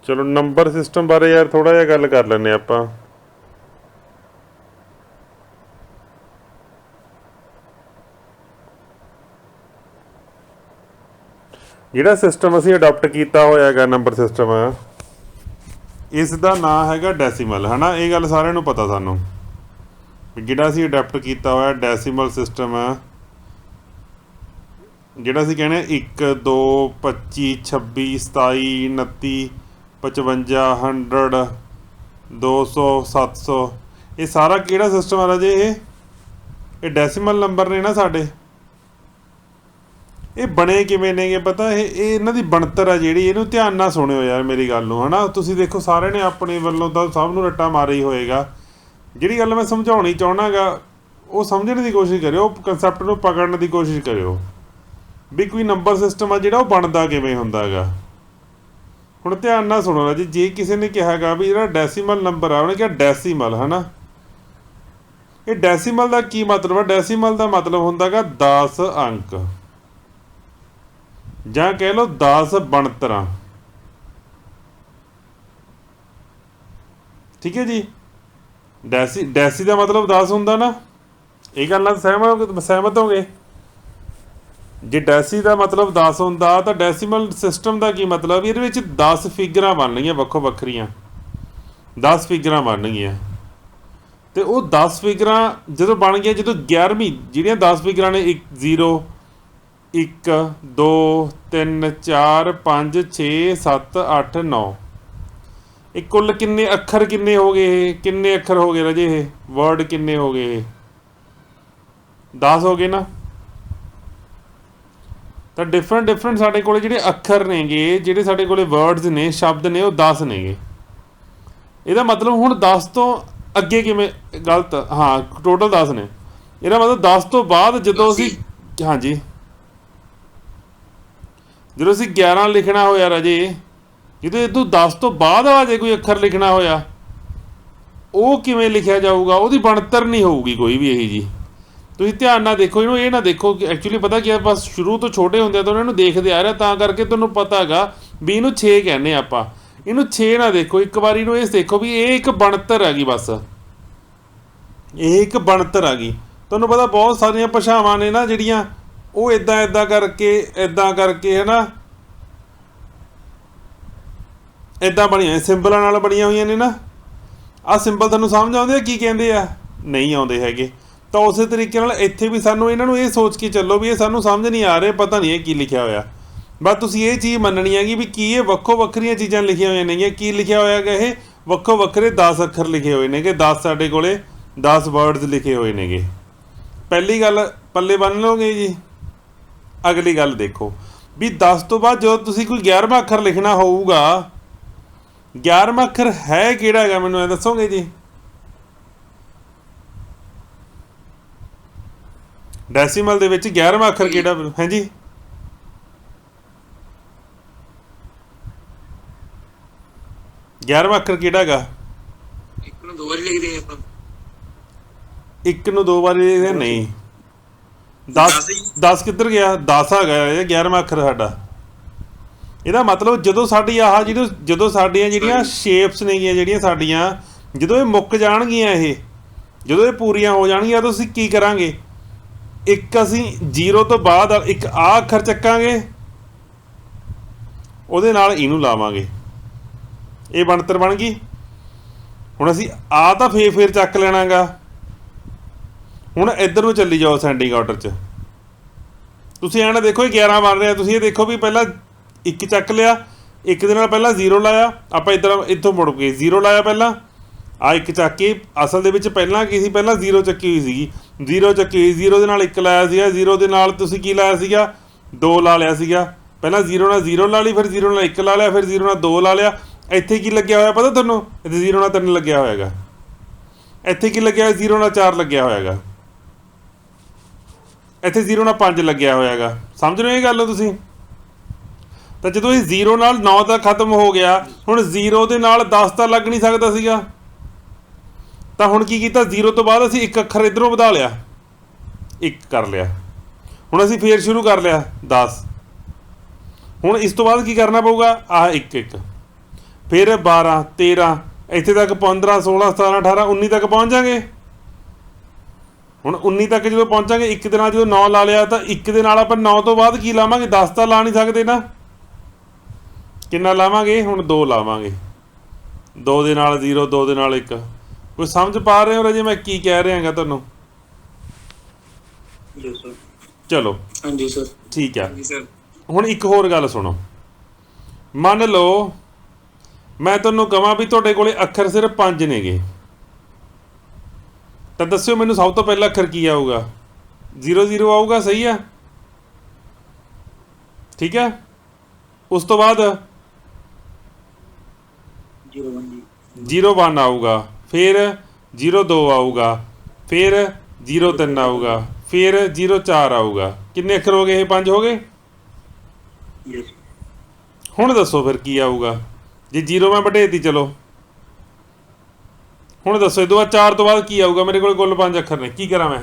चलो number system बारे यार थोड़ा जिहा गल कर लैंदे आपां। ਜਿਹੜਾ ਸਿਸਟਮ ਅਸੀਂ ਅਡਾਪਟ ਕੀਤਾ ਹੋਇਆ ਹੈਗਾ ਨੰਬਰ ਸਿਸਟਮ, ਇਸ ਦਾ ਨਾਂ ਹੈਗਾ ਡੈਸੀਮਲ, ਹੈ ਨਾ। ਇਹ ਗੱਲ ਸਾਰਿਆਂ ਨੂੰ ਪਤਾ ਸਾਨੂੰ ਵੀ ਜਿਹੜਾ ਅਸੀਂ ਅਡਾਪਟ ਕੀਤਾ ਹੋਇਆ ਡੈਸੀਮਲ ਸਿਸਟਮ, ਜਿਹੜਾ ਅਸੀਂ ਕਹਿੰਦੇ 1 2 25 26 27 29 55 100 200 700, ਇਹ ਸਾਰਾ ਕਿਹੜਾ ਸਿਸਟਮ ਆ ਰਾਜੇ? ਇਹ ਡੈਸੀਮਲ ਨੰਬਰ ਨੇ ਨਾ ਸਾਡੇ। ਇਹ ਬਣੇ ਕਿਵੇਂ ਨੇਗੇ ਪਤਾ? ਇਹ ਇਹਨਾਂ ਦੀ ਬਣਤਰ ਆ ਜਿਹੜੀ, ਇਹਨੂੰ ਧਿਆਨ ਨਾਲ ਸੁਣਿਓ ਯਾਰ ਮੇਰੀ ਗੱਲ ਨੂੰ, ਹੈ ਨਾ। ਤੁਸੀਂ ਦੇਖੋ ਸਾਰਿਆਂ ਨੇ ਆਪਣੇ ਵੱਲੋਂ ਤਾਂ ਸਭ ਨੂੰ ਰੱਟਾ ਮਾਰਿਆ ਹੀ ਹੋਏਗਾ। ਜਿਹੜੀ ਗੱਲ ਮੈਂ ਸਮਝਾਉਣੀ ਚਾਹੁੰਦਾ ਗਾ ਉਹ ਸਮਝਣ ਦੀ ਕੋਸ਼ਿਸ਼ ਕਰਿਓ, ਕੰਸੈਪਟ ਨੂੰ ਪਕੜਨ ਦੀ ਕੋਸ਼ਿਸ਼ ਕਰਿਓ ਵੀ ਕੋਈ ਨੰਬਰ ਸਿਸਟਮ ਆ ਜਿਹੜਾ ਉਹ ਬਣਦਾ ਕਿਵੇਂ ਹੁੰਦਾ ਹੈਗਾ। ਹੁਣ ਧਿਆਨ ਨਾਲ ਸੁਣੋ ਰਾਜੀ, ਜੇ ਕਿਸੇ ਨੇ ਕਿਹਾ ਗਾ ਵੀ ਜਿਹੜਾ ਡੈਸੀਮਲ ਨੰਬਰ ਆ, ਉਹਨੇ ਕਿਹਾ ਡੈਸੀਮਲ, ਹੈ ਨਾ। ਇਹ ਡੈਸੀਮਲ ਦਾ ਕੀ ਮਤਲਬ ਆ? ਡੈਸੀਮਲ ਦਾ ਮਤਲਬ ਹੁੰਦਾ ਗਾ 10 ਅੰਕ, ਜਾਂ ਕਹਿ ਲਓ 10 ਬਣਤਰਾਂ, ਠੀਕ ਹੈ ਜੀ। ਡੈਸੀ ਦਾ ਮਤਲਬ 10 ਹੁੰਦਾ ਨਾ, ਇਹ ਗੱਲ ਨਾਲ ਸਹਿਮਤ ਹੋਗੇ? ਜੇ ਡੈਸੀ ਦਾ ਮਤਲਬ 10 ਹੁੰਦਾ ਤਾਂ ਡੈਸੀਮਲ ਸਿਸਟਮ ਦਾ ਕੀ ਮਤਲਬ? ਇਹਦੇ ਵਿੱਚ 10 ਫਿਗਰਾਂ ਬਣਨਗੀਆਂ ਵੱਖੋ ਵੱਖਰੀਆਂ, 10 ਫਿਗਰਾਂ ਬਣਨਗੀਆਂ। ਅਤੇ ਉਹ 10 ਫਿਗਰਾਂ ਜਦੋਂ ਬਣ ਗਈਆਂ, ਜਦੋਂ 11ਵੀਂ ਜਿਹੜੀਆਂ 10 ਫਿਗਰਾਂ ਨੇ 0 1 2 3 4 5 6 7 8 9, ਇਹ ਕੁੱਲ ਕਿੰਨੇ ਅੱਖਰ ਕਿੰਨੇ ਹੋ ਗਏ? ਕਿੰਨੇ ਅੱਖਰ ਹੋ ਗਏ ਰਾਜੇ? ਇਹ ਵਰਡ ਕਿੰਨੇ ਹੋ ਗਏ? 10 ਹੋ ਗਏ ਨਾ। ਤਾਂ ਡਿਫਰੈਂਟ ਸਾਡੇ ਕੋਲ ਜਿਹੜੇ ਅੱਖਰ ਨੇਗੇ, ਜਿਹੜੇ ਸਾਡੇ ਕੋਲ ਵਰਡਸ ਨੇ, ਸ਼ਬਦ ਨੇ, ਉਹ 10 ਨੇਗੇ। ਇਹਦਾ ਮਤਲਬ ਹੁਣ 10 ਤੋਂ ਅੱਗੇ ਕਿਵੇਂ? ਗਲਤ, ਹਾਂ, ਟੋਟਲ 10 ਨੇ। ਇਹਦਾ ਮਤਲਬ 10 ਤੋਂ ਬਾਅਦ ਜਦੋਂ ਅਸੀਂ, ਹਾਂਜੀ, ਜਦੋਂ ਅਸੀਂ 11 ਲਿਖਣਾ ਹੋਇਆ ਰਾਜੇ, ਜਦੋਂ ਇਹ ਤੋਂ 10 ਤੋਂ ਬਾਅਦ ਆ ਜੇ ਕੋਈ ਅੱਖਰ ਲਿਖਣਾ ਹੋਇਆ, ਉਹ ਕਿਵੇਂ ਲਿਖਿਆ ਜਾਊਗਾ? ਉਹਦੀ ਬਣਤਰ ਨਹੀਂ ਹੋਊਗੀ ਕੋਈ ਵੀ ਇਹੀ ਜੀ। ਤੁਸੀਂ ਧਿਆਨ ਨਾਲ ਦੇਖੋ ਇਹਨੂੰ, ਇਹ ਨਾ ਦੇਖੋ ਕਿ ਐਕਚੁਅਲੀ ਪਤਾ ਕੀ ਆ, ਬਸ ਸ਼ੁਰੂ ਤੋਂ ਛੋਟੇ ਹੁੰਦੇ ਤਾਂ ਉਹਨਾਂ ਨੂੰ ਦੇਖਦੇ ਆ ਰਿਹਾ, ਤਾਂ ਕਰਕੇ ਤੁਹਾਨੂੰ ਪਤਾ ਹੈਗਾ ਵੀ ਇਹਨੂੰ 6 ਕਹਿੰਦੇ ਆਪਾਂ। ਇਹਨੂੰ 6 ਨਾ ਦੇਖੋ, ਇੱਕ ਵਾਰੀ ਨੂੰ ਇਹ ਦੇਖੋ ਵੀ ਇਹ ਇੱਕ ਬਣਤਰ ਹੈਗੀ, ਬਸ ਇਹ ਇੱਕ ਬਣਤਰ ਆ ਗਈ। ਤੁਹਾਨੂੰ ਪਤਾ ਬਹੁਤ ਸਾਰੀਆਂ ਭਾਸ਼ਾਵਾਂ ਨੇ ਨਾ ਜਿਹੜੀਆਂ, ਉਹ ਇੱਦਾਂ ਕਰਕੇ ਹੈ ਨਾ, ਇੱਦਾਂ ਬਣੀਆਂ ਹੋਈਆਂ, ਸਿੰਬਲਾਂ ਨਾਲ ਬਣੀਆਂ ਹੋਈਆਂ ਨੇ ਨਾ। ਆਹ ਸਿੰਬਲ ਤੁਹਾਨੂੰ ਸਮਝ ਆਉਂਦੇ ਆ ਕੀ ਕਹਿੰਦੇ ਆ? ਨਹੀਂ ਆਉਂਦੇ ਹੈਗੇ। ਤਾਂ ਉਸੇ ਤਰੀਕੇ ਨਾਲ ਇੱਥੇ ਵੀ ਸਾਨੂੰ ਇਹਨਾਂ ਨੂੰ ਇਹ ਸੋਚ ਕੇ ਚੱਲੋ ਵੀ ਇਹ ਸਾਨੂੰ ਸਮਝ ਨਹੀਂ ਆ ਰਿਹਾ, ਪਤਾ ਨਹੀਂ ਇਹ ਕੀ ਲਿਖਿਆ ਹੋਇਆ। ਬਸ ਤੁਸੀਂ ਇਹ ਚੀਜ਼ ਮੰਨਣੀ ਹੈਗੀ ਵੀ ਕੀ ਇਹ ਵੱਖੋ ਵੱਖਰੀਆਂ ਚੀਜ਼ਾਂ ਲਿਖੀਆਂ ਹੋਈਆਂ ਨੇਗੀਆਂ। ਕੀ ਲਿਖਿਆ ਹੋਇਆ ਹੈਗਾ? ਇਹ ਵੱਖੋ ਵੱਖਰੇ 10 ਅੱਖਰ ਲਿਖੇ ਹੋਏ ਨੇਗੇ, 10 ਸਾਡੇ ਕੋਲੇ 10 ਵਰਡਸ ਲਿਖੇ ਹੋਏ ਨੇਗੇ। ਪਹਿਲੀ ਗੱਲ ਪੱਲੇ ਬੰਨ ਲਓਗੇ ਜੀ। ਅਗਲੀ ਗੱਲ ਦੇਖੋ ਵੀ 10 ਤੋਂ ਬਾਅਦ ਜਦੋਂ ਤੁਸੀਂ ਕੋਈ 11ਵਾਂ ਅੱਖਰ ਲਿਖਣਾ ਹੋਊਗਾ, 11ਵਾਂ ਅੱਖਰ ਹੈ ਕਿਹੜਾ ਹੈਗਾ? ਮੈਨੂੰ ਇਹ ਦੱਸੋਗੇ ਜੀ। ਡੈਸੀਮਲ ਦੇ ਵਿੱਚ 11ਵਾਂ ਅੱਖਰ ਕਿਹੜਾ ਹੈ ਜੀ? ਗਿਆਰਵਾਂ ਅੱਖਰ ਕਿਹੜਾ ਹੈਗਾ? ਇੱਕ ਨੂੰ 2 ਵਾਰੀ ਲਿਖਦੇ ਆਪਾਂ। ਇੱਕ ਨੂੰ 2 ਵਾਰੀ ਲਿਖਦੇ ਨਹੀਂ। 10 ਕਿੱਧਰ ਗਿਆ? 10 ਹੈਗਾ ਇਹ 11ਵਾਂ ਅੱਖਰ ਸਾਡਾ। ਇਹਦਾ ਮਤਲਬ ਜਦੋਂ ਸਾਡੀ ਆਹ ਜਦੋਂ ਸਾਡੀਆਂ ਜਿਹੜੀਆਂ ਸ਼ੇਪਸ ਨੇਗੀਆਂ, ਜਿਹੜੀਆਂ ਸਾਡੀਆਂ, ਜਦੋਂ ਇਹ ਮੁੱਕ ਜਾਣਗੀਆਂ, ਇਹ ਜਦੋਂ ਇਹ ਪੂਰੀਆਂ ਹੋ ਜਾਣਗੀਆਂ, ਤਾਂ ਅਸੀਂ ਕੀ ਕਰਾਂਗੇ? ਇੱਕ ਅਸੀਂ 0 ਤੋਂ ਬਾਅਦ ਇੱਕ ਆਹ ਅੱਖਰ ਚੱਕਾਂਗੇ, ਉਹਦੇ ਨਾਲ ਇਹਨੂੰ ਲਾਵਾਂਗੇ, ਇਹ ਬਣਤਰ ਬਣ ਗਈ। ਹੁਣ ਅਸੀਂ ਆ ਤਾਂ ਫੇਰ ਚੱਕ ਲੈਣਾ ਗਾ। ਹੁਣ ਇੱਧਰ ਨੂੰ ਚੱਲੀ ਜਾਓ ਅਸੈਂਡਿੰਗ ਆਰਡਰ 'ਚ। ਤੁਸੀਂ ਐਂ ਨਾ ਦੇਖੋ ਇਹ 11 ਬਣ ਰਿਹਾ, ਤੁਸੀਂ ਇਹ ਦੇਖੋ ਵੀ ਪਹਿਲਾਂ 1 ਚੱਕ ਲਿਆ, 1 ਦੇ ਨਾਲ ਪਹਿਲਾਂ 0 ਲਾਇਆ, ਆਪਾਂ ਇੱਥੋਂ ਮੁੜ ਕੇ 0 ਲਾਇਆ, ਪਹਿਲਾਂ ਆ 1 ਚੱਕ ਕੇ। ਅਸਲ ਦੇ ਵਿੱਚ ਪਹਿਲਾਂ ਕੀ ਸੀ? ਪਹਿਲਾਂ 0 ਚੱਕੀ ਹੋਈ ਸੀਗੀ, 0 ਚੱਕੀ ਹੋਈ, 0 ਦੇ ਨਾਲ 1 ਲਾਇਆ ਸੀਗਾ, 0 ਦੇ ਨਾਲ ਤੁਸੀਂ ਕੀ ਲਾਇਆ ਸੀਗਾ? 2 ਲਾ ਲਿਆ ਸੀਗਾ। ਪਹਿਲਾਂ 0 ਨਾਲ 0 ਲਾ ਲਈ, ਫਿਰ 0 ਨਾਲ 1 ਲਾ ਲਿਆ, ਫਿਰ 0 ਨਾਲ 2 ਲਾ ਲਿਆ। ਇੱਥੇ ਕੀ ਲੱਗਿਆ ਹੋਇਆ ਪਤਾ ਤੁਹਾਨੂੰ? ਇੱਥੇ 0 ਨਾਲ 3 ਲੱਗਿਆ ਹੋਇਆ ਹੈਗਾ। ਇੱਥੇ ਕੀ ਲੱਗਿਆ? 0 ਨਾਲ 4 ਲੱਗਿਆ ਹੋਇਆ ਹੈਗਾ। ਇੱਥੇ 0 ਨਾਲ 5 ਲੱਗਿਆ ਹੋਇਆ ਹੈਗਾ। ਸਮਝ ਰਹੇ ਹੋ ਇਹ ਗੱਲ ਤੁਸੀਂ? ਤਾਂ ਜਦੋਂ ਇਹ 0 ਨਾਲ 9 ਦਾ ਖਤਮ ਹੋ ਗਿਆ, ਹੁਣ 0 ਦੇ ਨਾਲ 10 ਤਾਂ ਲੱਗ ਨਹੀਂ ਸਕਦਾ ਸੀਗਾ। ਤਾਂ ਹੁਣ ਕੀ ਕੀਤਾ? 0 ਤੋਂ ਬਾਅਦ ਅਸੀਂ 1 ਅੱਖਰ ਇੱਧਰੋਂ ਵਧਾ ਲਿਆ, 1 ਕਰ ਲਿਆ। ਹੁਣ ਅਸੀਂ ਫੇਰ ਸ਼ੁਰੂ ਕਰ ਲਿਆ 10। ਹੁਣ ਇਸ ਤੋਂ ਬਾਅਦ ਕੀ ਕਰਨਾ ਪਊਗਾ? ਆਹ 1 1 ਫਿਰ 12 13 ਇੱਥੇ ਤੱਕ 15 16 17 18 19 ਤੱਕ ਪਹੁੰਚ ਜਾਗੇ। ਹੁਣ 19 ਤੱਕ ਜਦੋਂ ਪਹੁੰਚਾਂਗੇ, ਇੱਕ ਦੇ ਨਾਲ ਜਦੋਂ 9 ਲਾ ਲਿਆ ਤਾਂ ਇੱਕ ਦੇ ਨਾਲ ਆਪਾਂ 9 ਤੋਂ ਬਾਅਦ ਕੀ ਲਾਵਾਂਗੇ? 10 ਤਾਂ ਲਾ ਨਹੀਂ ਸਕਦੇ ਨਾ। ਕਿੰਨਾ ਲਾਵਾਂਗੇ ਹੁਣ? 2 ਲਾਵਾਂਗੇ। 2 ਦੇ ਨਾਲ 0, 2 ਦੇ ਨਾਲ 1। ਕੋਈ ਸਮਝ ਪਾ ਰਹੇ ਹੋ ਰਾਜੇ ਮੈਂ ਕੀ ਕਹਿ ਰਿਹਾ ਹੈਗਾ ਤੁਹਾਨੂੰ? ਜੀ ਸਰ। ਚਲੋ ਹਾਂਜੀ ਸਰ। ਠੀਕ ਆ। ਹਾਂਜੀ ਸਰ। ਹੁਣ ਇੱਕ ਹੋਰ ਗੱਲ ਸੁਣੋ। ਮੰਨ ਲਓ ਮੈਂ ਤੁਹਾਨੂੰ ਕਹਾਂ ਵੀ ਤੁਹਾਡੇ ਕੋਲੇ ਅੱਖਰ ਸਿਰਫ 5 ਨੇਗੇ, ਤਾਂ ਦੱਸਿਓ ਮੈਨੂੰ ਸਭ ਤੋਂ ਪਹਿਲਾ ਅੱਖਰ ਕੀ ਆਊਗਾ? 00 ਆਊਗਾ, ਸਹੀ ਆ? ਠੀਕ ਹੈ। ਉਸ ਤੋਂ ਬਾਅਦ 01 ਆਊਗਾ, ਫਿਰ 02 ਆਊਗਾ, ਫਿਰ 03 ਆਊਗਾ, ਫਿਰ 04 ਆਊਗਾ। ਕਿੰਨੇ ਅੱਖਰ ਹੋ ਗਏ? ਇਹ 5 ਹੋ ਗਏ। ਹੁਣ ਦੱਸੋ ਫਿਰ ਕੀ ਆਊਗਾ ਜੇ 0 ਮੈਂ ਵਡੇਤੀ? ਚਲੋ ਹੁਣ ਦੱਸੋ ਇਹ ਤੋਂ ਬਾਅਦ 4 ਤੋਂ ਬਾਅਦ ਕੀ ਆਊਗਾ? ਮੇਰੇ ਕੋਲ ਕੁੱਲ 5 ਅੱਖਰ ਨੇ, ਕੀ ਕਰਾਂ ਮੈਂ?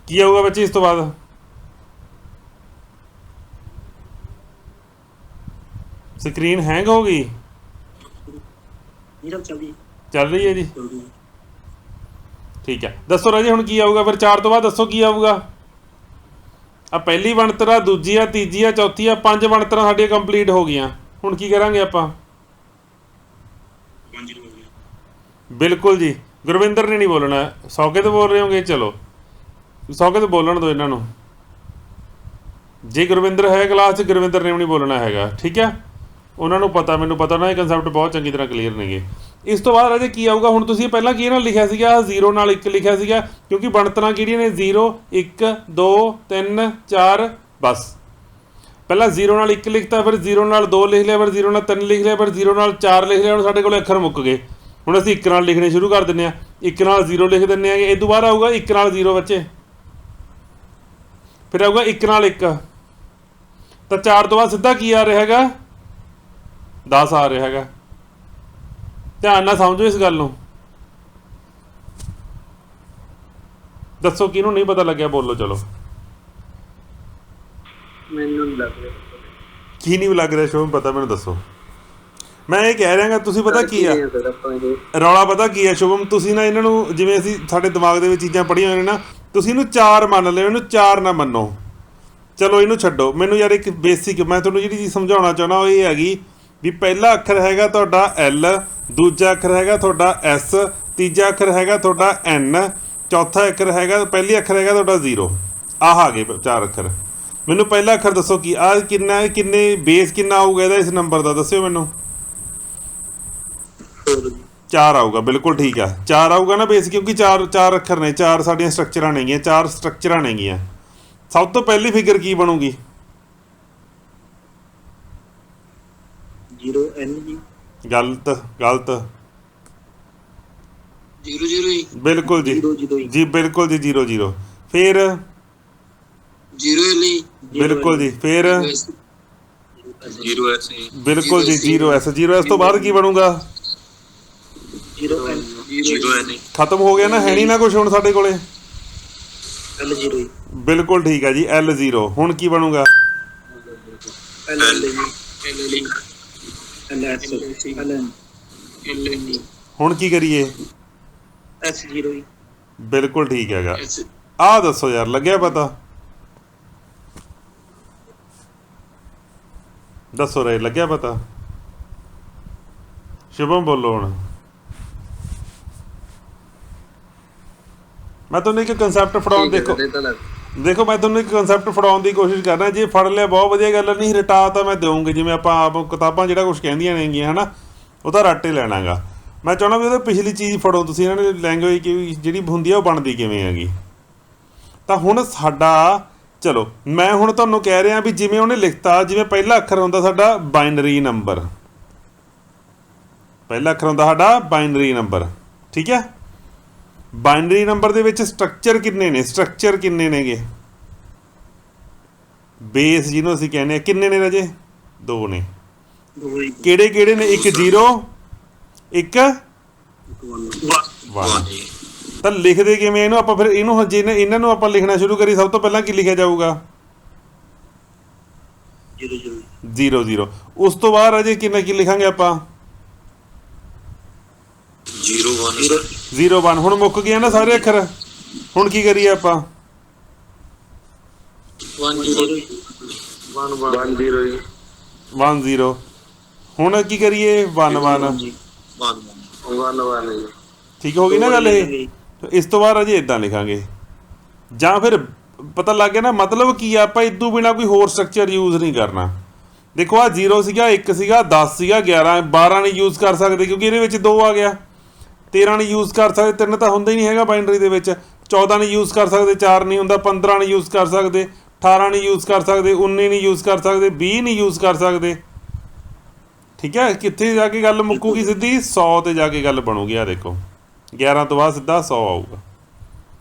ਕੀ ਆਊਗਾ ਬੱਚੇ ਇਸ ਤੋਂ ਬਾਅਦ? ਸਕਰੀਨ ਹੈਂਗ ਹੋ ਗਈ? ਚੱਲ ਰਹੀ ਹੈ ਜੀ, ਠੀਕ ਹੈ। ਦੱਸੋ ਰਾਜੇ ਹੁਣ ਕੀ ਆਊਗਾ ਫਿਰ 4 ਤੋਂ ਬਾਅਦ? ਦੱਸੋ ਕੀ ਆਊਗਾ? ਆ ਪਹਿਲੀ ਬਣਤਰ ਆ, ਦੂਜੀ ਆ, ਤੀਜੀ ਆ, ਚੌਥੀ ਆ, 5 ਬਣਤਰਾਂ ਸਾਡੀਆਂ ਕੰਪਲੀਟ ਹੋ ਗਈਆਂ। ਹੁਣ ਕੀ ਕਰਾਂਗੇ ਆਪਾਂ? ਬਿਲਕੁਲ ਜੀ। ਗੁਰਵਿੰਦਰ ਨੇ ਨਹੀਂ ਬੋਲਣਾ, ਸੌਕੇ ਤੋਂ ਬੋਲ ਰਹੇ ਹੋਗੇ। ਚਲੋ ਸੌਕੇ ਤੋਂ ਬੋਲਣ ਦਿਓ ਇਹਨਾਂ ਨੂੰ। ਜੇ ਗੁਰਵਿੰਦਰ ਹੈ ਕਲਾਸ 'ਚ, ਗੁਰਵਿੰਦਰ ਨੇ ਵੀ ਨਹੀਂ ਬੋਲਣਾ ਹੈਗਾ, ਠੀਕ ਹੈ? ਉਹਨਾਂ ਨੂੰ ਪਤਾ, ਮੈਨੂੰ ਪਤਾ ਨਾ, ਇਹ ਕੰਸੈਪਟ ਬਹੁਤ ਚੰਗੀ ਤਰ੍ਹਾਂ ਕਲੀਅਰ ਨੇਗੇ। ਇਸ ਤੋਂ ਬਾਅਦ ਰਾਜੇ ਕੀ ਆਊਗਾ? ਹੁਣ ਤੁਸੀਂ ਪਹਿਲਾਂ ਕੀ ਨਾਲ ਲਿਖਿਆ ਸੀਗਾ? 0 ਨਾਲ 1 ਲਿਖਿਆ ਸੀਗਾ, ਕਿਉਂਕਿ ਬਣਤਰਾਂ ਕਿਹੜੀਆਂ ਨੇ? 0 1 2 3 4 ਬਸ। ਪਹਿਲਾਂ 0 ਨਾਲ 1 ਲਿਖਤਾ, ਫਿਰ 0 ਨਾਲ 2 ਲਿਖ ਲਿਆ, ਫਿਰ 0 ਨਾਲ 3 ਲਿਖ ਲਿਆ, ਫਿਰ 0 ਨਾਲ 4 ਲਿਖ ਲਿਆ। ਹੁਣ ਸਾਡੇ ਕੋਲ ਅੱਖਰ ਮੁੱਕ ਗਏ। ਹੁਣ ਅਸੀਂ 1 ਨਾਲ ਲਿਖਣੇ ਸ਼ੁਰੂ ਕਰ ਦਿੰਦੇ ਹਾਂ। 1 ਨਾਲ 0 ਲਿਖ ਦਿੰਦੇ ਹੈਗੇ। ਇਹ ਤੋਂ ਬਾਅਦ ਆਊਗਾ 1 ਨਾਲ 0 ਬੱਚੇ, ਫਿਰ ਆਊਗਾ 1 ਨਾਲ 1। ਤਾਂ 4 ਤੋਂ ਬਾਅਦ ਸਿੱਧਾ ਕੀ ਆ ਰਿਹਾ ਹੈਗਾ? 10 ਆ ਰਿਹਾ ਹੈਗਾ। ਧਿਆਨ ਨਾਲ ਸਮਝੋ ਇਸ ਗੱਲ ਨੂੰ। ਦੱਸੋ ਕਿਹਨੂੰ ਨਹੀਂ ਪਤਾ ਲੱਗਿਆ? ਬੋਲੋ ਚਲੋ। ਮੈਨੂੰ ਨਹੀਂ ਲੱਗ ਰਿਹਾ। ਕੀ ਨਹੀਂ ਲੱਗ ਰਿਹਾ? ਸ਼ੋਭ ਪਤਾ ਮੈਨੂੰ ਦੱਸੋ। ਮੈਂ ਇਹ ਕਹਿ ਰਿਹਾਗਾ, ਤੁਸੀਂ ਪਤਾ ਕੀ ਆ ਰੌਲਾ? ਪਤਾ ਕੀ ਆ ਸ਼ੁਭਮ? ਤੁਸੀਂ ਨਾ ਇਹਨਾਂ ਨੂੰ, ਜਿਵੇਂ ਅਸੀਂ ਸਾਡੇ ਦਿਮਾਗ ਦੇ ਵਿੱਚ ਚੀਜ਼ਾਂ ਪੜ੍ਹੀਆਂ ਹੋਈਆਂ ਨੇ ਨਾ, ਤੁਸੀਂ ਇਹਨੂੰ 4 ਮੰਨ ਲਿਓ, ਇਹਨੂੰ 4 ਨਾ ਮੰਨੋ। ਚਲੋ ਇਹਨੂੰ ਛੱਡੋ। ਮੈਨੂੰ ਯਾਰ ਇੱਕ ਬੇਸਿਕ ਮੈਂ ਤੁਹਾਨੂੰ ਜਿਹੜੀ ਚੀਜ਼ ਸਮਝਾਉਣਾ ਚਾਹੁੰਦਾ ਉਹ ਇਹ ਹੈਗੀ ਵੀ ਪਹਿਲਾ ਅੱਖਰ ਹੈਗਾ ਤੁਹਾਡਾ L, ਦੂਜਾ ਅੱਖਰ ਹੈਗਾ ਤੁਹਾਡਾ S, ਤੀਜਾ ਅੱਖਰ ਹੈਗਾ ਤੁਹਾਡਾ N, ਚੌਥਾ ਅੱਖਰ ਹੈਗਾ, ਪਹਿਲੀ ਅੱਖਰ ਹੈਗਾ ਤੁਹਾਡਾ 0। ਆਹ ਆ ਗਏ 4 ਅੱਖਰ। ਮੈਨੂੰ ਪਹਿਲਾ ਅੱਖਰ ਦੱਸੋ ਕੀ ਆ? ਕਿੰਨੇ ਬੇਸ ਕਿੰਨਾ ਆਊਗਾ ਇਹਦਾ, ਇਸ ਨੰਬਰ ਦਾ ਦੱਸਿਓ ਮੈਨੂੰ। 4 ਆਊਗਾ, ਬਿਲਕੁਲ ਠੀਕ ਆ। 4 ਆਊਗਾ ਨਾ ਬੇਸ, ਕਿਉਂਕਿ 4 ਅੱਖਰ ਨੇ, 4 ਸਾਡੀਆਂ ਸਟਰਕਚਰਾਂ ਨੇਗੀਆਂ, 4 ਸਟਰਕਚਰਾਂ ਨੇਗੀਆਂ। ਸਭ ਤੋਂ ਪਹਿਲੀ ਫਿਗਰ ਕੀ ਬਣੂਗੀ? 0N ਜੀ। ਗਲਤ ਗਲਤ। 00 ਹੀ। ਬਿਲਕੁਲ ਜੀ, ਜੀ ਬਿਲਕੁਲ ਜੀ, 00। ਫਿਰ 0L। ਬਿਲਕੁਲ ਜੀ। ਫਿਰ 0S। ਬਿਲਕੁਲ ਜੀ, 0S। 0S ਤੋਂ ਬਾਅਦ ਕੀ ਬਣੂਗਾ? 0N। ਖਤਮ ਹੋ ਗਿਆ ਨਾ, ਹੈ ਨਹੀਂ ਨਾ ਕੁਛ ਹੁਣ ਸਾਡੇ ਕੋਲੇ। L0। ਬਿਲਕੁਲ ਠੀਕ ਹੈ ਜੀ, L0। ਹੁਣ ਕੀ ਬਣੂਗਾ? ਹੁਣ ਕੀ ਕਰੀਏ? S0। ਬਿਲਕੁਲ ਠੀਕ ਹੈਗਾ। ਆਹ ਦੱਸੋ ਯਾਰ, ਲੱਗਿਆ ਪਤਾ? ਦੱਸੋ ਰੇ, ਲੱਗਿਆ ਪਤਾ? ਸ਼ੁਭਮ ਬੋਲੋ ਹੁਣ। ਮੈਂ ਤੁਹਾਨੂੰ ਇੱਕ ਕੰਸੈਪਟ ਫੜਾਉਣ, ਦੇਖੋ ਮੈਂ ਤੁਹਾਨੂੰ ਇੱਕ ਕੰਸੈਪਟ ਫੜਾਉਣ ਦੀ ਕੋਸ਼ਿਸ਼ ਕਰਨਾ। ਜੇ ਫੜ ਲਿਆ ਬਹੁਤ ਵਧੀਆ ਗੱਲ, ਨਹੀਂ ਰਟਾ ਤਾਂ ਮੈਂ ਦੇਵਾਂਗੇ। ਜਿਵੇਂ ਆਪਾਂ ਆਪ ਕਿਤਾਬਾਂ ਜਿਹੜਾ ਕੁਛ ਕਹਿੰਦੀਆਂ ਨੇਗੀਆਂ ਹੈ ਨਾ, ਉਹ ਤਾਂ ਰੱਟ ਹੀ ਲੈਣਾ ਗਾ। ਮੈਂ ਚਾਹੁੰਦਾ ਵੀ ਉਹਦੇ ਪਿਛਲੀ ਚੀਜ਼ ਫੜੋ ਤੁਸੀਂ। ਇਹਨਾਂ ਨੇ ਲੈਂਗੁਏਜ ਕੀ ਜਿਹੜੀ ਹੁੰਦੀ ਆ ਉਹ ਬਣਦੀ ਕਿਵੇਂ ਹੈਗੀ। ਤਾਂ ਹੁਣ ਸਾਡਾ, ਚਲੋ ਮੈਂ ਹੁਣ ਤੁਹਾਨੂੰ ਕਹਿ ਰਿਹਾ ਵੀ ਜਿਵੇਂ ਉਹਨੇ ਲਿਖਤਾ, ਜਿਵੇਂ ਪਹਿਲਾ ਅੱਖਰ ਹੁੰਦਾ ਸਾਡਾ ਬਾਈਨਰੀ ਨੰਬਰ, ਪਹਿਲਾ ਅੱਖਰ ਹੁੰਦਾ ਸਾਡਾ ਬਾਈਨਰੀ ਨੰਬਰ, ਠੀਕ ਹੈ? ਬਾਈਨਰੀ ਨੰਬਰ ਦੇ ਵਿੱਚ ਸਟਰਕਚਰ ਕਿੰਨੇ ਨੇ? ਸਟਰਕਚਰ ਕਿੰਨੇ ਨੇਗੇ? ਬੇਸ ਜਿਹਨੂੰ ਅਸੀਂ ਕਹਿੰਦੇ ਹਾਂ, ਕਿੰਨੇ ਨੇ ਰਾਜੇ? 2 ਨੇ। ਕਿਹੜੇ ਕਿਹੜੇ ਨੇ? ਇੱਕ 0, ਇੱਕ 1। ਤਾਂ ਲਿਖਦੇ ਕਿਵੇਂ ਇਹਨੂੰ ਆਪਾਂ? ਫਿਰ ਇਹਨੂੰ ਜੇ ਇਹਨਾਂ ਨੂੰ ਆਪਾਂ ਲਿਖਣਾ ਸ਼ੁਰੂ ਕਰੀ, ਸਭ ਤੋਂ ਪਹਿਲਾਂ ਕੀ ਲਿਖਿਆ ਜਾਊਗਾ? 0 0 0 ਉਸ ਤੋਂ ਬਾਅਦ ਰਾਜੇ ਕਿੰਨਾ ਕੀ ਲਿਖਾਂਗੇ ਆਪਾਂ 0 1 0 1 ਹੁਣ ਮੁੱਕ ਗਏ ਨਾ ਸਾਰੇ ਅੱਖਰ ਹੁਣ ਕੀ ਕਰੀਏ ਆਪਾਂ 1 0 1 0 1 0 ਹੁਣ ਕੀ ਕਰੀਏ 1 1 1 ਠੀਕ ਹੋ ਗਈ ਨਾ ਗੱਲ ਇਹ ਇਸ ਤੋਂ ਬਾਅਦ ਅਜੇ ਇਦਾਂ ਲਿਖਾਂਗੇ ਜਾਂ ਫਿਰ ਪਤਾ ਲੱਗ ਗਿਆ ਨਾ ਮਤਲਬ ਕੀ ਆ ਆਪਾਂ ਇਦੋਂ ਬਿਨਾ ਕੋਈ ਹੋਰ ਸਟਰਕਚਰ ਯੂਜ਼ ਨਹੀਂ ਕਰਨਾ ਦੇਖੋ ਆ 0 ਸੀਗਾ 1 ਸੀਗਾ 10 ਸੀਗਾ 11 12 ਨਹੀਂ ਯੂਜ਼ ਕਰ ਸਕਦੇ ਕਿਉਂਕਿ ਇਹਦੇ ਵਿੱਚ 2 ਆ ਗਿਆ 13 ਨਹੀਂ ਯੂਜ਼ ਕਰ ਸਕਦੇ 3 ਤਾਂ ਹੁੰਦਾ ਹੀ ਨਹੀਂ ਹੈਗਾ ਬਾਈਨਰੀ ਦੇ ਵਿੱਚ 14 ਨਹੀਂ ਯੂਜ਼ ਕਰ ਸਕਦੇ 4 ਨਹੀਂ ਹੁੰਦਾ 15 ਨਹੀਂ ਯੂਜ਼ ਕਰ ਸਕਦੇ 18 ਨਹੀਂ ਯੂਜ਼ ਕਰ ਸਕਦੇ 19 ਨਹੀਂ ਯੂਜ਼ ਕਰ ਸਕਦੇ 20 ਨਹੀਂ ਯੂਜ਼ ਕਰ ਸਕਦੇ ਠੀਕ ਹੈ ਕਿੱਥੇ ਜਾ ਕੇ ਗੱਲ ਮੁੱਕੂਗੀ ਸਿੱਧੀ 100 ਤੇ ਜਾ ਕੇ ਗੱਲ ਬਣੂਗੀ ਆ ਦੇਖੋ 11 ਤੋਂ ਬਾਅਦ ਸਿੱਧਾ 100 ਆਊਗਾ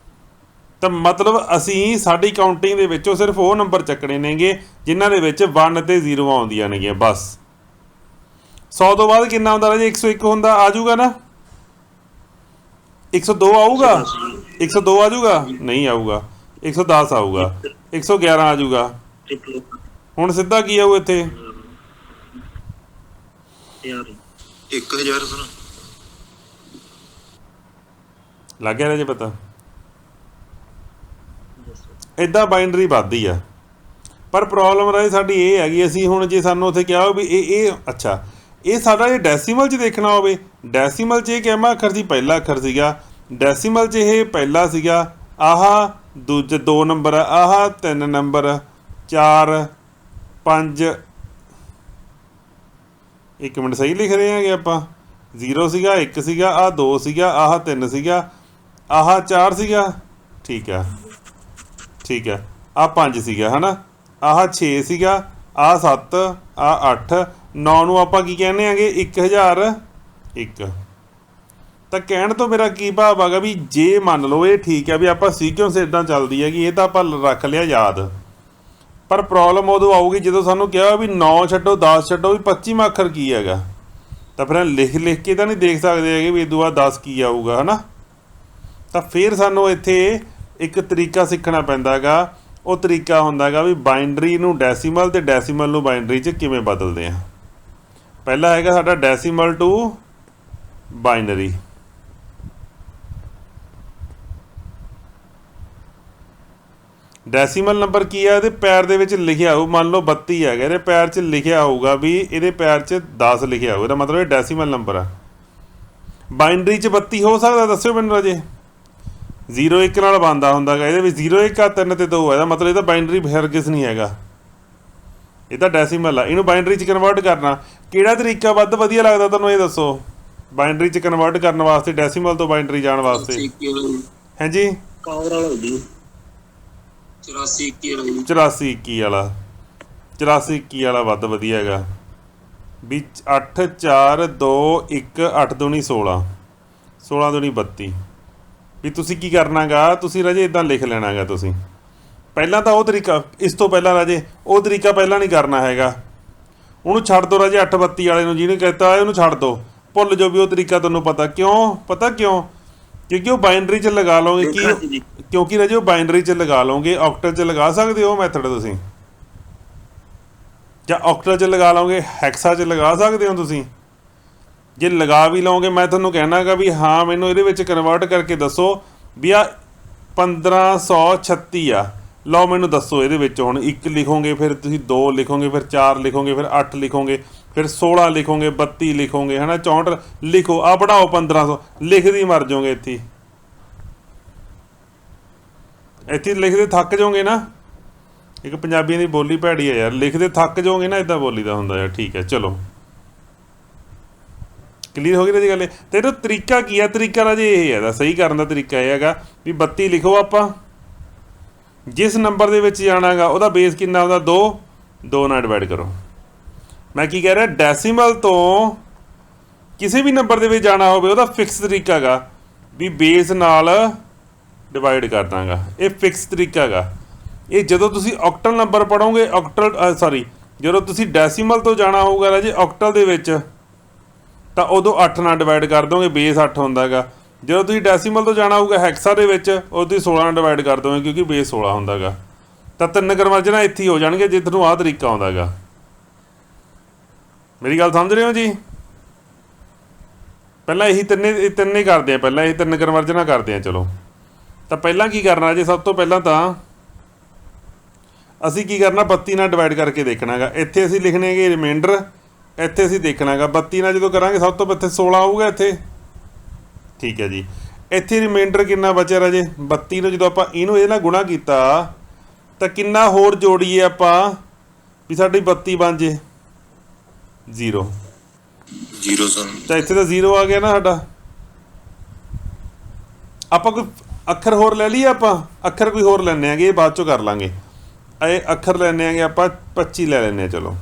ਤਾਂ ਮਤਲਬ ਅਸੀਂ ਸਾਡੀ ਕਾਊਂਟਿੰਗ ਦੇ ਵਿੱਚੋਂ ਸਿਰਫ ਉਹ ਨੰਬਰ ਚੱਕਣੇ ਨੇਗੇ ਜਿਨ੍ਹਾਂ ਦੇ ਵਿੱਚ 1 ਤੇ 0 ਆਉਂਦੀਆਂ ਨੇਗੀਆਂ ਬਸ 100 ਤੋਂ ਬਾਅਦ ਕਿੰਨਾ ਹੁੰਦਾ ਰਾਜੇ 101 ਹੁੰਦਾ ਆ ਜਾਊਗਾ ਨਾ 102 ਆਊਗਾ 102 ਆ ਜਾਊਗਾ ਨਹੀਂ ਆਊਗਾ 110 ਆਊਗਾ 111 ਆ ਜਾਊਗਾ ਹੁਣ ਸਿੱਧਾ ਕੀ ਆਊ ਇੱਥੇ 1000 ਸੁਣਾ ਲੱਗ ਗਿਆ ਰਾਜੇ ਪਤਾ ਇੱਦਾਂ ਬਾਈਨਰੀ ਵੱਧਦੀ ਆ ਪਰ ਪ੍ਰੋਬਲਮ ਰਾਜੇ ਸਾਡੀ ਇਹ ਹੈਗੀ ਅਸੀਂ ਹੁਣ ਜੇ ਸਾਨੂੰ ਉੱਥੇ ਕਿਹਾ ਹੋ ਵੀ ਇਹ ਅੱਛਾ ਇਹ ਸਾਡਾ ਜੇ ਡੈਸੀਮਲ 'ਚ ਦੇਖਣਾ ਹੋਵੇ ਡੈਸੀਮਲ 'ਚ ਇਹ ਕਿੰਨਾ ਅੱਖਰ ਸੀ ਪਹਿਲਾ ਅੱਖਰ ਸੀਗਾ ਡੈਸੀਮਲ 'ਚ ਇਹ ਪਹਿਲਾ ਸੀਗਾ ਆਹ ਦੂਜੇ 2 ਨੰਬਰ ਆਹ 3 ਨੰਬਰ 4 5 ਇੱਕ ਮਿੰਟ ਸਹੀ ਲਿਖ ਰਹੇ ਹੈਗੇ ਆਪਾਂ 0 ਸੀਗਾ 1 ਸੀਗਾ ਆਹ 2 ਸੀਗਾ ਆਹ 3 ਸੀਗਾ ਆਹ 4 ਸੀਗਾ ਠੀਕ ਆ ਆਹ 5 ਸੀਗਾ ਹਨਾ ਆਹ 6 ਸੀਗਾ ਆਹ 7 ਆਹ 8 9 ਨੂੰ ਆਪਾਂ ਕੀ ਕਹਿੰਦੇ ਆਂਗੇ 1001 ਤਾਂ ਕਹਿਣ ਤੋਂ ਮੇਰਾ ਕੀ ਭਾਵ ਹੈਗਾ ਵੀ ਜੇ ਮੰਨ ਲਓ ਇਹ ਠੀਕ ਹੈ ਵੀ ਆਪਾਂ ਸੀਕੁਐਂਸ ਇਦਾਂ ਚੱਲਦੀ ਹੈਗੀ ਇਹ ਤਾਂ ਆਪਾਂ ਰੱਖ ਲਿਆ ਯਾਦ ਪਰ ਪ੍ਰੋਬਲਮ ਉਦੋਂ ਆਊਗੀ ਜਦੋਂ ਸਾਨੂੰ ਕਿਹਾ ਵੀ 9 ਛੱਡੋ 10 ਛੱਡੋ ਵੀ 25ਵਾਂ ਅੱਖਰ ਕੀ ਹੈਗਾ ਤਾਂ ਫਿਰ ਲਿਖ ਕੇ ਤਾਂ ਨਹੀਂ ਦੇਖ ਸਕਦੇ ਹੈਗੇ ਵੀ ਇਦੋਂ ਬਾਅਦ 10 ਕੀ ਆਊਗਾ ਹਨਾ ਤਾਂ ਫਿਰ ਸਾਨੂੰ ਇੱਥੇ ਇੱਕ ਤਰੀਕਾ ਸਿੱਖਣਾ ਪੈਂਦਾ ਹੈਗਾ ਉਹ ਤਰੀਕਾ ਹੁੰਦਾ ਹੈਗਾ ਵੀ ਬਾਈਨਰੀ ਨੂੰ ਡੈਸੀਮਲ ਤੇ ਡੈਸੀਮਲ ਨੂੰ ਬਾਈਨਰੀ 'ਚ ਕਿਵੇਂ ਬਦਲਦੇ ਆ ਪਹਿਲਾ ਹੈਗਾ ਸਾਡਾ decimal to binary decimal number ਕੀ ਹੈ ਇਹਦੇ ਪੈਰ ਦੇ ਵਿੱਚ ਲਿਖਿਆ ਹੋਊ ਮੰਨ ਲਓ 32 ਹੈਗਾ ਇਹਦੇ ਪੈਰ 'ਚ ਲਿਖਿਆ ਹੋਊਗਾ ਵੀ ਇਹਦੇ ਪੈਰ 'ਚ 10 ਲਿਖਿਆ ਹੋਊ ਇਹਦਾ ਮਤਲਬ ਇਹ ਡੈਸੀਮਲ ਨੰਬਰ ਆ ਬਾਈਨਰੀ 'ਚ 32 ਹੋ ਸਕਦਾ ਦੱਸਿਓ ਮੈਨੂੰ ਰਾਜੇ 0 1 ਨਾਲ ਬਣਦਾ ਹੁੰਦਾ ਹੈਗਾ ਇਹਦੇ ਵਿੱਚ 0 1 ਆ 3 ਤੇ 2 ਇਹਦਾ ਮਤਲਬ ਇਹਦਾ ਬਾਈਨਰੀ ਹਰਗਿਜ਼ ਨਹੀਂ ਹੈਗਾ ਇਹ ਤਾਂ ਡੈਸੀਮਲ ਆ ਇਹਨੂੰ ਬਾਈਨਰੀ 'ਚ ਕਨਵਰਟ ਕਰਨਾ ਕਿਹੜਾ ਤਰੀਕਾ ਵੱਧ ਵਧੀਆ ਲੱਗਦਾ ਤੁਹਾਨੂੰ ਇਹ ਦੱਸੋ ਬਾਈਨਰੀ 'ਚ ਕਨਵਰਟ ਕਰਨ ਵਾਸਤੇ ਡੈਸੀਮਲ ਤੋਂ ਬਾਈਨਰੀ ਜਾਣ ਵਾਸਤੇ ਹਾਂਜੀ 84 21 ਵਾਲਾ ਵੱਧ ਵਧੀਆ ਹੈਗਾ ਵੀ 8 4 2 1 8 ਦੂਣੀ 16 16 ਦੂਣੀ 32 ਵੀ ਤੁਸੀਂ ਕੀ ਕਰਨਾਗਾ ਤੁਸੀਂ ਰਾਜੇ ਇਦਾਂ ਲਿਖ ਲੈਣਾਗਾ ਤੁਸੀਂ ਪਹਿਲਾਂ ਤਾਂ ਉਹ ਤਰੀਕਾ ਇਸ ਤੋਂ ਪਹਿਲਾਂ ਰਾਜੇ ਉਹ ਤਰੀਕਾ ਪਹਿਲਾਂ ਨਹੀਂ ਕਰਨਾ ਹੈਗਾ ਉਹਨੂੰ ਛੱਡ ਦਿਓ ਰਾਜੇ 8 32 ਵਾਲੇ ਨੂੰ ਜਿਹਨੇ ਕਹਿਤਾ ਉਹਨੂੰ ਛੱਡ ਦਿਓ ਭੁੱਲ ਜਾਓ ਵੀ ਉਹ ਤਰੀਕਾ ਤੁਹਾਨੂੰ ਪਤਾ ਕਿਉਂ ਕਿਉਂਕਿ ਉਹ ਬਾਈਨਰੀ 'ਚ ਲਗਾ ਲਓਗੇ ਕੀ ਕਿਉਂਕਿ ਰਾਜੇ ਉਹ ਬਾਈਨਰੀ 'ਚ ਲਗਾ ਲਓਗੇ ਆਕਟਲ 'ਚ ਲਗਾ ਸਕਦੇ ਹੋ ਮੈਥਡ ਤੁਸੀਂ ਜਾਂ ਆਕਟਲ 'ਚ ਲਗਾ ਲਓਗੇ ਹੈਕਸਾ 'ਚ ਲਗਾ ਸਕਦੇ ਹੋ ਤੁਸੀਂ ਜੇ ਲਗਾ ਵੀ ਲਓਗੇ ਮੈਂ ਤੁਹਾਨੂੰ ਕਹਿਣਾਗਾ ਵੀ ਹਾਂ ਮੈਨੂੰ ਇਹਦੇ ਵਿੱਚ ਕਨਵਰਟ ਕਰਕੇ ਦੱਸੋ ਵੀ ਆ 1536 ਆ ਲਓ ਮੈਨੂੰ ਦੱਸੋ ਇਹਦੇ ਵਿੱਚ ਹੁਣ 1 ਲਿਖੋਗੇ ਫਿਰ ਤੁਸੀਂ 2 ਲਿਖੋਗੇ ਫਿਰ 4 ਲਿਖੋਗੇ ਫਿਰ 8 ਲਿਖੋਗੇ ਫਿਰ 16 ਲਿਖੋਗੇ 32 ਲਿਖੋਗੇ ਹੈ ਨਾ 64 ਲਿਖੋ ਆ ਪੜਾਓ 1500 ਲਿਖਦੀ ਮਰ ਜਾਓਗੇ ਇੱਥੇ ਲਿਖਦੇ ਥੱਕ ਜਾਓਗੇ ਨਾ ਇੱਕ ਪੰਜਾਬੀਆਂ ਦੀ ਬੋਲੀ ਭੈੜੀ ਹੈ ਯਾਰ ਲਿਖਦੇ ਥੱਕ ਜਾਓਗੇ ਨਾ ਇੱਦਾਂ ਬੋਲੀ ਦਾ ਹੁੰਦਾ ਯਾਰ ਠੀਕ ਹੈ ਚਲੋ ਕਲੀਅਰ ਹੋ ਗਈ ਰਾਜੀ ਗੱਲ ਤੇ ਇਹਦਾ ਤਰੀਕਾ ਕੀ ਹੈ ਤਰੀਕਾ ਰਾਜੇ ਇਹ ਹੈਗਾ ਸਹੀ ਕਰਨ ਦਾ ਤਰੀਕਾ ਇਹ ਹੈਗਾ ਵੀ 32 ਲਿਖੋ ਆਪਾਂ ਜਿਸ ਨੰਬਰ ਦੇ ਵਿੱਚ ਜਾਣਾ ਹੈਗਾ ਉਹਦਾ ਬੇਸ ਕਿੰਨਾ ਹੁੰਦਾ 2 ਨਾਲ ਡਿਵਾਈਡ ਕਰੋ ਮੈਂ ਕੀ ਕਹਿ ਰਿਹਾ ਡੈਸੀਮਲ ਤੋਂ ਕਿਸੇ ਵੀ ਨੰਬਰ ਦੇ ਵਿੱਚ ਜਾਣਾ ਹੋਵੇ ਉਹਦਾ ਫਿਕਸ ਤਰੀਕਾ ਹੈਗਾ ਵੀ ਬੇਸ ਨਾਲ ਡਿਵਾਈਡ ਕਰ ਦਾਂਗਾ ਇਹ ਫਿਕਸ ਤਰੀਕਾ ਹੈਗਾ ਇਹ ਜਦੋਂ ਤੁਸੀਂ ਆਕਟਲ ਨੰਬਰ ਪੜ੍ਹੋਗੇ ਜਦੋਂ ਤੁਸੀਂ ਡੈਸੀਮਲ ਤੋਂ ਜਾਣਾ ਹੋਊਗਾ ਰਾਜੇ ਆਕਟਲ ਦੇ ਵਿੱਚ ਤਾਂ ਉਦੋਂ 8 ਨਾਲ ਡਿਵਾਈਡ ਕਰ ਦੋਗੇ ਬੇਸ 8 ਹੁੰਦਾ ਹੈਗਾ ਜਦੋਂ ਤੁਸੀਂ ਡੈਸੀਮਲ ਤੋਂ ਜਾਣਾ ਹੋਊਗਾ ਹੈਕਸਾ ਦੇ ਵਿੱਚ ਉਹਦੀ 16 ਨਾਲ ਡਿਵਾਈਡ ਕਰ ਦੋਗੇ ਕਿਉਂਕਿ ਬੇਸ 16 ਹੁੰਦਾ ਹੈਗਾ ਤਾਂ 3 ਕਨਵਰਜਨਾਂ ਇੱਥੇ ਹੀ ਹੋ ਜਾਣਗੇ ਜੇ ਤੁਹਾਨੂੰ ਆਹ ਤਰੀਕਾ ਆਉਂਦਾ ਹੈਗਾ ਮੇਰੀ ਗੱਲ ਸਮਝ ਰਹੇ ਹੋ ਜੀ? ਪਹਿਲਾਂ ਇਹੀ ਤਿੰਨੇ ਹੀ ਕਰਦੇ ਆ, ਪਹਿਲਾਂ ਇਹ 3 ਕਨਵਰਜਨਾਂ ਕਰਦੇ ਆ। ਚਲੋ ਤਾਂ ਪਹਿਲਾਂ ਕੀ ਕਰਨਾ ਜੀ, ਸਭ ਤੋਂ ਪਹਿਲਾਂ ਤਾਂ ਅਸੀਂ ਕੀ ਕਰਨਾ, 32 ਨਾਲ ਡਿਵਾਈਡ ਕਰਕੇ ਦੇਖਣਾ ਹੈਗਾ। ਇੱਥੇ ਅਸੀਂ ਲਿਖਣੇ ਹੈਗੇ ਰਿਮਾਈਂਡਰ, ਇੱਥੇ ਅਸੀਂ ਦੇਖਣਾ ਹੈਗਾ 32 ਨਾਲ ਜਦੋਂ ਕਰਾਂਗੇ ਸਭ ਤੋਂ ਇੱਥੇ 16 ਆਊਗਾ ਇੱਥੇ, ਠੀਕ ਹੈ ਜੀ। ਇੱਥੇ ਰਿਮਾਈਂਡਰ ਕਿੰਨਾ ਬਚਿਆ ਰਾਜੇ, 32 ਨੂੰ ਜਦੋਂ ਆਪਾਂ ਇਹਨੂੰ ਇਹਦੇ ਨਾਲ ਗੁਣਾ ਕੀਤਾ ਤਾਂ ਕਿੰਨਾ ਹੋਰ ਜੋੜੀਏ ਆਪਾਂ ਵੀ ਸਾਡੀ 32 ਬਣ ਜੇ 0 0 ਸਰ। ਤਾਂ ਇੱਥੇ ਤਾਂ 0 ਆ ਗਿਆ ਨਾ ਸਾਡਾ। ਆਪਾਂ ਕੋਈ ਅੱਖਰ ਹੋਰ ਲੈ ਲਈਏ, ਆਪਾਂ ਅੱਖਰ ਕੋਈ ਹੋਰ ਲੈਣੇ ਆਗੇ, ਇਹ ਬਾਅਦ ਚੋਂ ਕਰ ਲਾਂਗੇ। ਇਹ ਅੱਖਰ ਲੈਣੇ ਆਗੇ ਆਪਾਂ 25 ਲੈ ਲੈਂਦੇ ਹਾਂ। ਚਲੋ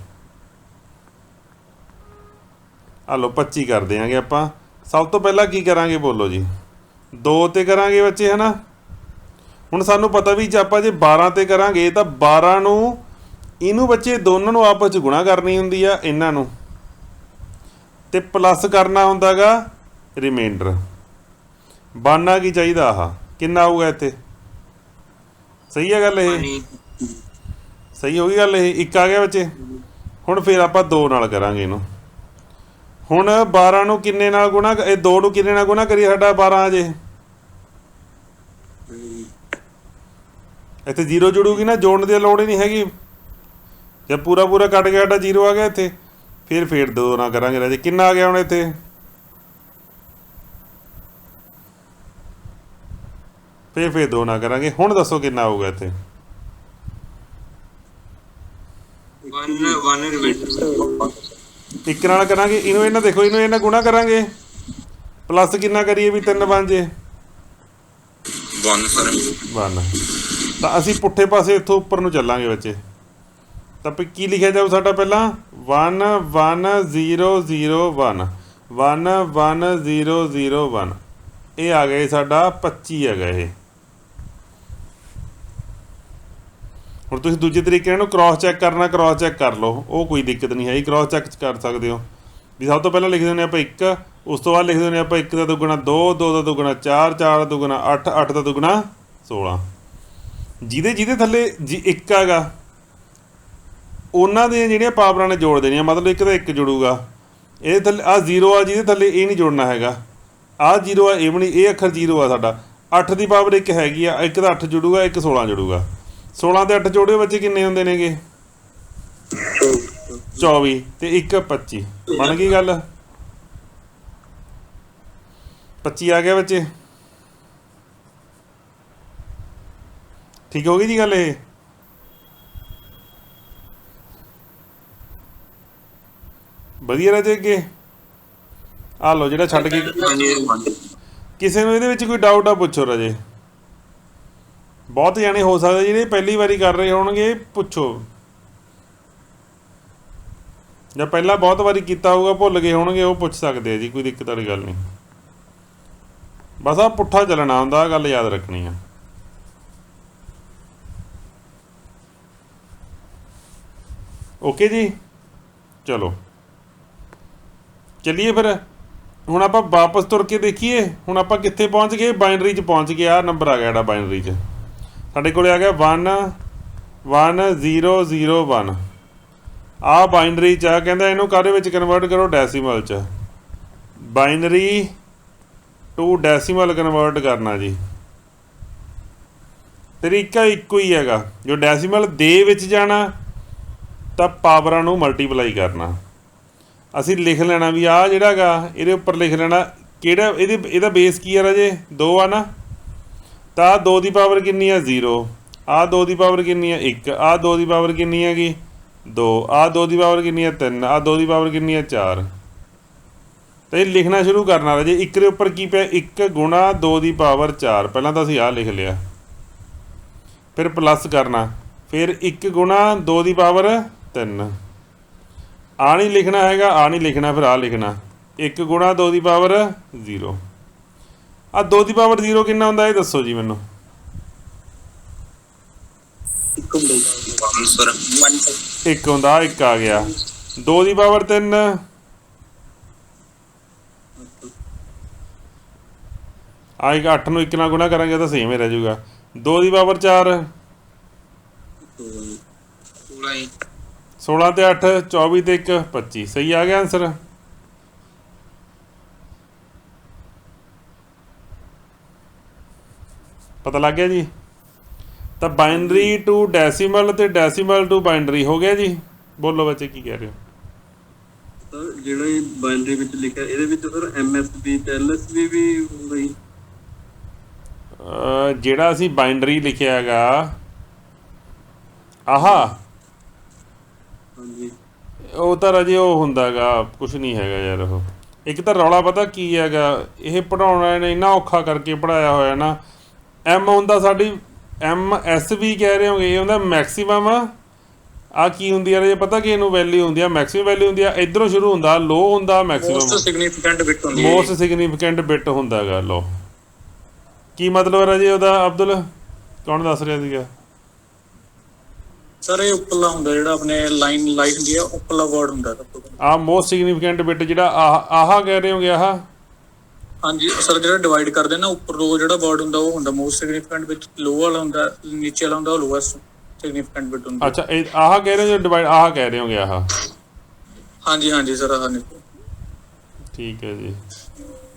ਆ ਲਓ 25 ਕਰ ਦਿਆਂਗੇ ਆਪਾਂ। ਸਭ ਤੋਂ ਪਹਿਲਾਂ ਕੀ ਕਰਾਂਗੇ ਬੋਲੋ ਜੀ, 2 ਤੇ ਕਰਾਂਗੇ ਬੱਚੇ, ਹੈ ਨਾ। ਹੁਣ ਸਾਨੂੰ ਪਤਾ ਵੀ ਜੇ ਆਪਾਂ ਜੇ 12 ਤੇ ਕਰਾਂਗੇ ਤਾਂ 12 ਨੂੰ ਇਹਨੂੰ ਬੱਚੇ ਦੋਨਾਂ ਨੂੰ ਆਪਸ 'ਚ ਗੁਣਾ ਕਰਨੀ ਹੁੰਦੀ ਆ, ਇਹਨਾਂ ਨੂੰ, ਤੇ ਪਲੱਸ ਕਰਨਾ ਹੁੰਦਾ ਗਾ ਰਿਮਾਈਂਡਰ। ਬਣਨਾ ਕੀ ਚਾਹੀਦਾ, ਆਹ ਕਿੰਨਾ ਆਊਗਾ ਇੱਥੇ, ਸਹੀ ਹੈ ਗੱਲ ਇਹ, ਸਹੀ ਹੋ ਗਈ ਗੱਲ ਇਹ, 1 ਆ ਗਿਆ ਬੱਚੇ। ਹੁਣ ਫਿਰ ਆਪਾਂ 2 ਨਾਲ ਕਰਾਂਗੇ ਇਹਨੂੰ। ਹੁਣ 12 ਨੂੰ ਕਿੰਨੇ ਨਾਲ ਗੁਣਾ, ਇਹ 2 ਨੂੰ ਕਿੰਨੇ ਨਾਲ ਗੁਣਾ ਕਰੀਏ, ਸਾਡਾ 12 ਆ ਜੇ, ਇੱਥੇ 0 ਜੁੜੂਗੀ ਨਾ, ਜੋੜਨ ਦੀ ਲੋੜ ਹੀ ਨਹੀਂ ਹੈਗੀ। ਜੇ ਪੂਰਾ ਪੂਰਾ ਕੱਟ ਗਿਆ ਸਾਡਾ 0 ਆ ਗਿਆ ਇੱਥੇ, ਫਿਰ 2 ਨਾਲ ਕਰਾਂਗੇ ਰਾਜੇ। ਕਿੰਨਾ ਆ ਗਿਆ ਹੁਣ ਇੱਥੇ, ਫਿਰ 2 ਨਾਲ ਕਰਾਂਗੇ। ਹੁਣ ਦੱਸੋ ਕਿੰਨਾ ਆਊਗਾ ਇੱਥੇ, 1 ਨਾਲ ਕਰਾਂਗੇ ਇਹਨੂੰ, ਇਹਨਾਂ ਦੇਖੋ ਇਹਨੂੰ ਇਹਨਾਂ ਗੁਣਾ ਕਰਾਂਗੇ, ਪਲੱਸ ਕਿੰਨਾ ਕਰੀਏ ਵੀ 3 ਬਣ ਜੇ 1 ਸਰ। 1। ਤਾਂ ਅਸੀਂ ਪੁੱਠੇ ਪਾਸੇ ਇੱਥੋਂ ਉੱਪਰ ਨੂੰ ਚੱਲਾਂਗੇ ਬੱਚੇ। ਤਾਂ ਕੀ ਲਿਖਿਆ ਜਾਊ ਸਾਡਾ ਪਹਿਲਾਂ 1 1 0 0 1 1 1 0 0 1, ਇਹ ਆ ਗਿਆ ਸਾਡਾ 25 ਹੈਗਾ ਇਹ। ਹੁਣ ਤੁਸੀਂ ਦੂਜੇ ਤਰੀਕੇ ਨਾਲ ਕ੍ਰਾਸ ਚੈੱਕ ਕਰਨਾ, ਕ੍ਰਾਸ ਚੈੱਕ ਕਰ ਲਓ, ਉਹ ਕੋਈ ਦਿੱਕਤ ਨਹੀਂ ਹੈਗੀ, ਕ੍ਰਾਸ ਚੈੱਕ ਕਰ ਸਕਦੇ ਹੋ। ਵੀ ਸਭ ਤੋਂ ਪਹਿਲਾਂ ਲਿਖਦੇ ਹੁੰਦੇ ਆਪਾਂ 1, ਉਸ ਤੋਂ ਬਾਅਦ ਲਿਖਦੇ ਹੁੰਦੇ ਆਪਾਂ 1 ਦਾ ਦੁੱਗਣਾ 2, 2 ਦਾ ਦੁੱਗਣਾ 4, 4 ਦਾ ਦੁੱਗਣਾ 8, 8 ਦਾ ਦੁੱਗਣਾ 16। ਜਿਹਦੇ ਥੱਲੇ 1 ਹੈਗਾ ਉਹਨਾਂ ਦੀਆਂ ਜਿਹੜੀਆਂ ਪਾਵਰਾਂ ਨੇ ਜੋੜ ਦੇਣੀਆਂ, ਮਤਲਬ 1 ਦਾ 1 ਜੁੜੂਗਾ, ਇਹਦੇ ਥੱਲੇ ਆਹ 0 ਆ, ਜਿਹਦੇ ਥੱਲੇ ਇਹ ਨਹੀਂ ਜੋੜਨਾ ਹੈਗਾ, ਆਹ 0 ਆ, ਇਹ ਵੀ ਨਹੀਂ, ਇਹ ਅੱਖਰ 0 ਆ ਸਾਡਾ। 8 ਦੀ ਪਾਵਰ 1 ਹੈਗੀ ਆ, 1 ਦਾ 8 ਜੁੜੂਗਾ, 1 16 ਜੁੜੂਗਾ। 16 ਤੇ 8 ਜੋੜੇ ਬੱਚੇ ਕਿੰਨੇ ਹੁੰਦੇ ਨੇਗੇ, 24 ਤੇ 1 25, ਬਣ ਗਈ ਗੱਲ, 25 ਆ ਗਿਆ ਬੱਚੇ। ਠੀਕ ਹੋ ਗਈ ਜੀ ਗੱਲ ਇਹ। ਵਧੀਆ ਰਾਜੇ ਅੱਗੇ ਆ ਲਓ, ਜਿਹੜਾ ਛੱਡ ਕੇ ਕਿਸੇ ਨੂੰ ਇਹਦੇ ਵਿੱਚ ਕੋਈ ਡਾਊਟ ਆ ਪੁੱਛੋ ਰਾਜੇ। ਬਹੁਤ ਜਾਣੇ ਹੋ ਸਕਦੇ ਜਿਹੜੇ ਪਹਿਲੀ ਵਾਰੀ ਕਰ ਰਹੇ ਹੋਣਗੇ, ਪੁੱਛੋ, ਜਾਂ ਪਹਿਲਾਂ ਬਹੁਤ ਵਾਰੀ ਕੀਤਾ ਹੋਊਗਾ ਭੁੱਲ ਗਏ ਹੋਣਗੇ, ਉਹ ਪੁੱਛ ਸਕਦੇ ਆ ਜੀ, ਕੋਈ ਦਿੱਕਤ ਵਾਲੀ ਗੱਲ ਨਹੀਂ। ਬਸ ਆ ਪੁੱਠਾ ਚੱਲਣਾ ਹੁੰਦਾ, ਗੱਲ ਯਾਦ ਰੱਖਣੀ ਆ। ਓਕੇ ਜੀ, ਚਲੋ ਚੱਲੀਏ ਫਿਰ। ਹੁਣ ਆਪਾਂ ਵਾਪਸ ਤੁਰ ਕੇ ਦੇਖੀਏ, ਹੁਣ ਆਪਾਂ ਕਿੱਥੇ ਪਹੁੰਚ ਗਏ, ਬਾਈਨਰੀ 'ਚ ਪਹੁੰਚ ਗਏ। ਆਹ ਨੰਬਰ ਆ ਗਿਆ ਜਿਹੜਾ ਬਾਈਨਰੀ 'ਚ ਸਾਡੇ ਕੋਲ ਆ ਗਿਆ 1 1 0 0 1। ਆਹ ਬਾਈਨਰੀ 'ਚ ਆ, ਕਹਿੰਦਾ ਇਹਨੂੰ ਕਾਹਦੇ ਵਿੱਚ ਕਨਵਰਟ ਕਰੋ, ਡੈਸੀਮਲ 'ਚ। ਬਾਈਨਰੀ ਟੂ ਡੈਸੀਮਲ ਕਨਵਰਟ ਕਰਨਾ ਜੀ। ਤਰੀਕਾ ਇੱਕੋ ਹੀ ਹੈਗਾ, ਜੋ ਡੈਸੀਮਲ ਦੇ ਵਿੱਚ ਜਾਣਾ ਤਾਂ ਪਾਵਰਾਂ ਨੂੰ ਮਲਟੀਪਲਾਈ ਕਰਨਾ। ਅਸੀਂ ਲਿਖ ਲੈਣਾ ਵੀ ਆਹ ਜਿਹੜਾ ਗਾ ਇਹਦੇ ਉੱਪਰ ਲਿਖ ਲੈਣਾ ਕਿਹੜਾ, ਇਹਦਾ ਬੇਸ ਕੀ ਆ ਰਾਜੇ, 2 ਆ ਨਾ, ਤਾਂ 2 ਦੀ ਪਾਵਰ ਕਿੰਨੀ ਆ 0, ਆਹ 2 ਦੀ ਪਾਵਰ ਕਿੰਨੀ ਆ 1, ਆਹ 2 ਦੀ ਪਾਵਰ ਕਿੰਨੀ ਹੈਗੀ 2, ਆਹ 2 ਦੀ ਪਾਵਰ ਕਿੰਨੀ ਆ 3, ਆਹ 2 ਦੀ ਪਾਵਰ ਕਿੰਨੀ ਆ 4। ਤਾਂ ਇਹ ਲਿਖਣਾ ਸ਼ੁਰੂ ਕਰਨਾ ਰਾਜੇ। 1 ਦੇ ਉੱਪਰ ਕੀ ਪਿਆ, 1 ਗੁਣਾ 2 ਦੀ ਪਾਵਰ 4, ਪਹਿਲਾਂ ਤਾਂ ਅਸੀਂ ਆਹ ਲਿਖ ਲਿਆ, ਫਿਰ ਪਲੱਸ ਕਰਨਾ, ਫਿਰ 1 ਗੁਣਾ 2 ਦੀ ਪਾਵਰ 3, ਆ ਨਹੀਂ ਲਿਖਣਾ ਹੈਗਾ, ਆ ਨਹੀਂ ਲਿਖਣਾ, ਫਿਰ ਆ ਲਿਖਣਾ 1 ਗੁਣਾ 2 ਦੀ ਪਾਵਰ 0। ਆ 2 ਦੀ ਪਾਵਰ 0 ਕਿੰਨਾ ਹੁੰਦਾ, ਇਹ ਦੱਸੋ ਜੀ ਮੈਨੂੰ। 1 ਹੁੰਦਾ, 1 ਆ ਗਿਆ। 2 ਦੀ ਪਾਵਰ 3, ਆ 8 ਨੂੰ 1 ਨਾਲ ਗੁਣਾ ਕਰਾਂਗੇ ਤਾਂ ਸੇਮ ਹੀ ਰਹਿ ਜਾਊਗਾ। 2 ਦੀ ਪਾਵਰ 4, 16 ਤੇ 8 24 ਤੇ 1 25 ਸਹੀ ਆ ਗਿਆ ਆਨਸਰ। ਪਤਾ ਲੱਗ ਗਿਆ ਜੀ। ਤਾਂ ਬਾਈਨਰੀ ਟੂ ਡੈਸੀਮਲ ਤੇ ਡੈਸੀਮਲ ਟੂ ਬਾਈਨਰੀ ਹੋ ਗਿਆ ਜੀ। ਬੋਲੋ ਬੱਚੇ ਕੀ ਕਹਿ ਰਹੇ ਹੋ। ਸਰ ਜਿਹੜਾ ਇਹ ਬਾਈਨਰੀ ਵਿੱਚ ਲਿਖਿਆ ਇਹਦੇ ਵਿੱਚ ਸਰ MSB ਤੇ LSB ਵੀ ਹੁੰਦਾ ਜੀ? ਜਿਹੜਾ ਅਸੀਂ ਬਾਈਨਰੀ ਲਿਖਿਆ ਹੈਗਾ ਆਹਾ ਹਾਂਜੀ ਉਹ ਤਾਂ ਰਾਜੇ ਉਹ ਹੁੰਦਾ ਗਾ ਕੁਛ ਨਹੀਂ ਹੈਗਾ ਯਾਰ। ਉਹ ਇੱਕ ਤਾਂ ਰੌਲਾ ਪਤਾ ਕੀ ਹੈਗਾ, ਇਹ ਪੜ੍ਹਾਉਣਾ ਨੇ ਇੰਨਾ ਔਖਾ ਕਰਕੇ ਪੜ੍ਹਾਇਆ ਹੋਇਆ ਨਾ। M ਹੁੰਦਾ ਸਾਡੀ MSB ਕਹਿ ਰਹੇ ਹੋਗੇ, ਇਹ ਹੁੰਦਾ ਮੈਕਸੀਮਮ। ਆ ਕੀ ਹੁੰਦੀ ਆ ਰਾਜੇ ਪਤਾ ਕਿ ਇਹਨੂੰ ਵੈਲਿਊ ਹੁੰਦੀ ਆ, ਮੈਕਸਿਮਮ ਵੈਲਿਊ ਹੁੰਦੀ ਆ। ਇਧਰੋਂ ਸ਼ੁਰੂ ਹੁੰਦਾ ਲੋ ਹੁੰਦਾ ਮੈਕਸਿਮਮ, ਮੋਸਟ ਸਿਗਨੀਫੀਕੈਂਟ ਬਿਟ ਹੁੰਦੀ ਹੈ। ਮੋਸਟ ਸਿਗਨੀਫਿਕੈਂਟ ਬਿਟ ਹੁੰਦਾ ਗਾ ਲੋ। ਕੀ ਮਤਲਬ ਹੈ ਰਾਜੇ ਉਹਦਾ? ਅਬਦੁਲ ਕੌਣ ਦੱਸ ਰਿਹਾ ਸੀਗਾ? ਸਰ ਇਹ ਉੱਪਰਲਾ ਹੁੰਦਾ ਜਿਹੜਾ ਆਪਣੇ ਲਾਈਨ ਲਾਈਟ ਹੁੰਦੀ ਆ, ਉੱਪਰਲਾ ਵਰਡ ਹੁੰਦਾ ਸਭ ਤੋਂ ਪਹਿਲਾਂ। ਆ ਮੋਸਟ ਸਿਗਨੀਫਿਕੈਂਟ ਬਿਟ ਜਿਹੜਾ ਆਹ ਕਹਿ ਰਹੇ ਹੋਗੇ ਆਹ? ਹਾਂਜੀ ਸਰ, ਜਿਹੜਾ ਡਿਵਾਈਡ ਕਰਦੇ ਨਾ ਉੱਪਰ ਲੋ ਜਿਹੜਾ ਵਰਡ ਹੁੰਦਾ ਉਹ ਹੁੰਦਾ ਮੋਸਟ ਸਿਗਨੀਫੀਕੈਂਟ ਬਿਟ, ਲੋ ਵਾਲਾ ਹੁੰਦਾ ਨੀਚੇ ਵਾਲਾ ਹੁੰਦਾ ਉਹ ਲੋਐਸਟ ਸਿਗਨੀਫੀਕੈਂਟ ਬਿਟ ਹੁੰਦਾ। ਅੱਛਾ ਇਹ ਆਹ ਕਹਿ ਰਹੇ ਹੋ ਡਿਵਾਈਡ, ਆਹ ਕਹਿ ਰਹੇ ਹੋਗੇ ਆਹ? ਹਾਂਜੀ ਹਾਂਜੀ ਸਰ ਆਹ ਨਹੀਂ। ਠੀਕ ਹੈ ਜੀ।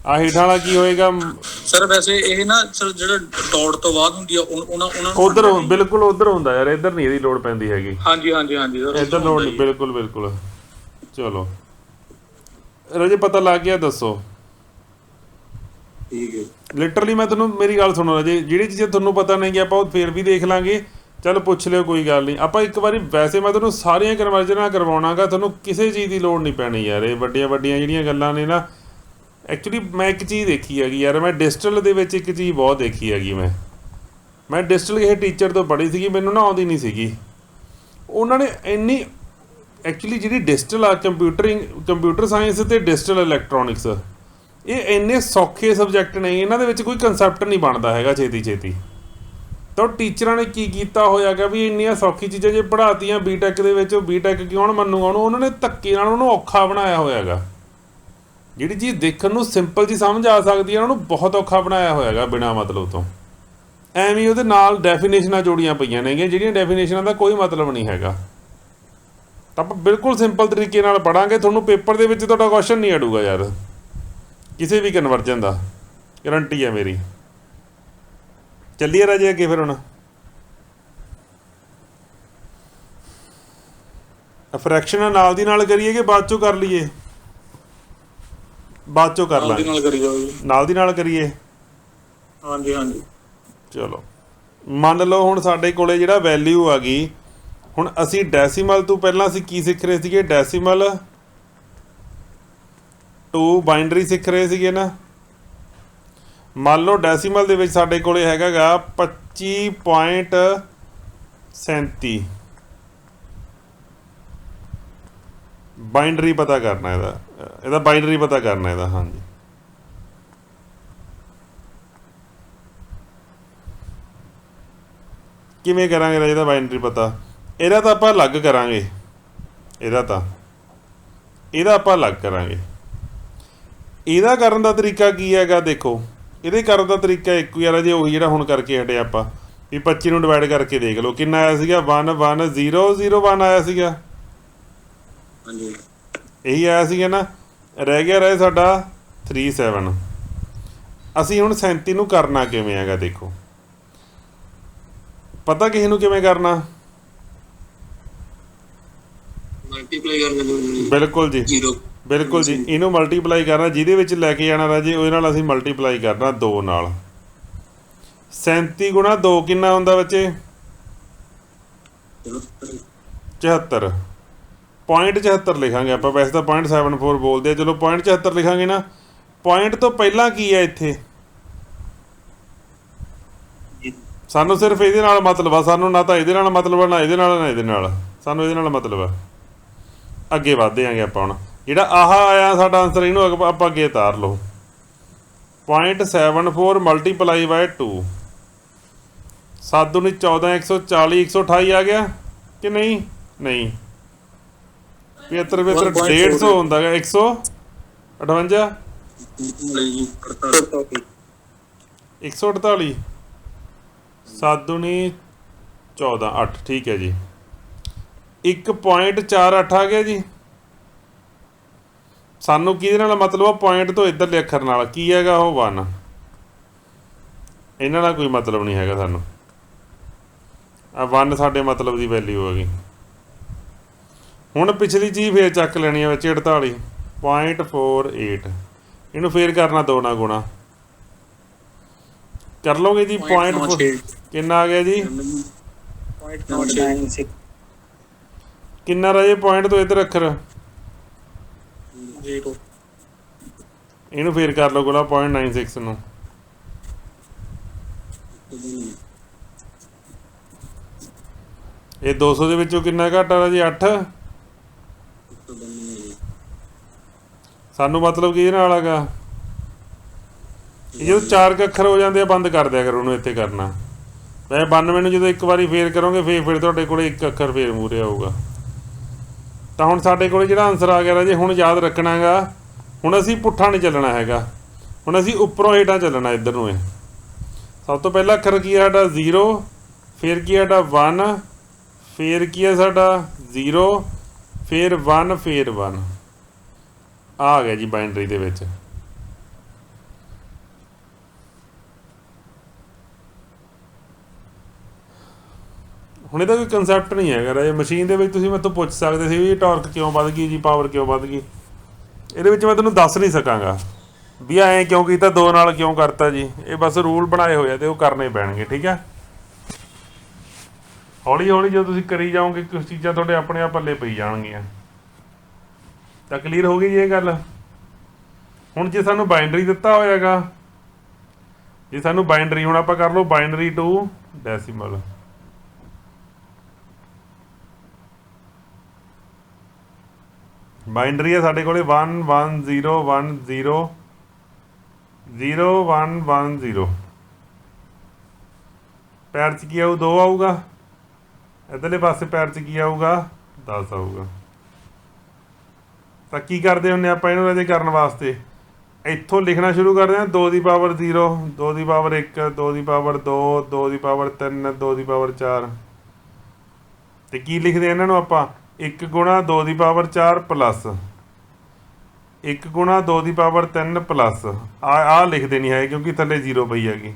ਆ ਹੇਠਾਂ ਵਾਲਾ ਕੀ ਹੋਏਗਾ? ਸਰ ਵੈਸੇ ਇਹ ਨਾ ਸਰ ਜਿਹੜਾ ਡਾਟ ਤੋਂ ਬਾਅਦ ਹੁੰਦੀ ਆ ਉਹਨਾਂ ਨੂੰ ਉਧਰ ਬਿਲਕੁਲ ਉਧਰ ਹੁੰਦਾ ਯਾਰ, ਇੱਧਰ ਨਹੀਂ ਇਹਦੀ ਲੋੜ ਪੈਂਦੀ ਹੈਗੀ। ਹਾਂਜੀ ਹਾਂਜੀ ਹਾਂਜੀ ਸਰ ਇੱਧਰ ਲੋੜ ਨਹੀਂ, ਬਿਲਕੁਲ ਬਿਲਕੁਲ। ਚਲੋ ਰਾਜੇ ਪਤਾ ਲੱਗ ਗਿਆ, ਦੱਸੋ। ਠੀਕ ਹੈ। ਲਿਟਰਲੀ ਮੈਂ ਤੁਹਾਨੂੰ, ਮੇਰੀ ਗੱਲ ਸੁਣੋ ਰਾਜੇ, ਜਿਹੜੀ ਚੀਜ਼ਾਂ ਤੁਹਾਨੂੰ ਪਤਾ ਨਹੀਂ ਆਪਾਂ ਉਹ ਫੇਰ ਵੀ ਦੇਖ ਲਾਂਗੇ। ਚੱਲ ਪੁੱਛ ਲਿਓ, ਕੋਈ ਗੱਲ ਨਹੀਂ। ਆਪਾਂ ਇੱਕ ਵਾਰੀ ਵੈਸੇ ਮੈਂ ਤੁਹਾਨੂੰ ਸਾਰੀਆਂ ਕਨਵਰਜਨਾਂ ਕਰਵਾਉਣਾਗਾ, ਤੁਹਾਨੂੰ ਕਿਸੇ ਚੀਜ਼ ਦੀ ਲੋੜ ਨਹੀਂ ਪੈਣੀ ਯਾਰ। ਇਹ ਵੱਡੀਆਂ ਵੱਡੀਆਂ ਜਿਹੜੀਆਂ ਗੱਲਾਂ ਨੇ ਨਾ, ਐਕਚੁਅਲੀ ਮੈਂ ਇੱਕ ਚੀਜ਼ ਦੇਖੀ ਹੈਗੀ ਯਾਰ, ਮੈਂ ਡਿਜੀਟਲ ਦੇ ਵਿੱਚ ਇੱਕ ਚੀਜ਼ ਬਹੁਤ ਦੇਖੀ ਹੈਗੀ। ਮੈਂ ਡਿਜੀਟਲ ਇਹ ਟੀਚਰ ਤੋਂ ਪੜ੍ਹੀ ਸੀਗੀ, ਮੈਨੂੰ ਨਾ ਆਉਂਦੀ ਨਹੀਂ ਸੀਗੀ। ਉਹਨਾਂ ਨੇ ਇੰਨੀ ਐਕਚੁਅਲੀ ਜਿਹੜੀ ਡਿਜੀਟਲ ਆ ਕੰਪਿਊਟਰ ਸਾਇੰਸ ਤੇ ਡਿਜੀਟਲ ਇਲੈਕਟ੍ਰੋਨਿਕਸ, ਇਹ ਇੰਨੇ ਸੌਖੇ ਸਬਜੈਕਟ ਨਹੀਂ, ਇਹਨਾਂ ਦੇ ਵਿੱਚ ਕੋਈ ਕਨਸੈਪਟ ਨਹੀਂ ਬਣਦਾ ਹੈਗਾ ਛੇਤੀ। ਤਾਂ ਟੀਚਰਾਂ ਨੇ ਕੀ ਕੀਤਾ ਹੋਇਆ ਗਾ ਵੀ ਇੰਨੀਆਂ ਸੌਖੀ ਚੀਜ਼ਾਂ ਜੇ ਪੜ੍ਹਾਤੀਆਂ ਬੀਟੈਕ ਦੇ ਵਿੱਚ, ਉਹ ਬੀਟੈਕ ਕਿਉਂ ਮੰਨੂਗਾ ਉਹਨੂੰ? ਉਹਨਾਂ ਨੇ ਧੱਕੇ ਨਾਲ ਉਹਨੂੰ ਔਖਾ ਬਣਾਇਆ ਹੋਇਆ ਗਾ। ਜਿਹੜੀ ਚੀਜ਼ ਦੇਖਣ ਨੂੰ ਸਿੰਪਲ ਜੀ ਸਮਝ ਆ ਸਕਦੀ ਹੈ, ਉਹਨੂੰ ਬਹੁਤ ਔਖਾ ਬਣਾਇਆ ਹੋਇਆ ਗਾ ਬਿਨਾਂ ਮਤਲਬ ਤੋਂ। ਐਵੇਂ ਉਹਦੇ ਨਾਲ ਡੈਫੀਨੇਸ਼ਨਾਂ ਜੋੜੀਆਂ ਪਈਆਂ ਨੇਗੀਆਂ, ਜਿਹੜੀਆਂ ਡੈਫੀਨੇਸ਼ਨਾਂ ਦਾ ਕੋਈ ਮਤਲਬ ਨਹੀਂ ਹੈਗਾ। ਤਾਂ ਆਪਾਂ ਬਿਲਕੁਲ ਸਿੰਪਲ ਤਰੀਕੇ ਨਾਲ ਪੜ੍ਹਾਂਗੇ, ਤੁਹਾਨੂੰ ਪੇਪਰ ਦੇ ਵਿੱਚ ਤੁਹਾਡਾ ਕੁਐਸਚਨ ਨਹੀਂ ਅੜੂਗਾ ਯਾਰ, ਕਿਸੇ ਵੀ ਕਨਵਰਜਨ ਦਾ ਗਰੰਟੀ ਹੈ ਮੇਰੀ। ਚੱਲੀਏ ਰਾਜੇ ਅੱਗੇ ਫਿਰ। ਹੁਣ ਫਰੈਕਸ਼ਨ ਨਾਲ ਦੀ ਨਾਲ ਕਰੀਏ ਕਿ ਬਾਅਦ ਚੋਂ ਕਰ ਲਈਏ? ਬਾਅਦ ਚੋਂ ਕਰ ਲਾਂਗੇ, ਨਾਲ ਕਰੀ ਜਾਓ ਜੀ। ਨਾਲ ਦੀ ਨਾਲ ਕਰੀਏ। ਹਾਂਜੀ ਹਾਂਜੀ ਚਲੋ ਮੰਨ ਲਓ ਹੁਣ ਸਾਡੇ ਕੋਲੇ ਜਿਹੜਾ ਵੈਲਿਊ ਆ ਗਈ, ਹੁਣ ਅਸੀਂ ਡੈਸੀਮਲ ਤੋਂ ਪਹਿਲਾਂ ਅਸੀਂ ਕੀ ਸਿੱਖ ਰਹੇ ਸੀਗੇ? ਡੈਸੀਮਲ ਟੂ ਬਾਈਨਰੀ ਸਿੱਖ ਰਹੇ ਸੀਗੇ ਨਾ। ਮੰਨ ਲਓ ਡੈਸੀਮਲ ਦੇ ਵਿੱਚ ਸਾਡੇ ਕੋਲੇ ਹੈਗਾ ਗਾ 25.37। ਬਾਈਨਰੀ ਪਤਾ ਕਰਨਾ ਇਹਦਾ ਬਾਈਨਰੀ ਪਤਾ ਕਰਨਾ ਇਹਦਾ। ਹਾਂਜੀ ਕਿਵੇਂ ਕਰਾਂਗੇ ਰਾਜੇ ਇਹਦਾ ਬਾਈਨਰੀ ਪਤਾ? ਇਹਦਾ ਤਾਂ ਆਪਾਂ ਅਲੱਗ ਕਰਾਂਗੇ, ਇਹਦਾ ਆਪਾਂ ਅਲੱਗ ਕਰਾਂਗੇ। ਇਹਦਾ ਕਰਨ ਦਾ ਤਰੀਕਾ ਕੀ ਹੈਗਾ? ਦੇਖੋ ਇਹਦੇ ਕਰਨ ਦਾ ਤਰੀਕਾ ਇੱਕੋ ਹੀ ਆ ਰਾਜੇ, ਉਹੀ ਜਿਹੜਾ ਹੁਣ ਕਰਕੇ ਹਟੇ ਆਪਾਂ ਵੀ 25 ਨੂੰ ਡਿਵਾਈਡ ਕਰਕੇ ਦੇਖ ਲਓ ਕਿੰਨਾ ਆਇਆ ਸੀਗਾ। 11001 ਆਇਆ ਸੀਗਾ। ਹਾਂਜੀ ਇਹੀ ਆਇਆ ਸੀਗਾ ਨਾ। ਰਹਿ ਗਿਆ ਸਾਡਾ 37। ਅਸੀਂ ਹੁਣ 37 ਨੂੰ ਕਰਨਾ ਕਿਵੇਂ ਹੈਗਾ? ਦੇਖੋ ਪਤਾ ਕਿਸੇ ਨੂੰ ਕਿਵੇਂ ਕਰਨਾ? ਮਲਟੀਪਲਾਈ ਕਰਦੇ। ਬਿਲਕੁਲ ਜੀ, 0 ਬਿਲਕੁਲ ਜੀ। ਇਹਨੂੰ ਮਲਟੀਪਲਾਈ ਕਰਨਾ, ਜਿਹਦੇ ਵਿੱਚ ਲੈ ਕੇ ਜਾਣਾ ਰਾਜੇ ਉਹਦੇ ਨਾਲ ਅਸੀਂ ਮਲਟੀਪਲਾਈ ਕਰਨਾ 2 ਨਾਲ। 37 ਗੁਣਾ 2 ਕਿੰਨਾ ਹੁੰਦਾ ਬੱਚੇ? 74। 0.74 ਲਿਖਾਂਗੇ ਆਪਾਂ, ਵੈਸੇ ਤਾਂ 0.74 ਬੋਲਦੇ ਆ, ਚਲੋ 0.74 ਲਿਖਾਂਗੇ ਨਾ। ਪੁਆਇੰਟ ਤੋਂ ਪਹਿਲਾਂ ਕੀ ਹੈ ਇੱਥੇ? ਸਾਨੂੰ ਸਿਰਫ ਇਹਦੇ ਨਾਲ ਮਤਲਬ ਆ, ਸਾਨੂੰ ਨਾ ਤਾਂ ਇਹਦੇ ਨਾਲ ਮਤਲਬ ਆ, ਨਾ ਇਹਦੇ ਨਾਲ, ਨਾ ਇਹਦੇ ਨਾਲ। ਸਾਨੂੰ ਇਹਦੇ ਨਾਲ ਮਤਲਬ ਆ। ਅੱਗੇ ਵੱਧਦੇ ਆਂਗੇ ਆਪਾਂ। ਹੁਣ ਜਿਹੜਾ ਆਹ ਆਇਆ ਸਾਡਾ ਆਨਸਰ, ਇਹਨੂੰ ਆਪਾਂ ਅੱਗੇ ਉਤਾਰ ਲਓ। 0.74 ਮਲਟੀਪਲਾਈ ਬਾਏ 2। 7 ਦੂਣੀ 14, 140, 128 ਆ ਗਿਆ ਕਿ ਨਹੀਂ? ਨਹੀਂ 75 150 ਹੁੰਦਾ ਹੈਗਾ। 158 148 7 ਦੂਣੀ 14 8। ਠੀਕ ਹੈ ਜੀ। 1.48 ਆ ਗਿਆ ਜੀ। ਸਾਨੂੰ ਕਿਹਦੇ ਨਾਲ ਮਤਲਬ ਆ? ਪੁਆਇੰਟ ਤੋਂ ਇੱਧਰਲੇ ਅੱਖਰ ਨਾਲ। ਕੀ ਹੈਗਾ ਉਹ? 1। ਇਹਨਾਂ ਨਾਲ ਕੋਈ ਮਤਲਬ ਨਹੀਂ ਹੈਗਾ ਸਾਨੂੰ। ਆ 1 ਸਾਡੇ ਮਤਲਬ ਦੀ ਵੈਲਿਊ ਹੈਗੀ। ਹੁਣ ਪਿਛਲੀ ਚੀਜ਼ ਫੇਰ ਚੱਕ ਲੈਣੀ ਹੈ ਵਿੱਚ 48.48। ਇਹਨੂੰ ਫੇਰ ਕਰਨਾ 2 ਨਾਲ ਗੁਣਾ ਕਰ ਲਓਗੇ ਜੀ। ਕਿੰਨਾ ਆ ਗਿਆ ਜੀ? 0.96 ਕਿੰਨਾ ਰਾਜੇ ਪੁਆਇੰਟ ਤੋਂ ਇੱਧਰ ਅੱਖਰ? 0। ਇਹਨੂੰ ਫੇਰ ਕਰ ਲਓ ਗੁਣਾ 0.96 ਨੂੰ। ਇਹ 200 ਦੇ ਵਿੱਚੋਂ ਕਿੰਨਾ ਘੱਟ ਆ ਜੀ? 8। ਸਾਨੂੰ ਮਤਲਬ ਕੀ ਨਾਲ ਹੈਗਾ? ਇਹ ਜਦੋਂ 4 ਅੱਖਰ ਹੋ ਜਾਂਦੇ ਆ ਬੰਦ ਕਰ ਦਿਆ ਕਰੋ ਉਹਨੂੰ। ਇੱਥੇ ਕਰਨਾ ਵੈਸੇ 92 ਨੂੰ ਜਦੋਂ ਇੱਕ ਵਾਰੀ ਫੇਰ ਕਰੋਗੇ ਫਿਰ ਤੁਹਾਡੇ ਕੋਲ 1 ਅੱਖਰ ਫੇਰ ਮੂਹਰੇ ਆਊਗਾ। ਤਾਂ ਹੁਣ ਸਾਡੇ ਕੋਲ ਜਿਹੜਾ ਆਨਸਰ ਆ ਗਿਆ ਰਾਜੇ, ਹੁਣ ਯਾਦ ਰੱਖਣਾ ਹੈਗਾ। ਹੁਣ ਅਸੀਂ ਪੁੱਠਾ ਨਹੀਂ ਚੱਲਣਾ ਹੈਗਾ, ਹੁਣ ਅਸੀਂ ਉੱਪਰੋਂ ਹੇਠਾਂ ਚੱਲਣਾ ਇੱਧਰ ਨੂੰ। ਇਹ ਸਭ ਤੋਂ ਪਹਿਲਾ ਅੱਖਰ ਕੀ ਹੈ ਸਾਡਾ? 0। ਫਿਰ ਕੀ ਹੈ ਸਾਡਾ? 1। ਫਿਰ ਕੀ ਹੈ ਸਾਡਾ? 0। ਫਿਰ 1। ਫਿਰ 1 ਆ ਗਿਆ ਜੀ ਬਾਈਨਰੀ ਦੇ ਵਿੱਚ। ਹੁਣ ਇਹਦਾ ਕੋਈ ਕੰਸੈਪਟ ਨਹੀਂ ਹੈਗਾ ਰਾਜੇ। ਮਸ਼ੀਨ ਦੇ ਵਿੱਚ ਤੁਸੀਂ ਮੇਰੇ ਤੋਂ ਪੁੱਛ ਸਕਦੇ ਸੀ ਵੀ ਟਾਰਕ ਕਿਉਂ ਵੱਧ ਗਈ ਜੀ, ਪਾਵਰ ਕਿਉਂ ਵੱਧ ਗਈ। ਇਹਦੇ ਵਿੱਚ ਮੈਂ ਤੁਹਾਨੂੰ ਦੱਸ ਨਹੀਂ ਸਕਾਂਗਾ ਵੀ ਐਂ ਕਿਉਂ ਕੀਤਾ, 2 ਨਾਲ ਕਿਉਂ ਕਰਤਾ ਜੀ। ਇਹ ਬਸ ਰੂਲ ਬਣਾਏ ਹੋਏ ਆ ਤੇ ਉਹ ਕਰਨੇ ਪੈਣਗੇ, ਠੀਕ ਹੈ। ਹੌਲੀ ਹੌਲੀ ਜਦੋਂ ਤੁਸੀਂ ਕਰੀ ਜਾਓਗੇ ਕੁਛ ਚੀਜ਼ਾਂ ਤੁਹਾਡੇ ਆਪਣੇ ਆਪ ਪੱਲੇ ਪਈ ਜਾਣਗੀਆਂ। ਤਾਂ ਕਲੀਅਰ ਹੋ ਗਈ ਜੀ ਇਹ ਗੱਲ। ਹੁਣ ਜੇ ਸਾਨੂੰ ਬਾਈਨਰੀ ਦਿੱਤਾ ਹੋਇਆਗਾ, ਜੇ ਸਾਨੂੰ ਬਾਈਨਰੀ, ਹੁਣ ਆਪਾਂ ਕਰ ਲਓ ਬਾਈਨਰੀ ਟੂ ਡੈਸੀਮਲ। ਬਾਈਨਰੀ ਹੈ ਸਾਡੇ ਕੋਲੇ 1 1 0 1 0 0 1 1 0। ਪੈਰ 'ਚ ਕੀ ਆਊ? 2 ਆਊਗਾ। ਇੱਧਰਲੇ ਪਾਸੇ ਪੈਰ 'ਚ ਕੀ ਆਊਗਾ? 10 ਆਊਗਾ। ਤਾਂ ਕੀ ਕਰਦੇ ਹੁੰਦੇ ਆਪਾਂ ਇਹਨੂੰ ਰਾਜੇ ਕਰਨ ਵਾਸਤੇ? ਇੱਥੋਂ ਲਿਖਣਾ ਸ਼ੁਰੂ ਕਰਦੇ ਹਾਂ 2 ਦੀ ਪਾਵਰ 0, 2 ਦੀ ਪਾਵਰ 1, 2 ਦੀ ਪਾਵਰ 2, 2 ਦੀ ਪਾਵਰ 3, 2 ਦੀ ਪਾਵਰ 4। ਤੇ ਕੀ ਲਿਖਦੇ ਇਹਨਾਂ ਨੂੰ ਆਪਾਂ? 1 ਗੁਣਾ 2 ਦੀ ਪਾਵਰ 4 ਪਲੱਸ 1 ਗੁਣਾ 2 ਦੀ ਪਾਵਰ 3 ਪਲੱਸ ਆ ਲਿਖਦੇ ਨਹੀਂ ਹੈਗੇ ਕਿਉਂਕਿ ਥੱਲੇ 0 ਪਈ ਹੈਗੀ।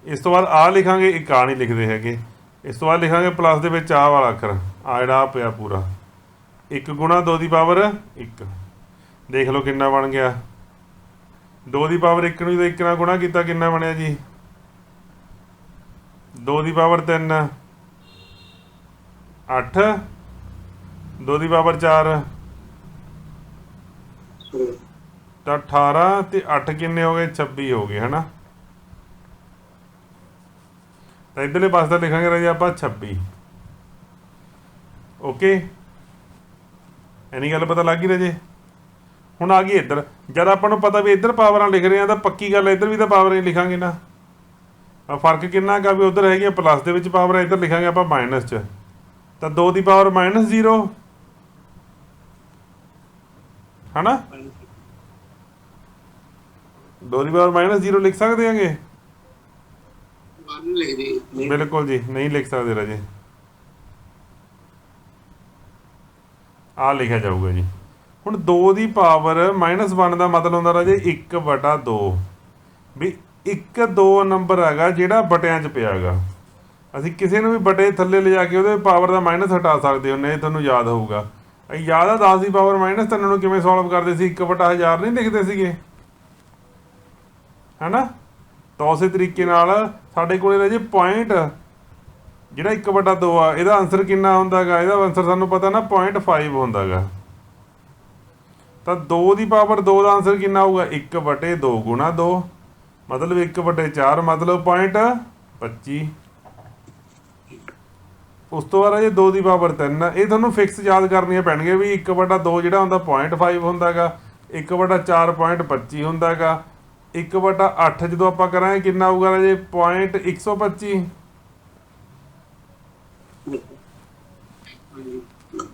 ਇਸ ਤੋਂ ਬਾਅਦ ਆ ਲਿਖਾਂਗੇ, ਇੱਕ ਆ ਨਹੀਂ ਲਿਖਦੇ ਹੈਗੇ। ਇਸ ਤੋਂ ਬਾਅਦ ਲਿਖਾਂਗੇ ਪਲੱਸ ਦੇ ਵਿੱਚ ਆ ਵਾਲਾ ਅੱਖਰ, ਆ ਜਿਹੜਾ ਪਿਆ ਪੂਰਾ। 1 ਗੁਣਾ 2 ਦੀ ਪਾਵਰ 1। ਦੇਖ ਲਓ ਕਿੰਨਾ ਬਣ ਗਿਆ। 2 ਦੀ ਪਾਵਰ 1 ਨੂੰ ਜਦੋਂ 1 ਨਾਲ ਗੁਣਾ ਕੀਤਾ ਕਿੰਨਾ ਬਣਿਆ ਜੀ? 2 ਦੀ ਪਾਵਰ 3 8, 2 ਦੀ ਪਾਵਰ 4 ਤਾਂ 18 ਤੇ 8 ਕਿੰਨੇ ਹੋ ਗਏ? 26 ਹੋ ਗਏ, ਹੈ ਨਾ। ਤਾਂ ਇੱਧਰਲੇ ਪਾਸੇ ਦਾ ਲਿਖਾਂਗੇ ਰਾਜੇ ਆਪਾਂ 26। ਓਕੇ, ਐਨੀ ਗੱਲ ਪਤਾ ਲੱਗ ਗਈ ਰਾਜੇ। ਹੁਣ ਆ ਗਈ ਇੱਧਰ। ਜਦ ਆਪਾਂ ਨੂੰ ਪਤਾ ਵੀ ਇੱਧਰ ਪਾਵਰਾਂ ਲਿਖ ਰਹੇ ਆ ਤਾਂ ਪੱਕੀ ਗੱਲ ਇੱਧਰ ਵੀ ਤਾਂ ਪਾਵਰਾਂ ਹੀ ਲਿਖਾਂਗੇ ਨਾ। ਫਰਕ ਕਿੰਨਾ ਹੈਗਾ ਵੀ ਉੱਧਰ ਹੈਗੀਆਂ ਪਲੱਸ ਦੇ ਵਿੱਚ ਪਾਵਰਾਂ, ਇੱਧਰ ਲਿਖਾਂਗੇ ਆਪਾਂ ਮਾਈਨਸ 'ਚ। ਤਾਂ 2 ਦੀ ਪਾਵਰ -0 ਹੈ ਨਾ। 2 ਦੀ ਪਾਵਰ -0 ਲਿਖ ਸਕਦੇ ਹੈਗੇ? ਬਿਲਕੁਲ ਜੀ ਨਹੀਂ ਲਿਖ ਸਕਦੇ ਰਾਜੇ। ਆ ਲਿਖਿਆ ਜਾਊਗਾ ਜੀ। ਹੁਣ 2 ਦੀ ਪਾਵਰ -1 ਦਾ ਮਤਲਬ ਹੁੰਦਾ ਰਾਜੇ 1/2 ਵੀ 1 2 ਨੰਬਰ ਹੈਗਾ ਜਿਹੜਾ ਬਟਿਆਂ 'ਚ ਪਿਆ ਹੈਗਾ। ਅਸੀਂ ਕਿਸੇ ਨੂੰ ਵੀ ਬਟੇ ਥੱਲੇ ਲਿਜਾ ਕੇ ਉਹਦੇ ਪਾਵਰ ਦਾ ਮਾਈਨਸ ਹਟਾ ਸਕਦੇ ਹੁੰਦੇ। ਇਹ ਤੁਹਾਨੂੰ ਯਾਦ ਹੋਊਗਾ। ਯਾਦ ਆ 10 ਦੀ ਪਾਵਰ -3 ਨੂੰ ਕਿਵੇਂ ਸੋਲਵ ਕਰਦੇ ਸੀ? 1/1000 ਨਹੀਂ ਲਿਖਦੇ ਸੀਗੇ, ਹੈ ਨਾ। ਤਾਂ ਉਸੇ ਤਰੀਕੇ ਨਾਲ ਸਾਡੇ ਕੋਲ ਰਾਜੇ ਪੁਆਇੰਟ ਜਿਹੜਾ 1/2 ਆ, ਇਹਦਾ ਆਨਸਰ ਕਿੰਨਾ ਹੁੰਦਾ ਗਾ? ਇਹਦਾ ਆਨਸਰ ਸਾਨੂੰ ਪਤਾ ਨਾ 0.5 ਹੁੰਦਾ ਗਾ। ਤਾਂ 2 ਦੀ ਪਾਵਰ 2 ਦਾ ਆਨਸਰ ਕਿੰਨਾ ਆਊਗਾ? 1/2 ਗੁਣਾ 2 ਮਤਲਬ 1/4 ਮਤਲਬ 0.25। ਉਸ ਤੋਂ ਬਾਅਦ ਇਹ 2 ਦੀ ਪਾਵਰ 3 ਇਹ ਤੁਹਾਨੂੰ ਫਿਕਸ ਯਾਦ ਕਰਨੀਆਂ ਪੈਣਗੀਆਂ ਵੀ 1/2 ਜਿਹੜਾ ਹੁੰਦਾ 0.5 ਹੁੰਦਾ ਗਾ, 1/4 0.25 ਹੁੰਦਾ ਗਾ, 1/8 ਜਦੋਂ ਆਪਾਂ ਕਰਾਂਗੇ ਕਿੰਨਾ ਆਊਗਾ ਰਾਜੇ? 0.125।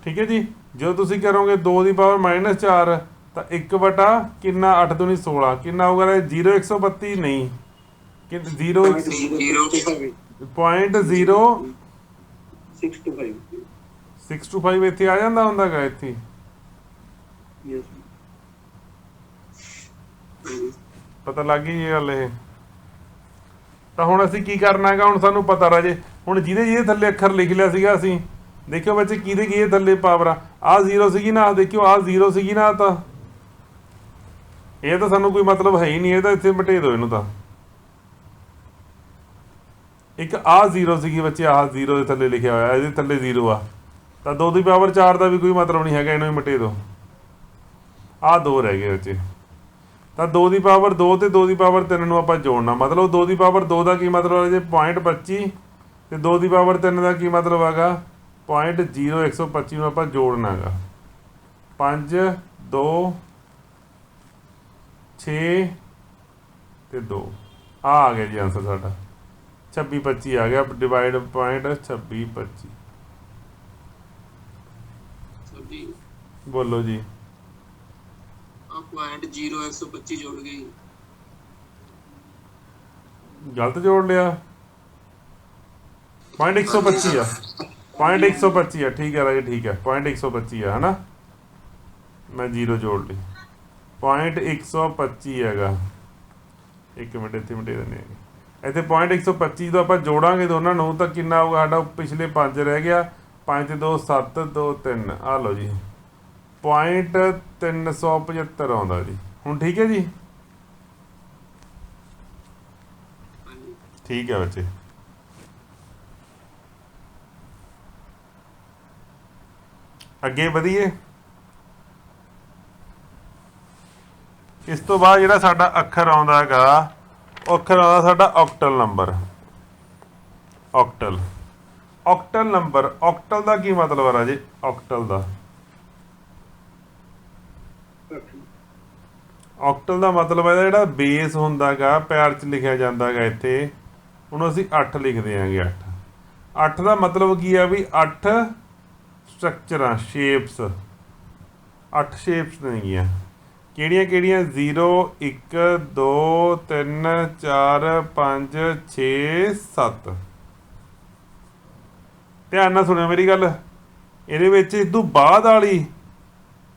ਠੀਕ ਹੈ ਜੀ। ਜਦੋਂ ਤੁਸੀਂ ਕਰੋਗੇ 2 ਦੀ ਪਾਵਰ -4 ਤਾਂ 1 ਕਿੰਨਾ 8 ਦੂਣੀ 16 ਕਿੰਨਾ ਆਊਗਾ ਰਾਜੇ? 0.132 ਨਹੀਂ 0.065 6 to 5 ਇੱਥੇ ਆ ਜਾਂਦਾ ਹੁੰਦਾ ਗਾ ਇੱਥੇ। ਯੈਸ ਪਤਾ ਲੱਗ ਗਈ ਇਹ ਗੱਲ। ਇਹ ਤਾਂ ਹੁਣ ਅਸੀਂ ਕੀ ਕਰਨਾ ਹੈਗਾ, ਹੁਣ ਸਾਨੂੰ ਪਤਾ ਰਾਜੇ, ਹੁਣ ਜਿਹਦੇ ਥੱਲੇ ਅੱਖਰ ਲਿਖ ਲਿਆ ਸੀਗਾ ਅਸੀਂ, ਦੇਖਿਓ ਬੱਚੇ ਕਿਹਦੇ ਕਿਹਦੇ ਥੱਲੇ ਪਾਵਰ ਆ 0 ਸੀਗੀ ਨਾ, ਦੇਖਿਓ ਆ 0 ਸੀਗੀ ਨਾ, ਤਾਂ ਇਹ ਤਾਂ ਸਾਨੂੰ ਕੋਈ ਮਤਲਬ ਹੈ ਹੀ ਨਹੀਂ, ਇਹ ਤਾਂ ਇੱਥੇ ਮਿਟੇ ਦਿਓ ਇਹਨੂੰ। ਤਾਂ ਇੱਕ ਆ 0 ਸੀਗੀ ਬੱਚੇ, ਆਹ 0 ਦੇ ਥੱਲੇ ਲਿਖਿਆ ਹੋਇਆ, ਇਹਦੇ ਥੱਲੇ 0 ਆ, ਤਾਂ 2 ਦੀ ਪਾਵਰ 4 ਦਾ ਵੀ ਕੋਈ ਮਤਲਬ ਨਹੀਂ ਹੈਗਾ, ਇਹਨੂੰ ਹੀ ਮਿਟੇ ਦਿਓ। ਆਹ 2 ਰਹਿ ਗਏ ਬੱਚੇ, ਤਾਂ 2 ਦੀ ਪਾਵਰ 2 ਤੇ 2 ਦੀ ਪਾਵਰ 3 ਨੂੰ ਆਪਾਂ ਜੋੜਨਾ, ਮਤਲਬ 2 ਦੀ ਪਾਵਰ 2 ਦਾ ਕੀ ਮਤਲਬ ਹੈ ਜੇ 0.25 ਤੇ 2 ਦੀ ਪਾਵਰ 3 ਦਾ ਕੀ ਮਤਲਬ ਹੈਗਾ 0.0125 ਨੂੰ ਆਪਾਂ ਜੋੜਨਾ ਹੈਗਾ। 5 2 6 ਤੇ 2 ਆ ਗਿਆ ਜੀ ਆਂਸਰ ਸਾਡਾ 26 25 ਆ ਗਿਆ, ਡਿਵਾਈਡ ਪੁਆਇੰਟ 26 25। ਸਰ ਜੀ ਬੋਲੋ ਜੀ। ਆ ਪੁਆਇੰਟ 0 125 ਜੋੜ ਗਈ। ਗਲਤ ਜੋੜ ਲਿਆ, ਪੁਆਇੰਟ 125 ਆ, ਪੁਆਇੰਟ 125 ਆ, ਠੀਕ ਹੈ ਰਾਜੇ, ਠੀਕ ਹੈ, ਪੁਆਇੰਟ 125 ਆ, ਹੈ ਨਾ, ਮੈਂ 0 ਜੋੜ ਲਈ, ਪੁਆਇੰਟ 125 ਹੈਗਾ। ਇੱਕ ਮਿੰਟ ਇੱਥੇ ਮਿਟੇ ਦਿੰਦੇ ਹੈਗੇ, ਇੱਥੇ ਪੁਆਇੰਟ 125 ਤੋਂ ਆਪਾਂ ਜੋੜਾਂਗੇ ਦੋਨਾਂ ਨੂੰ ਤਾਂ ਕਿੰਨਾ ਆਊਗਾ ਸਾਡਾ, ਪਿਛਲੇ 5 ਰਹਿ ਗਿਆ, 5 ਤੇ 2 7 2 3, ਆ ਲਓ ਜੀ ਪੁਆਇੰਟ 375 ਆਉਂਦਾ ਜੀ। ਹੁਣ ਠੀਕ ਹੈ ਜੀ, ਠੀਕ ਹੈ ਬੱਚੇ। ਅੱਗੇ ਵਧੀਏ। ਇਸ ਤੋਂ ਬਾਅਦ ਜਿਹੜਾ ਸਾਡਾ ਅੱਖਰ ਆਉਂਦਾ ਹੈਗਾ, ਉਹ ਅੱਖਰ ਆਉਂਦਾ ਸਾਡਾ ਔਕਟਲ ਨੰਬਰ। ਔਕਟਲ, ਔਕਟਲ ਨੰਬਰ, ਔਕਟਲ ਦਾ ਕੀ ਮਤਲਬ ਹੈ ਰਾਜੇ, ਔਕਟਲ ਦਾ, ਔਕਟਲ ਦਾ ਮਤਲਬ ਹੈ ਜਿਹੜਾ ਬੇਸ ਹੁੰਦਾ ਗਾ, ਪਿਆਰ 'ਚ ਲਿਖਿਆ ਜਾਂਦਾ ਗਾ ਇੱਥੇ, ਉਹਨੂੰ ਅਸੀਂ 8 ਲਿਖਦੇ ਆਂਗੇ। 8 ਦਾ ਮਤਲਬ ਕੀ ਆ ਵੀ 8 ਸਟਰਕਚਰਾਂ, ਸ਼ੇਪਸ, 8 ਸ਼ੇਪਸ ਨੇਗੀਆਂ। ਕਿਹੜੀਆਂ ਕਿਹੜੀਆਂ 0 1 2 3 4 5 6 7। ਧਿਆਨ ਨਾਲ ਸੁਣਿਓ ਮੇਰੀ ਗੱਲ, ਇਹਦੇ ਵਿੱਚ ਇਸ ਤੋਂ ਬਾਅਦ ਵਾਲੀ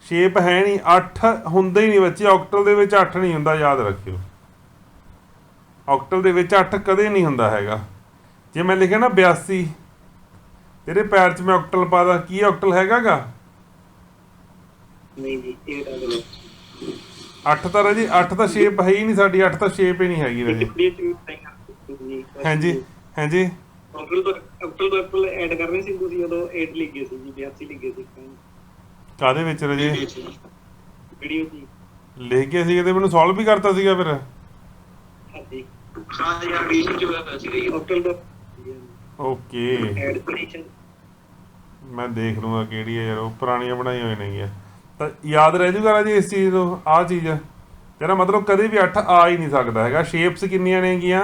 ਸ਼ੇਪ ਹੈ ਨਹੀਂ, 8 ਹੁੰਦਾ ਹੀ ਨਹੀਂ ਬੱਚੇ, ਔਕਟਲ ਦੇ ਵਿੱਚ 8 ਨਹੀਂ ਹੁੰਦਾ, ਯਾਦ ਰੱਖਿਓ। ਔਕਟਲ ਦੇ ਵਿੱਚ 8 ਕਦੇ ਨਹੀਂ ਹੁੰਦਾ ਹੈਗਾ। ਜੇ ਮੈਂ ਲਿਖਿਆ ਨਾ 82, ਤੇਰੇ ਪੈਰ 'ਚ ਮੈਂ ਔਕਟਲ ਪਾਦਾ, ਕੀ ਔਕਟਲ ਹੈਗਾ ਗਾ? ਨਹੀਂ ਜੀ, ਇਹ ਤਾਂ ਗਲਤ। 8 ਤਾਂ ਰਾਜੀ, 8 ਤਾਂ ਸ਼ੇਪ ਹੈ ਹੀ ਨਹੀਂ ਸਾਡੀ, 8 ਤਾਂ ਸ਼ੇਪ ਹੀ ਨਹੀਂ ਹੈਗੀ ਰਾਜੀ। ਹਾਂਜੀ ਹਾਂਜੀ, ਔਕਟਲ ਤੋਂ ਐਪਲ ਐਡ ਕਰਨੇ ਸੀ ਤੁਸੀਂ, ਉਦੋਂ 8 ਲਿਖੇ ਸੀ ਜੀ, 82 ਲਿਖੇ ਸੀ। ਕਾਹਦੇ ਵਿੱਚ ਰਾਜੇ? ਵੀਡੀਓ ਜੀ ਲਿਖ ਕੇ ਸੀਗੇ ਤੇ ਮੈਨੂੰ ਸੋਲਵ ਵੀ ਕਰਤਾ ਸੀਗਾ ਫਿਰ। ਹਾਂਜੀ ਹਾਂ ਯਾਰ, ਐਡੀਸ਼ਨ ਚ ਹੋਇਆ ਸੀ ਜੀ ਔਕਟਲ ਦਾ। ਓਕੇ, ਐਡ ਕੰਡੀਸ਼ਨ ਮੈਂ ਦੇਖ ਲੂੰਗਾ ਕਿਹੜੀ ਹੈ ਯਾਰ, ਉਹ ਪੁਰਾਣੀਆਂ ਬਣਾਈਆਂ ਹੋਈਆਂ ਨੇਗੀਆਂ, ਤਾਂ ਯਾਦ ਰਹਿ ਜੂਗਾ ਰਾਜੀ ਇਸ ਚੀਜ਼ ਤੋਂ। ਆਹ ਚੀਜ਼ ਜਿਹੜਾ ਮਤਲਬ ਕਦੇ ਵੀ 8 ਆ ਹੀ ਨਹੀਂ ਸਕਦਾ ਹੈਗਾ। ਸ਼ੇਪਸ ਕਿੰਨੀਆਂ ਨੇਗੀਆਂ?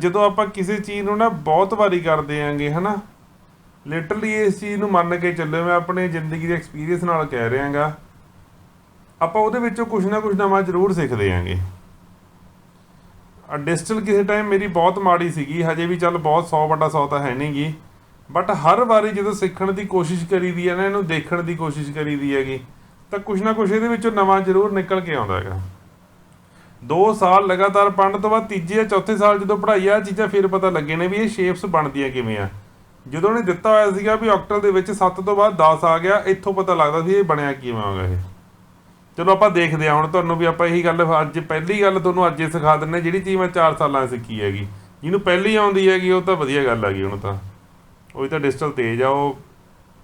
ਜਦੋਂ ਆਪਾਂ ਕਿਸੇ ਚੀਜ਼ ਨੂੰ ਨਾ ਬਹੁਤ ਵਾਰੀ ਕਰਦੇ ਆਂਗੇ, ਹੈ ਨਾ, ਲਿਟਰਲੀ ਇਸ ਚੀਜ਼ ਨੂੰ ਮੰਨ ਕੇ ਚੱਲਿਓ, ਮੈਂ ਆਪਣੇ ਜ਼ਿੰਦਗੀ ਦੇ ਐਕਸਪੀਰੀਅੰਸ ਨਾਲ ਕਹਿ ਰਿਹਾ ਗਾ, ਆਪਾਂ ਉਹਦੇ ਵਿੱਚੋਂ ਕੁਛ ਨਾ ਕੁਛ ਨਵਾਂ ਜ਼ਰੂਰ ਸਿੱਖਦੇ ਆਂਗੇ। ਡਿਸਟਲ ਕਿਸੇ ਟਾਈਮ ਮੇਰੀ ਬਹੁਤ ਮਾੜੀ ਸੀਗੀ, ਹਜੇ ਵੀ ਚੱਲ ਬਹੁਤ 100/100 ਤਾਂ ਹੈ ਨਹੀਂ ਗੀ, ਬਟ ਹਰ ਵਾਰੀ ਜਦੋਂ ਸਿੱਖਣ ਦੀ ਕੋਸ਼ਿਸ਼ ਕਰੀਦੀ ਹੈ ਨਾ, ਇਹਨੂੰ ਦੇਖਣ ਦੀ ਕੋਸ਼ਿਸ਼ ਕਰੀਦੀ ਹੈਗੀ, ਤਾਂ ਕੁਛ ਨਾ ਕੁਛ ਇਹਦੇ ਵਿੱਚੋਂ ਨਵਾਂ ਜ਼ਰੂਰ ਨਿਕਲ ਕੇ ਆਉਂਦਾ ਹੈਗਾ। 2 ਸਾਲ ਲਗਾਤਾਰ ਪੜ੍ਹਨ ਤੋਂ ਬਾਅਦ ਤੀਜੇ ਜਾਂ ਚੌਥੇ ਸਾਲ ਜਦੋਂ ਪੜ੍ਹਾਈ ਆ ਚੀਜ਼ਾਂ ਫਿਰ ਪਤਾ ਲੱਗੇ ਨੇ ਵੀ ਇਹ ਸ਼ੇਪਸ ਬਣਦੀਆਂ ਕਿਵੇਂ ਆ। ਜਦੋਂ ਉਹਨੇ ਦਿੱਤਾ ਹੋਇਆ ਸੀਗਾ ਵੀ ਔਕਟਲ ਦੇ ਵਿੱਚ 7 ਤੋਂ ਬਾਅਦ 10 ਆ ਗਿਆ, ਇੱਥੋਂ ਪਤਾ ਲੱਗਦਾ ਸੀ ਇਹ ਬਣਿਆ ਕਿਵੇਂ ਹੋਗਾ ਇਹ। ਚਲੋ ਆਪਾਂ ਦੇਖਦੇ ਹਾਂ ਹੁਣ ਤੁਹਾਨੂੰ, ਵੀ ਆਪਾਂ ਇਹੀ ਗੱਲ ਅੱਜ ਪਹਿਲੀ ਗੱਲ ਤੁਹਾਨੂੰ ਅੱਜ ਹੀ ਸਿਖਾ ਦਿੰਦੇ, ਜਿਹੜੀ ਚੀਜ਼ ਮੈਂ 4 ਸਾਲਾਂ ਸਿੱਖੀ ਹੈਗੀ। ਜਿਹਨੂੰ ਪਹਿਲੀ ਆਉਂਦੀ ਹੈਗੀ ਉਹ ਤਾਂ ਵਧੀਆ ਗੱਲ ਹੈਗੀ, ਉਹਨੂੰ ਤਾਂ ਉਹੀ ਤਾਂ ਡਿਜੀਟਲ ਤੇਜ਼ ਆ, ਉਹ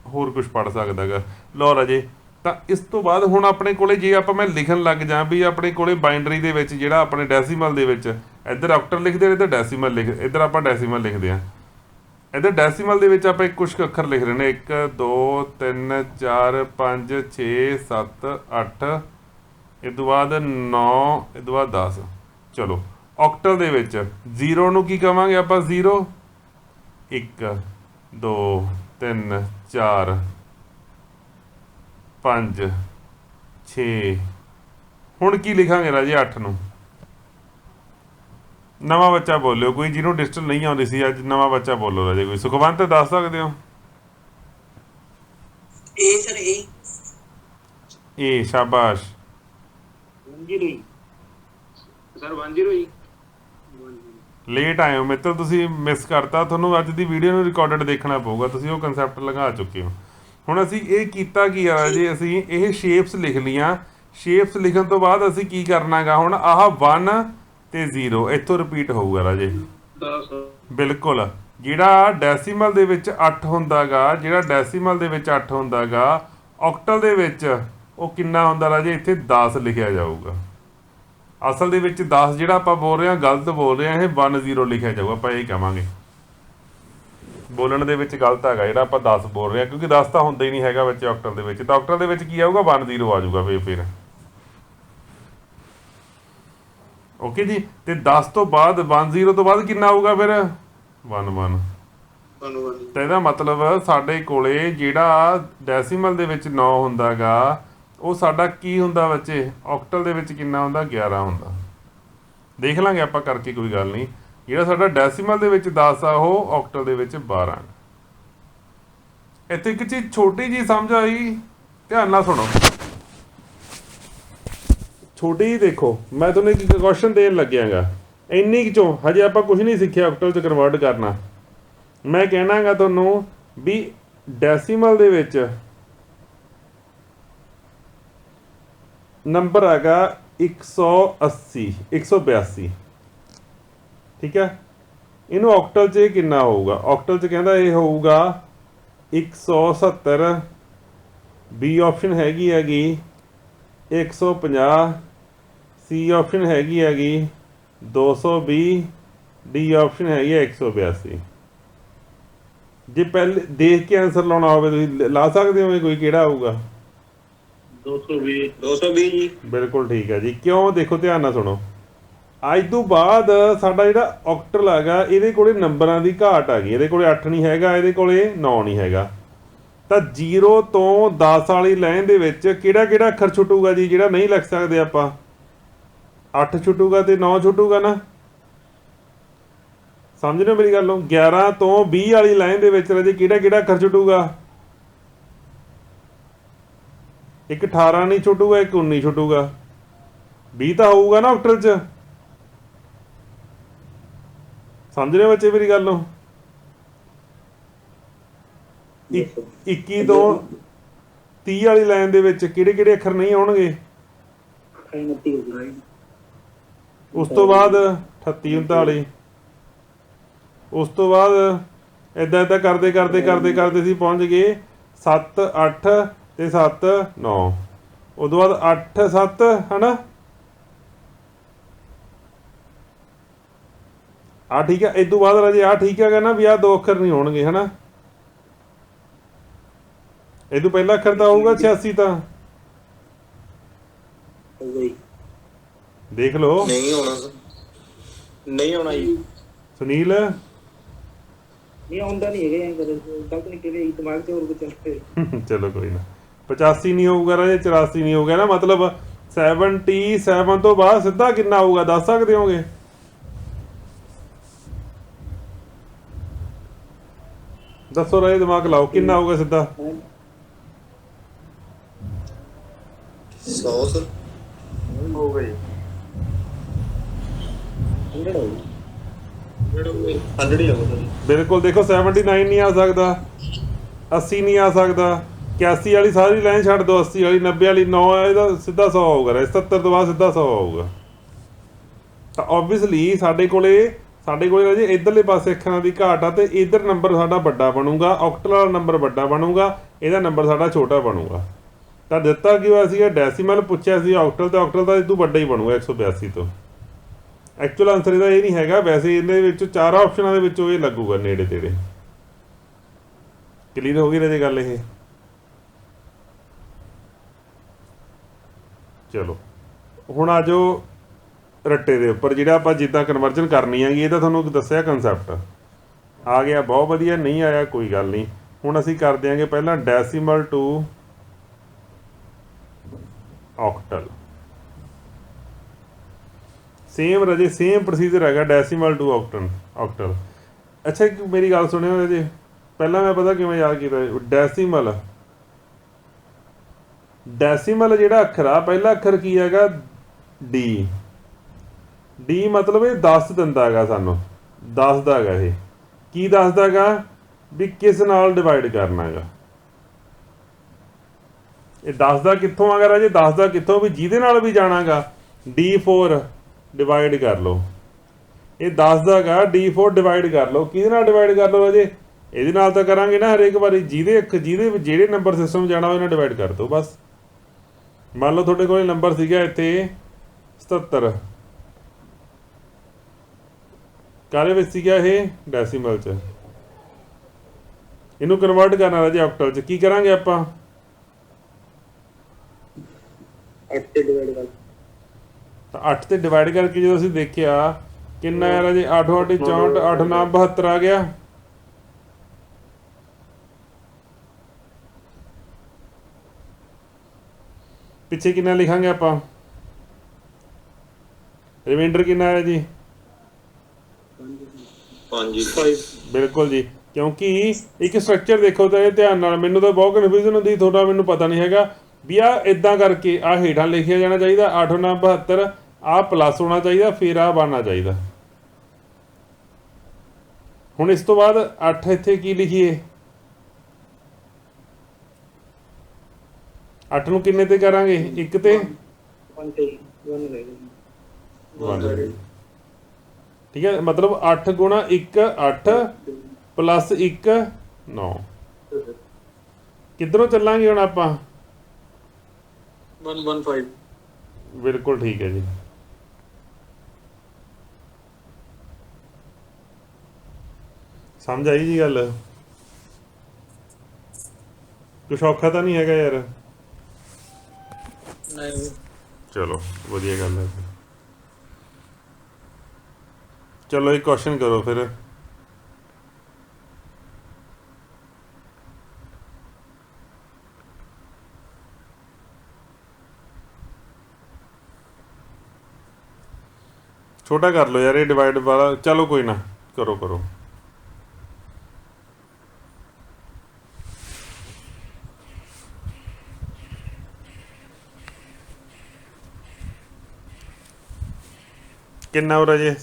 ਹੋਰ ਕੁਝ ਪੜ੍ਹ ਸਕਦਾ ਹੈਗਾ। ਲਓ ਰਾਜੇ, ਤਾਂ ਇਸ ਤੋਂ ਬਾਅਦ ਹੁਣ ਆਪਣੇ ਕੋਲੇ ਜੇ ਆਪਾਂ ਮੈਂ ਲਿਖਣ ਲੱਗ ਜਾਂ ਵੀ ਆਪਣੇ ਕੋਲੇ ਬਾਈਨਰੀ ਦੇ ਵਿੱਚ ਜਿਹੜਾ ਆਪਣੇ ਡੈਸੀਮਲ ਦੇ ਵਿੱਚ ਇੱਧਰ ਔਕਟਲ ਲਿਖਦੇ ਨੇ, ਇੱਧਰ ਡੈਸੀਮਲ ਇੱਧਰ ਆਪਾਂ ਡੈਸੀਮਲ ਲਿਖਦੇ ਹਾਂ। ਇੱਧਰ ਡੈਸੀਮਲ ਦੇ ਵਿੱਚ ਆਪਾਂ ਕੁਛ ਅੱਖਰ ਲਿਖ ਰਹੇ ਨੇ, 1 2 3 4 5 6 7 8, ਇਹ ਤੋਂ ਬਾਅਦ 9, ਇਹ ਤੋਂ ਬਾਅਦ 10। ਚਲੋ ਔਕਟਲ ਦੇ ਵਿੱਚ 0 ਨੂੰ ਕੀ ਕਵਾਂਗੇ ਆਪਾਂ? 0 1 2 3 4 5 6। ਹੁਣ ਕੀ ਲਿਖਾਂਗੇ ਰਾਜੇ 8 ਨੂੰ? ਨਵਾਂ ਬੱਚਾ ਬੋਲਿਓ ਕੋਈ, ਜਿਹਨੂੰ ਡਿਜੀਟਲ ਨਹੀਂ ਆਉਂਦੀ ਸੀ ਅੱਜ ਨਵਾਂ ਬੱਚਾ ਬੋਲੋ ਰਾਜੇ ਕੋਈ। ਸੁਖਵੰਤ ਦੱਸ ਸਕਦੇ ਹੋ? A sir A ਏ ਸ਼ਾਬਾਸ਼। 10 ਸਰ 10 ਹੀ ਲੇਟ ਆਏ ਹੋ ਮਿੱਤਰ, ਤੁਸੀਂ ਮਿਸ ਕਰਤਾ। ਤੁਹਾਨੂੰ ਅੱਜ ਦੀ ਵੀਡੀਓ ਨੂੰ ਰਿਕਾਰਡਡ ਦੇਖਣਾ ਪਊਗਾ, ਤੁਸੀਂ ਉਹ ਕਨਸੈਪਟ ਲਗਾ ਚੁੱਕੇ ਹੋ। ਹੁਣ ਅਸੀਂ ਇਹ ਕੀਤਾ ਕੀ ਆ ਜੀ, ਅਸੀਂ ਇਹ ਸ਼ੇਪਸ ਲਿਖ ਲੀਆਂ। ਸ਼ੇਪਸ ਲਿਖਣ ਤੋਂ ਬਾਅਦ ਅਸੀਂ ਕੀ ਕਰਨਾ ਗਾ, ਹੁਣ ਆਹ 1 ਤੇ 0 ਇੱਥੋਂ ਰਿਪੀਟ ਹੋਊਗਾ ਰਾਜੇ। 10 ਬਿਲਕੁਲ, ਜਿਹੜਾ ਡੈਸੀਮਲ ਦੇ ਵਿੱਚ 8 ਹੁੰਦਾ ਗਾ, ਜਿਹੜਾ ਡੈਸੀਮਲ ਦੇ ਵਿੱਚ 8 ਹੁੰਦਾ ਗਾ, ਆਕਟਲ ਦੇ ਵਿੱਚ ਉਹ ਕਿੰਨਾ ਹੁੰਦਾ ਰਾਜੇ? ਇੱਥੇ 10 ਲਿਖਿਆ ਜਾਊਗਾ। ਅਸਲ ਦੇ ਵਿੱਚ 10 ਜਿਹੜਾ ਆਪਾਂ ਬੋਲ ਰਹੇ ਹਾਂ ਗਲਤ ਬੋਲ ਰਹੇ ਹਾਂ, ਇਹ 10 ਲਿਖਿਆ ਜਾਊਗਾ, ਆਪਾਂ ਇਹ ਕਹਾਂਗੇ। ਬੋਲਣ ਦੇ ਵਿੱਚ ਗਲਤ ਹੈਗਾ ਜਿਹੜਾ ਆਪਾਂ 10 ਬੋਲ ਰਹੇ ਹਾਂ, ਕਿਉਂਕਿ 10 ਤਾਂ ਹੁੰਦਾ ਹੀ ਨਹੀਂ ਹੈਗਾ ਬੱਚੇ ਆਕਟਲ ਦੇ ਵਿੱਚ। ਤਾਂ ਆਕਟਲ ਦੇ ਵਿੱਚ ਕੀ ਆਊਗਾ? 10 ਆ ਜਾਊਗਾ ਫਿਰ। ਓਕੇ ਜੀ। ਤੇ 10 ਤੋਂ ਬਾਅਦ 10 ਤੋਂ ਬਾਅਦ ਕਿੰਨਾ ਆਊਗਾ ਫਿਰ? 1 ਤਾਂ ਇਹਦਾ ਮਤਲਬ ਸਾਡੇ ਕੋਲੇ ਜਿਹੜਾ ਡੈਸੀਮਲ ਦੇ ਵਿੱਚ 9 ਹੁੰਦਾ ਗਾ, ਉਹ ਸਾਡਾ ਕੀ ਹੁੰਦਾ ਬੱਚੇ? ਆਕਟਲ ਦੇ ਵਿੱਚ ਕਿੰਨਾ ਹੁੰਦਾ? 11 ਹੁੰਦਾ। ਦੇਖ ਲਾਂਗੇ ਆਪਾਂ ਕਰਕੇ, ਕੋਈ ਗੱਲ ਨਹੀਂ। ਜਿਹੜਾ ਸਾਡਾ ਡੈਸੀਮਲ ਦੇ ਵਿੱਚ 10 ਆ, ਉਹ ਆਕਟਲ ਦੇ ਵਿੱਚ 12। ਇੱਥੇ ਇੱਕ ਚੀਜ਼ ਛੋਟੀ ਜੀ ਸਮਝ ਆਈ, ਧਿਆਨ ਨਾਲ ਸੁਣੋ। ਛੋਟੀ ਜੀ ਦੇਖੋ, ਮੈਂ ਤੁਹਾਨੂੰ ਇੱਕ ਕੁਐਸਚਨ ਦੇਣ ਲੱਗਿਆਗਾ। ਇੰਨੀ ਕੁ ਚੋਂ ਹਜੇ ਆਪਾਂ ਕੁਝ ਨਹੀਂ ਸਿੱਖਿਆ ਆਕਟਲ 'ਚ ਕਨਵਰਟ ਕਰਨਾ। ਮੈਂ ਕਹਿਣਾਗਾ ਤੁਹਾਨੂੰ ਵੀ ਡੈਸੀਮਲ ਦੇ ਵਿੱਚ ਨੰਬਰ ਹੈਗਾ 180 182, ਠੀਕ ਹੈ। ਇਹਨੂੰ ਆਕਟਲ 'ਚ ਕਿੰਨਾ ਹੋਊਗਾ? ਆਕਟਲ 'ਚ ਕਹਿੰਦਾ ਇਹ ਹੋਊਗਾ 170। ਬੀ ਆਪਸ਼ਨ ਹੈਗੀ 150। ਸੀ ਆਪਸ਼ਨ ਹੈਗੀ 220। ਡੀ ਆਪਸ਼ਨ ਹੈਗੀ 182। ਜੇ ਪਹਿਲੇ ਦੇਖ ਕੇ ਆਨਸਰ ਲਾਉਣਾ ਹੋਵੇ ਤੁਸੀਂ ਲਾ ਸਕਦੇ ਹੋ ਕੋਈ, ਕਿਹੜਾ ਆਊਗਾ? 220 ਜੀ। ਬਿਲਕੁਲ ਠੀਕ ਹੈ ਜੀ। ਕਿਉਂ? ਦੇਖੋ ਧਿਆਨ ਨਾਲ ਸੁਣੋ। ਅੱਜ ਤੋਂ ਬਾਅਦ ਸਾਡਾ ਜਿਹੜਾ ਆਕਟਲ ਹੈਗਾ, ਇਹਦੇ ਕੋਲੇ ਨੰਬਰਾਂ ਦੀ ਘਾਟ ਆ ਗਈ। ਇਹਦੇ ਕੋਲੇ 8 ਨਹੀਂ ਹੈਗਾ, ਇਹਦੇ ਕੋਲੇ 9 ਨਹੀਂ ਹੈਗਾ। ਤਾਂ 0 ਤੋਂ 10 ਵਾਲੀ ਲਾਈਨ ਦੇ ਵਿੱਚ ਕਿਹੜਾ ਕਿਹੜਾ ਅੱਖਰ ਛੁੱਟੂਗਾ ਜੀ, ਜਿਹੜਾ ਨਹੀਂ ਲਿਖ ਸਕਦੇ ਆਪਾਂ? 8 ਛੁੱਟੂਗਾ ਤੇ 9 ਛੁੱਟੂਗਾ ਨਾ। ਸਮਝ ਰਹੇ ਹੋ ਮੇਰੀ ਗੱਲ ਨੂੰ? 11 ਤੋਂ 20 ਵਾਲੀ ਲਾਈਨ ਦੇ ਵਿੱਚ ਰਾਜੇ ਕਿਹੜਾ ਕਿਹੜਾ ਅੱਖਰ ਛੁੱਟੂਗਾ? ਇੱਕ 18 ਨਹੀਂ ਛੁੱਟੂਗਾ, ਇੱਕ 19 ਛੁੱਟੂਗਾ। 20 ਤਾਂ ਹੋਊਗਾ ਨਾ ਆਕਟਲ 'ਚ। ਸਮਝ ਰਹੇ ਹੋ ਬੱਚੇ ਮੇਰੀ ਗੱਲ ਨੂੰ? 21 ਤੋਂ 30 ਵਾਲੀ ਲਾਈਨ ਦੇ ਵਿੱਚ ਕਿਹੜੇ ਕਿਹੜੇ ਅੱਖਰ ਨਹੀਂ ਆਉਣਗੇ? ਉਸ ਤੋਂ ਬਾਅਦ 38 39। ਉਸ ਤੋਂ ਬਾਅਦ ਇੱਦਾਂ ਕਰਦੇ ਅਸੀਂ ਪਹੁੰਚ ਗਏ 7 8 ਤੇ 7 9। ਉਦੋਂ ਬਾਅਦ 8 7 ਹੈ ਨਾ। ਆ ਠੀਕ ਹੈ। ਇਸ ਤੋਂ ਬਾਅਦ ਰਾਜੇ ਆ ਠੀਕ ਹੈਗਾ ਨਾ ਵੀ ਆਹ 2 ਅੱਖਰ ਨਹੀਂ ਹੋਣਗੇ, ਹੈ ਨਾ। ਇਹ ਤੋਂ ਪਹਿਲਾ ਅੱਖਰ ਤਾਂ ਆਊਗਾ 86 ਤਾਂ। ਦੇਖ ਲਓ। ਨਹੀਂ ਹੋਣਾ ਸਰ, ਨਹੀਂ ਹੋਣਾ ਜੀ। ਸੁਨੀਲ ਨਹੀਂ ਆਉਂਦਾ ਨਹੀਂ ਹੈਗਾ ਐਂ ਕਦੇ ਗਲਤ ਨਹੀਂ ਕਿਤੇ ਦਿਮਾਗ 'ਚ ਹੋਰ ਕੁਝ ਚੱਲ ਚਲੋ ਕੋਈ ਨਾ। 85 ਨਹੀਂ ਹੋਊਗਾ ਰਾਜੇ, 84 ਨਹੀਂ ਹੋਊਗਾ ਨਾ। ਮਤਲਬ 77 ਤੋਂ ਬਾਅਦ ਸਿੱਧਾ ਕਿੰਨਾ ਆਊਗਾ ਦੱਸ ਸਕਦੇ ਹੋਗੇ? ਦੱਸੋ ਰਾਜੇ, ਦਿਮਾਗ ਲਾਓ, ਕਿੰਨਾ ਆਊਗਾ ਸਿੱਧਾ? 100 ਸਰ ਹੋ ਗਈ 100 ਹੋ ਗਈ 100 ਹੀ ਹੋਊਗਾ ਸਰ। ਬਿਲਕੁਲ। ਦੇਖੋ 79 ਨਹੀਂ ਆ ਸਕਦਾ, 80 ਨਹੀਂ ਆ ਸਕਦਾ, 81 ਵਾਲੀ ਸਾਰੀ ਲਾਈਨ ਛੱਡ ਦਿਓ, 80 ਵਾਲੀ 90 ਵਾਲੀ 9 ਇਹਦਾ ਸਿੱਧਾ 100 ਆਊਗਾ। 77 ਤੋਂ ਬਾਅਦ ਸਿੱਧਾ 100 ਆਊਗਾ। ਤਾਂ ਓਬਵੀਅਸਲੀ ਸਾਡੇ ਕੋਲੇ ਰਾਜੇ ਇੱਧਰਲੇ ਪਾਸੇ ਅੱਖਰਾਂ ਦੀ ਘਾਟ ਆ, ਤੇ ਇੱਧਰ ਨੰਬਰ ਸਾਡਾ ਵੱਡਾ ਬਣੂਗਾ। ਆਕਟਲ ਵਾਲਾ ਨੰਬਰ ਵੱਡਾ ਬਣੂਗਾ, ਇਹਦਾ ਨੰਬਰ ਸਾਡਾ ਛੋਟਾ ਬਣੂਗਾ। ਤਾਂ ਦਿੱਤਾ ਕੀ ਹੋਇਆ ਸੀਗਾ? ਡੈਸੀਮਲ ਪੁੱਛਿਆ ਸੀ ਆਕਟਲ, ਤੇ ਆਕਟਲ ਤਾਂ ਇਹ ਤੋਂ ਵੱਡਾ ਹੀ ਬਣੂਗਾ 182 ਤੋਂ। ਐਕਚੁਅਲ ਆਨਸਰ ਇਹਦਾ ਇਹ ਨਹੀਂ ਹੈਗਾ, ਵੈਸੇ ਇਹਦੇ ਵਿੱਚ 4 ਆਪਸ਼ਨਾਂ ਦੇ ਵਿੱਚੋਂ ਇਹ ਲੱਗੂਗਾ ਨੇੜੇ ਤੇੜੇ। ਕਲੀਅਰ ਹੋ ਗਈ ਰਾਜੇ ਗੱਲ ਇਹ? ਚਲੋ ਹੁਣ ਆ ਜਾਓ ਰੱਟੇ ਦੇ ਉੱਪਰ, ਜਿਹੜਾ ਆਪਾਂ ਜਿੱਦਾਂ ਕਨਵਰਜਨ ਕਰਨੀ ਹੈਗੀ, ਇਹਦਾ ਤੁਹਾਨੂੰ ਦੱਸਿਆ ਕਨਸੈਪਟ ਆ ਗਿਆ। ਬਹੁਤ ਵਧੀਆ। ਨਹੀਂ ਆਇਆ ਕੋਈ ਗੱਲ ਨਹੀਂ। ਹੁਣ ਅਸੀਂ ਕਰ ਦਿਆਂਗੇ ਪਹਿਲਾਂ ਡੈਸੀਮਲ ਟੂ ਆਕਟਲ। ਸੇਮ ਰਾਜੇ ਸੇਮ ਪ੍ਰੋਸੀਜਰ ਹੈਗਾ ਡੈਸੀਮਲ ਟੂ ਆਕਟਲ। ਅੱਛਾ ਇੱਕ ਮੇਰੀ ਗੱਲ ਸੁਣਿਓ ਰਾਜੇ, ਪਹਿਲਾਂ ਮੈਂ ਪਤਾ ਕਿਵੇਂ ਯਾਦ ਕੀਤਾ, ਡੈਸੀਮਲ ਜਿਹੜਾ ਅੱਖਰ ਆ, ਪਹਿਲਾ ਅੱਖਰ ਕੀ ਹੈਗਾ, ਡੀ। ਡੀ ਮਤਲਬ ਇਹ ਦੱਸ ਦਿੰਦਾ ਹੈਗਾ ਸਾਨੂੰ, ਦੱਸਦਾ ਹੈਗਾ ਇਹ ਕੀ ਦੱਸਦਾ ਹੈਗਾ ਵੀ ਕਿਸ ਨਾਲ ਡਿਵਾਈਡ ਕਰਨਾ ਹੈਗਾ। ਇਹ ਦੱਸਦਾ ਕਿੱਥੋਂ ਆਗਾ ਰਾਜੇ, ਦੱਸਦਾ ਕਿੱਥੋਂ ਵੀ ਜਿਹਦੇ ਨਾਲ ਵੀ ਜਾਣਾਗਾ D4 ਡਿਵਾਈਡ ਕਰ ਲਓ। ਇਹ ਦੱਸਦਾ ਹੈਗਾ D4 ਡਿਵਾਈਡ ਕਰ ਲਓ, ਕਿਹਦੇ ਨਾਲ ਡਿਵਾਈਡ ਕਰ ਲਓ ਰਾਜੇ, ਇਹਦੇ ਨਾਲ ਤਾਂ ਕਰਾਂਗੇ ਨਾ ਹਰੇਕ ਵਾਰੀ, ਜਿਹਦੇ ਜਿਹੜੇ ਨੰਬਰ ਸਿਸਟਮ ਜਾਣਾ ਉਹਦੇ ਨਾਲ ਡਿਵਾਈਡ ਕਰ ਦਿਓ ਬਸ। ਮੰਨ ਲਓ ਤੁਹਾਡੇ ਕੋਲ ਨੰਬਰ ਸੀਗਾ ਇੱਥੇ 77, ਕਾਹਦੇ ਵਿੱਚ ਸੀਗਾ ਇਹ, ਡੈਸੀਮਲ 'ਚ। ਇਹਨੂੰ ਕਨਵਰਟ ਕਰਨਾ ਰਾਜੇ ਆਕਟਲ 'ਚ, ਕੀ ਕਰਾਂਗੇ ਆਪਾਂ, 8 ਤੇ ਡਿਵਾਈਡ ਕਰ, ਤਾਂ 8 ਤੇ ਡਿਵਾਈਡ ਕਰਕੇ ਜਦੋਂ ਅਸੀਂ ਦੇਖਿਆ ਕਿੰਨਾ ਆ ਰਾਜੇ, 8 8 64, 8 9 72 ਆ ਗਿਆ। ਪਿੱਛੇ ਕਿੰਨਾ ਲਿਖਾਂਗੇ ਆਪਾਂ, ਰਿਮਾਈਂਡਰ ਕਿੰਨਾ ਆਇਆ ਜੀ, 5। ਬਿਲਕੁਲ ਜੀ, ਕਿਉਂਕਿ ਇੱਕ ਸਟਰਕਚਰ ਦੇਖੋ ਤਾਂ ਇਹ ਧਿਆਨ ਨਾਲ, ਮੈਨੂੰ ਤਾਂ ਬਹੁਤ ਕਨਫਿਊਜ਼ਨ ਹੁੰਦੀ, ਤੁਹਾਡਾ ਮੈਨੂੰ ਪਤਾ ਨਹੀਂ ਹੈਗਾ ਵੀ ਆਹ ਇੱਦਾਂ ਕਰਕੇ ਆਹ ਹੇਠਾਂ ਲਿਖਿਆ ਜਾਣਾ ਚਾਹੀਦਾ 8 9 72, ਆਹ ਪਲੱਸ ਹੋਣਾ ਚਾਹੀਦਾ, ਫਿਰ ਆਹ ਬਣਨਾ ਚਾਹੀਦਾ। ਹੁਣ ਇਸ ਤੋਂ ਬਾਅਦ 8 ਇੱਥੇ ਕੀ ਲਿਖੀਏ, 8 ਨੂੰ ਕਿੰਨੇ ਤੇ ਕਰਾਂਗੇ, 1 ਤੇ 1 ਤੇ 1 ਰਹਿ ਗਿਆ। ਠੀਕ ਹੈ, ਮਤਲਬ 8 ਗੁਣਾ 1 8 ਪਲੱਸ 1 9। ਕਿੱਧਰੋਂ ਚੱਲਾਂਗੇ ਹੁਣ ਆਪਾਂ, 115। ਬਿਲਕੁਲ ਠੀਕ ਹੈ ਜੀ। ਸਮਝ ਆਈ ਜੀ ਗੱਲ, ਕੁਛ ਔਖਾ ਤਾਂ ਨਹੀਂ ਹੈਗਾ ਯਾਰ। ਨਹੀਂ ਚਲੋ ਵਧੀਆ ਗੱਲ ਹੈ। ਚਲੋ ਇੱਕ ਕੁਐਸਚਨ ਕਰੋ ਫਿਰ। ਛੋਟਾ ਕਰ ਲਓ ਯਾਰ ਇਹ ਡਿਵਾਈਡ ਵਾਲਾ, ਚਲੋ ਕੋਈ ਨਾ, ਕਰੋ। ਕਿੰਨਾ ਹੋ ਰਾਜੇ,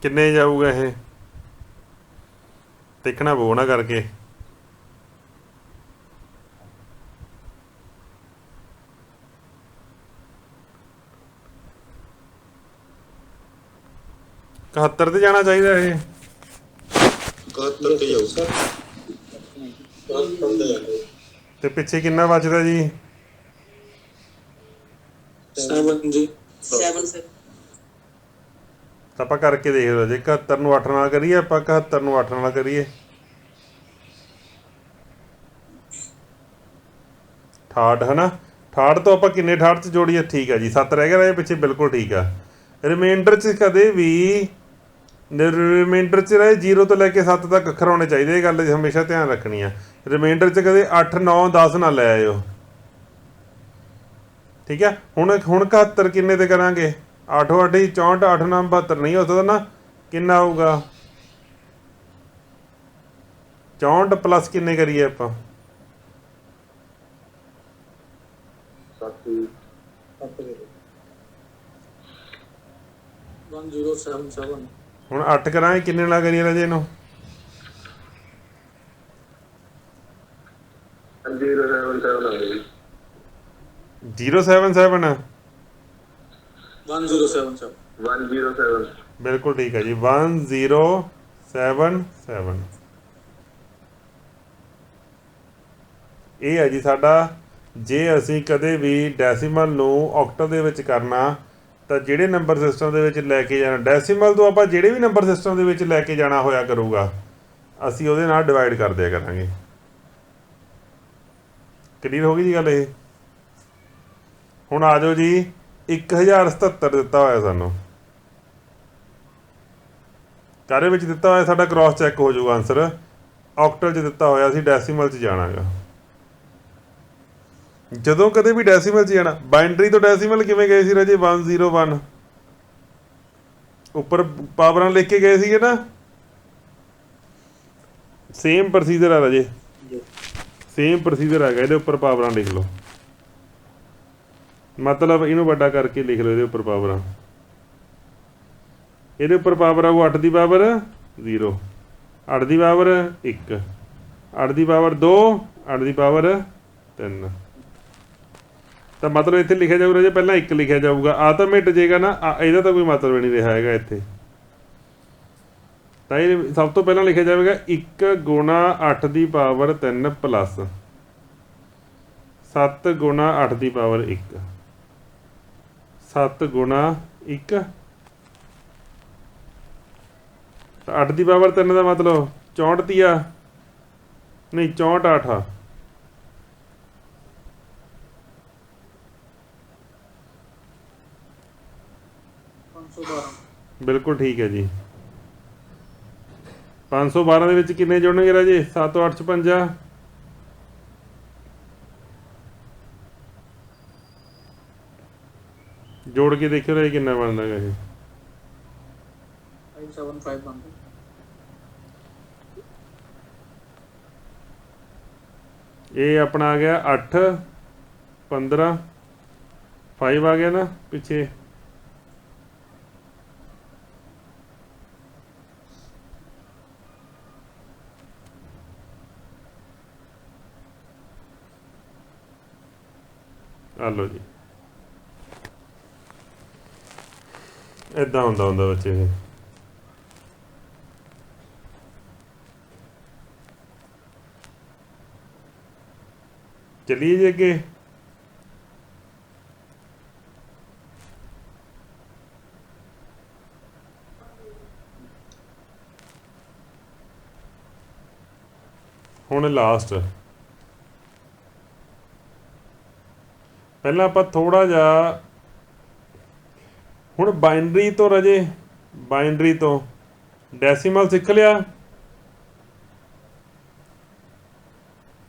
ਕਿੰਨੇ ਜਾਊਗਾ ਇਹ, ਦੇਖਣਾ ਪਊ ਨਾ ਕਰਕੇ। ਇਕਹੱਤਰ ਤੇ ਜਾਣਾ ਚਾਹੀਦਾ ਇਹ, 71 ਤੇ ਜਾਊਗਾ। ਤੇ ਪਿੱਛੇ ਕਿੰਨਾ ਬਚਦਾ ਜੀ, 7 ਜੀ, 7 ਸਰ। ਤਾਂ ਆਪਾਂ ਕਰਕੇ ਦੇਖ ਲਓ, ਜੇ 71 ਨੂੰ 8 ਨਾਲ ਕਰੀਏ, ਆਪਾਂ 71 ਨੂੰ 8 ਨਾਲ ਕਰੀਏ, 68 ਹੈ ਨਾ, 68 ਤੋਂ ਆਪਾਂ ਕਿੰਨੇ 68 'ਚ ਜੋੜੀਏ, ਠੀਕ ਹੈ ਜੀ 7 ਰਹਿ ਗਿਆ, ਇਹ ਪਿੱਛੇ ਬਿਲਕੁਲ ਠੀਕ ਆ। ਰਿਮਾਈਂਡਰ 'ਚ ਕਦੇ ਵੀ ਰਿਮਾਈਂਡਰ 'ਚ ਰਹੇ 0 ਤੋਂ ਲੈ ਕੇ 7 ਤੱਕ ਅੱਖਰ ਹੋਣੇ ਚਾਹੀਦੇ, ਇਹ ਗੱਲ ਹਮੇਸ਼ਾ ਧਿਆਨ ਰੱਖਣੀ ਆ। ਰਿਮਾਈਂਡਰ 'ਚ ਕਦੇ 8 9 10 ਨਾ ਲੈ ਆਇਓ, ਠੀਕ ਹੈ। ਹੁਣ 71 ਕਿੰਨੇ ਤੇ ਕਰਾਂਗੇ, 8 8 64, 8 9 72 ਨਹੀਂ ਹੋ ਸਕਦਾ ਨਾ, ਕਿੰਨਾ ਆਊਗਾ 64 ਪਲੱਸ ਕਿੰਨੇ ਕਰੀਏ ਆਪਾਂ, 1077। ਹੁਣ 8 ਕਰਾਂਗੇ, ਕਿੰਨੇ ਨਾਲ ਕਰੀਏ ਰਾਜੇ ਇਹਨੂੰ, 077 1077। ਬਿਲਕੁਲ ਠੀਕ ਹੈ ਜੀ, 1077। ਇਹ ਹੈ ਜੀ ਸਾਡਾ, ਜੇ ਅਸੀਂ ਕਦੇ ਵੀ ਡੈਸੀਮਲ ਨੂੰ ਆਕਟਲ ਦੇ ਵਿੱਚ ਕਰਨਾ ਤਾਂ ਜਿਹੜੇ ਨੰਬਰ ਸਿਸਟਮ ਦੇ ਵਿੱਚ ਲੈ ਕੇ ਜਾਣਾ, ਡੈਸੀਮਲ ਤੋਂ ਆਪਾਂ ਜਿਹੜੇ ਵੀ ਨੰਬਰ ਸਿਸਟਮ ਦੇ ਵਿੱਚ ਲੈ ਕੇ ਜਾਣਾ ਹੋਇਆ ਕਰੂਗਾ, ਅਸੀਂ ਉਹਦੇ ਨਾਲ ਡਿਵਾਈਡ ਕਰ ਦਿਆ ਕਰਾਂਗੇ। ਕਲੀਅਰ ਹੋ ਗਈ ਜੀ ਗੱਲ ਇਹ। ਹੁਣ ਆ ਜਾਓ ਜੀ 1077 ਦਿੱਤਾ ਹੋਇਆ ਸਾਨੂੰ, ਕਾਹਦੇ ਵਿੱਚ ਦਿੱਤਾ ਹੋਇਆ ਸਾਡਾ ਕ੍ਰਾਸ ਚੈੱਕ ਹੋ ਜਾਊਗਾ ਆਨਸਰ। ਆਕਟਲ 'ਚ ਦਿੱਤਾ ਹੋਇਆ ਸੀ, ਡੈਸੀਮਲ 'ਚ ਜਾਣਾਗਾ। ਜਦੋਂ ਕਦੇ ਵੀ ਡੈਸੀਮਲ 'ਚ ਜਾਣਾ, ਬਾਈਨਰੀ ਤੋਂ ਡੈਸੀਮਲ ਕਿਵੇਂ ਗਏ ਸੀ ਰਾਜੇ? 101 ਉੱਪਰ ਪਾਵਰਾਂ ਲਿਖ ਕੇ ਗਏ ਸੀਗੇ ਨਾ। ਸੇਮ ਪ੍ਰੋਸੀਜਰ ਆ ਰਾਜੇ, ਸੇਮ ਪ੍ਰੋਸੀਜਰ ਹੈਗਾ, ਇਹਦੇ ਉੱਪਰ ਪਾਵਰਾਂ ਲਿਖ ਲਓ। ਮਤਲਬ ਇਹਨੂੰ ਵੱਡਾ ਕਰਕੇ ਲਿਖ ਲਓ, ਇਹਦੇ ਉੱਪਰ ਪਾਵਰਾਂ, ਇਹਦੇ ਉੱਪਰ ਪਾਵਰ ਆਊ 8 ਦੀ ਪਾਵਰ 0, 8 ਦੀ ਪਾਵਰ 1, 8 ਦੀ ਪਾਵਰ 2, 8 ਦੀ ਪਾਵਰ 3। ਤਾਂ ਮਤਲਬ ਇੱਥੇ ਲਿਖਿਆ ਜਾਊਗਾ ਜੇ ਪਹਿਲਾਂ 1 ਲਿਖਿਆ ਜਾਊਗਾ, ਆ ਤਾਂ ਮਿਟ ਜਾਏਗਾ ਨਾ, ਇਹਦਾ ਤਾਂ ਕੋਈ ਮਤਲਬ ਨਹੀਂ ਰਿਹਾ ਹੈਗਾ ਇੱਥੇ। ਤਾਂ ਇਹ ਸਭ ਤੋਂ ਪਹਿਲਾਂ ਲਿਖਿਆ ਜਾਵੇਗਾ 1 ਗੁਣਾ 8 ਦੀ ਪਾਵਰ 3 ਪਲੱਸ 7 ਗੁਣਾ 8 ਦੀ ਪਾਵਰ 1, 7 ਗੁਣਾ 1, 8 ਦੀ ਪਾਵਰ 3 ਦਾ ਮਤਲਬ 64 ਤੀਆ ਨਹੀਂ 64 8 ਆ। ਬਿਲਕੁਲ ਠੀਕ ਹੈ ਜੀ। 512 ਦੇ ਵਿੱਚ ਕਿੰਨੇ ਜੁੜਨਗੇ ਰਾਜੇ? 7 8 56। ਜੋੜ ਕੇ ਦੇਖਿਓ ਰਾਜੇ ਕਿੰਨਾ ਬਣਦਾ ਗਾ ਇਹ। 575 ਬਣਦਾ। ਇਹ ਆਪਣਾ ਆ ਗਿਆ 8 15 5 ਆ ਗਿਆ ਨਾ ਪਿੱਛੇ। ਆ ਲਓ ਜੀ, ਏਦਾਂ ਹੁੰਦਾ ਬੱਚੇ ਇਹ। ਚਲਿਏ ਜੀ ਅੱਗੇ। ਹੁਣ ਲਾਸਟ, ਪਹਿਲਾਂ ਆਪਾਂ ਥੋੜਾ ਜਿਹਾ ਹੁਣ ਬਾਈਨਰੀ ਤੋਂ ਰਾਜੇ, ਬਾਈਨਰੀ ਤੋਂ ਡੈਸੀਮਲ ਸਿੱਖ ਲਿਆ।